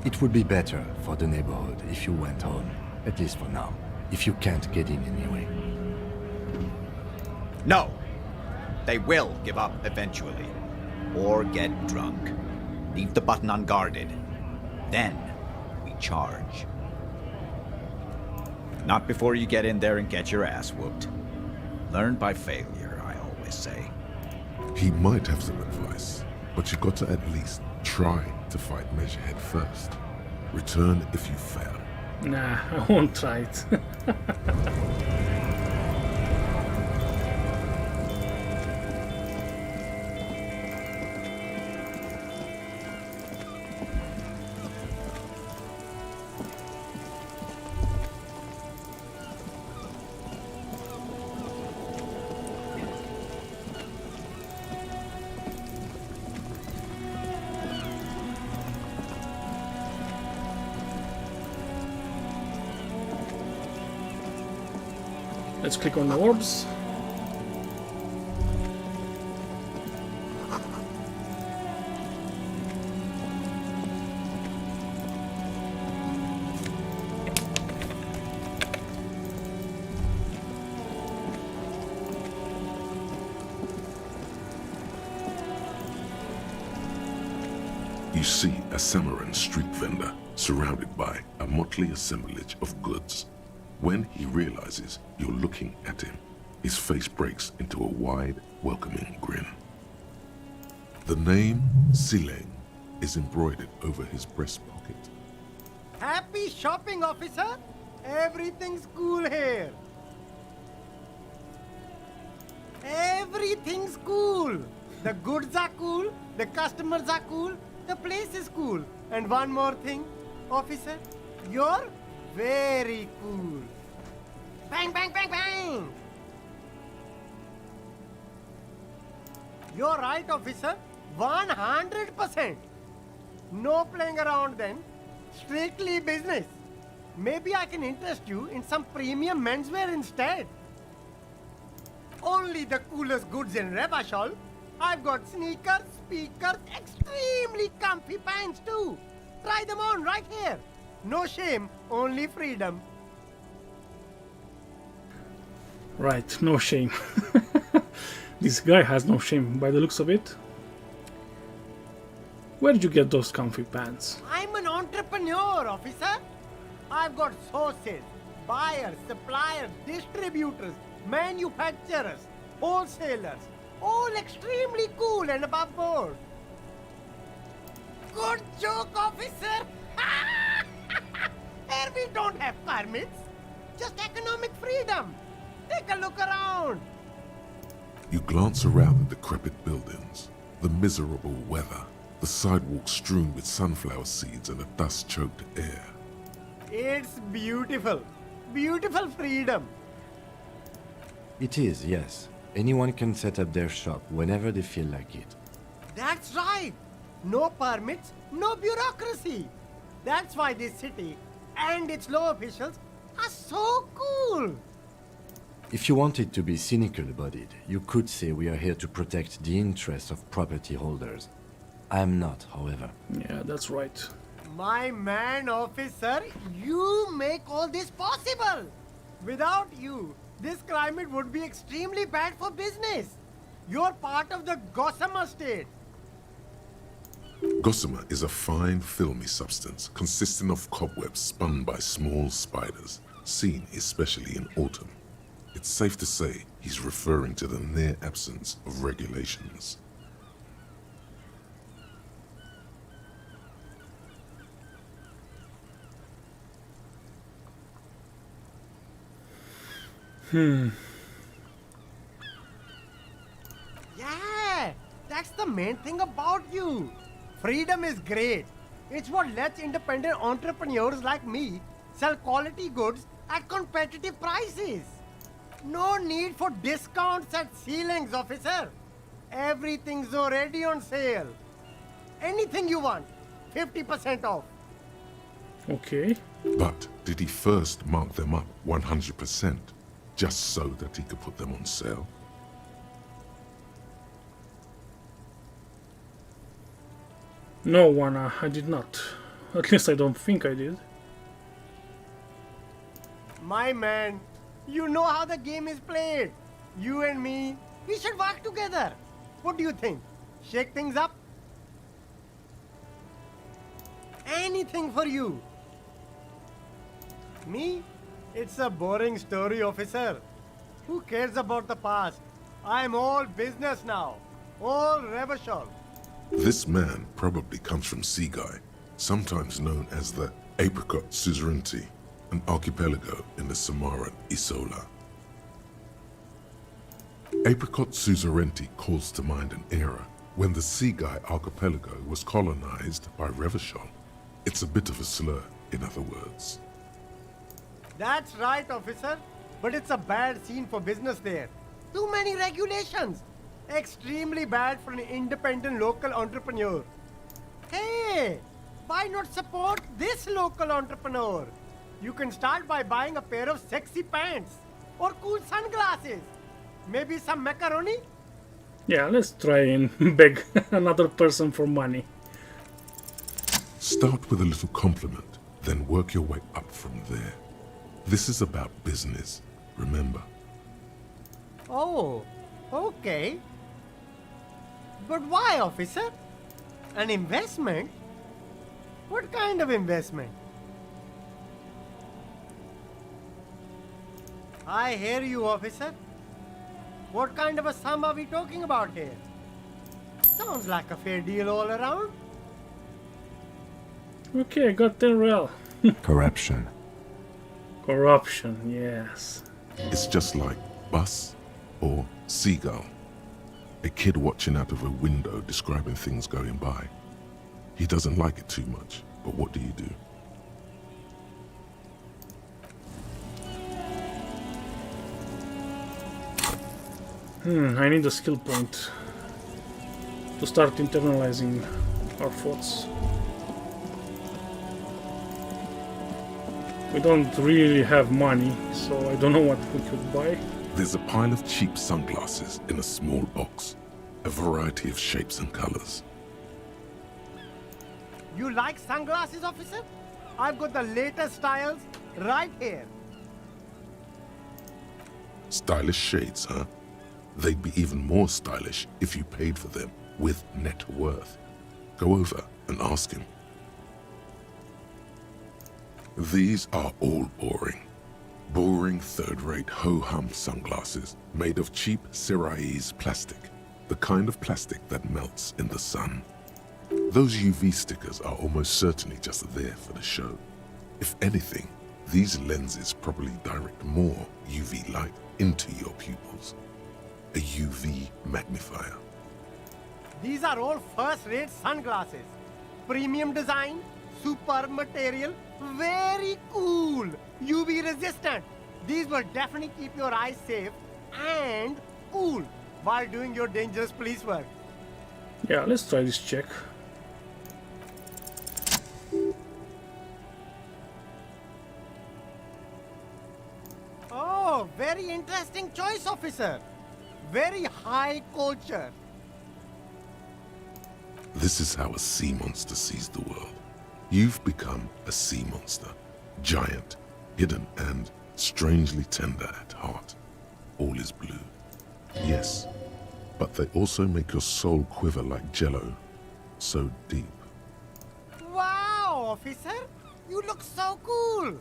It would be better for the neighborhood if you went home, at least for now, if you can't get in anyway. No! They will give up eventually. Or get drunk. Leave the button unguarded. Then we charge. Not before you get in there and get your ass whooped. Learn by failure, I always say. He might have some advice, but you got to at least try to fight Measurehead first. Return if you fail. Nah, I won't try it. Let's click on the orbs. You see a Samaran street vendor surrounded by a motley assemblage of goods. When he realizes you're looking at him, his face breaks into a wide, welcoming grin. The name Sileng is embroidered over his breast pocket. Happy shopping, officer! Everything's cool here. Everything's cool. The goods are cool, the customers are cool, the place is cool. And one more thing, officer, you're very cool. Bang, bang, bang, bang! You're right, officer. 100%. No playing around then. Strictly business. Maybe I can interest you in some premium menswear instead. Only the coolest goods in Revachol. I've got sneakers, speakers, extremely comfy pants too. Try them on right here. No shame, only freedom. Right, no shame. This guy has no shame by the looks of it. Where did you get those comfy pants? I'm an entrepreneur, officer. I've got sources, buyers, suppliers, distributors, manufacturers, wholesalers, all extremely cool and above board. Good joke, officer. Here we don't have permits, just economic freedom. Take a look around. You glance around the decrepit buildings, the miserable weather, the sidewalks strewn with sunflower seeds and a dust-choked air. It's beautiful. Beautiful freedom. It is, yes. Anyone can set up their shop whenever they feel like it. That's right. No permits, no bureaucracy. That's why this city and its law officials are so cool. If you wanted to be cynical about it, you could say we are here to protect the interests of property holders. I am not, however. Yeah, that's right. My man, officer, you make all this possible. Without you, this climate would be extremely bad for business. You're part of the Gossamer state. Gossamer is a fine, filmy substance consisting of cobwebs spun by small spiders, seen especially in autumn. It's safe to say he's referring to the near absence of regulations. Yeah, that's the main thing about you. Freedom is great. It's what lets independent entrepreneurs like me sell quality goods at competitive prices. No need for discounts at ceilings, officer. Everything's already on sale. Anything you want, 50% off. Okay. But did he first mark them up 100%, just so that he could put them on sale? No, Juana, I did not. At least I don't think I did. My man, you know how the game is played. You and me, we should work together. What do you think? Shake things up? Anything for you. Me? It's a boring story, officer. Who cares about the past? I'm all business now. All Revachol. This man probably comes from Seaguy, sometimes known as the Apricot Suzerainty, an archipelago in the Samaran Isola. Apricot Suzerainty calls to mind an era when the Seaguy archipelago was colonized by Revachol. It's a bit of a slur, in other words. That's right, officer. But it's a bad scene for business there. Too many regulations. Extremely bad for an independent local entrepreneur. Hey, why not support this local entrepreneur? You can start by buying a pair of sexy pants or cool sunglasses. Maybe some macaroni? Yeah, let's try and beg another person for money. Start with a little compliment, then work your way up from there. This is about business, remember. Oh, okay. But why, officer? An investment? What kind of investment? I hear you, officer. What kind of a sum are we talking about here? Sounds like a fair deal all around. Okay, I got 10 real. Corruption. Corruption, yes. It's just like bus or seagull. A kid watching out of a window describing things going by. He doesn't like it too much, but what do you do? I need a skill point to start internalizing our thoughts. We don't really have money, so I don't know what we could buy. There's a pile of cheap sunglasses in a small box, a variety of shapes and colors. You like sunglasses, officer? I've got the latest styles right here. Stylish shades, huh? They'd be even more stylish if you paid for them with net worth. Go over and ask him. These are all boring. Boring third-rate ho-hum sunglasses made of cheap Syrahese plastic, the kind of plastic that melts in the sun. Those UV stickers are almost certainly just there for the show. If anything, these lenses probably direct more UV light into your pupils. A UV magnifier. These are all first-rate sunglasses. Premium design, superb material, very cool, UV resistant. These will definitely keep your eyes safe and cool while doing your dangerous police work. Yeah, let's try this check. Oh, very interesting choice, officer. Very high culture. This is how a sea monster sees the world. You've become a sea monster. Giant, hidden, and strangely tender at heart. All is blue. Yes, but they also make your soul quiver like jello. So deep. Wow, officer. You look so cool.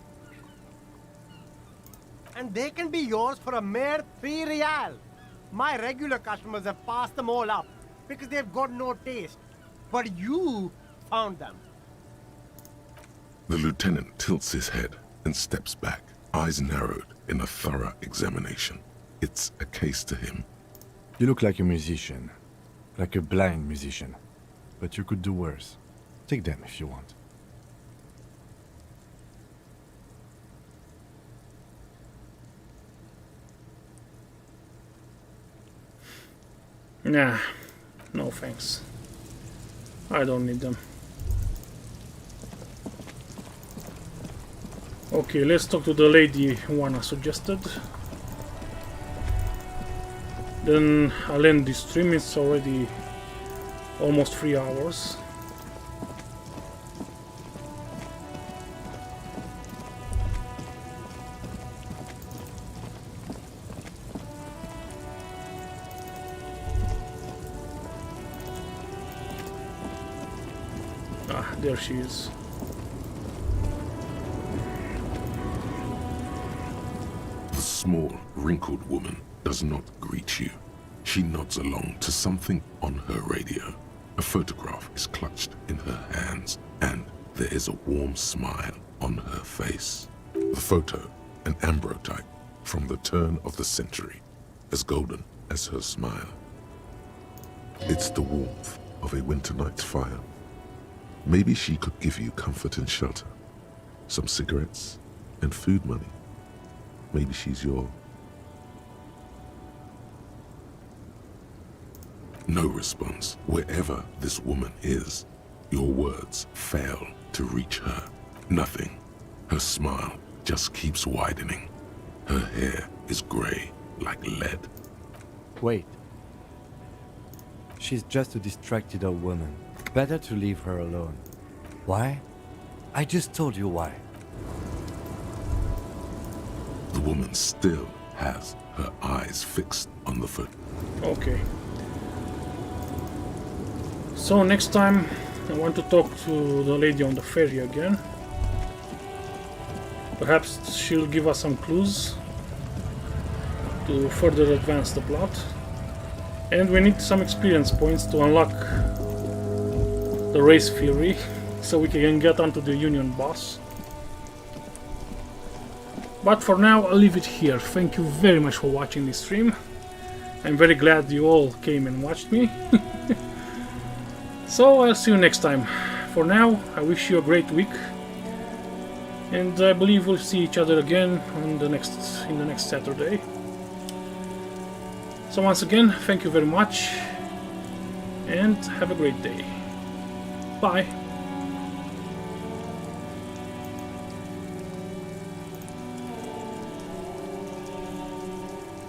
And they can be yours for a mere 3 real. My regular customers have passed them all up because they've got no taste. But you found them. The lieutenant tilts his head and steps back, eyes narrowed in a thorough examination. It's a case to him. You look like a musician. Like a blind musician. But you could do worse. Take them if you want. Nah, no thanks. I don't need them. Okay, let's talk to the lady Juana suggested. Then I'll end this stream. It's already almost 3 hours. Ah, there she is. The small, wrinkled woman does not greet you. She nods along to something on her radio. A photograph is clutched in her hands, and there is a warm smile on her face. The photo, an ambrotype from the turn of the century, as golden as her smile. It's the warmth of a winter night's fire. Maybe she could give you comfort and shelter, some cigarettes and food money. Maybe she's your... No response. Wherever this woman is, your words fail to reach her. Nothing. Her smile just keeps widening. Her hair is gray like lead. Wait. She's just a distracted old woman. Better to leave her alone. Why? I just told you why. The woman still has her eyes fixed on the foot. Okay. So next time I want to talk to the lady on the ferry again. Perhaps she'll give us some clues to further advance the plot. And we need some experience points to unlock the race theory so we can get onto the Union boss. But for now I'll leave it here. Thank you very much for watching this stream. I'm very glad you all came and watched me. So I'll see you next time. For now, I wish you a great week, and I believe we'll see each other again on the next Saturday. So once again, thank you very much, and have a great day. Bye.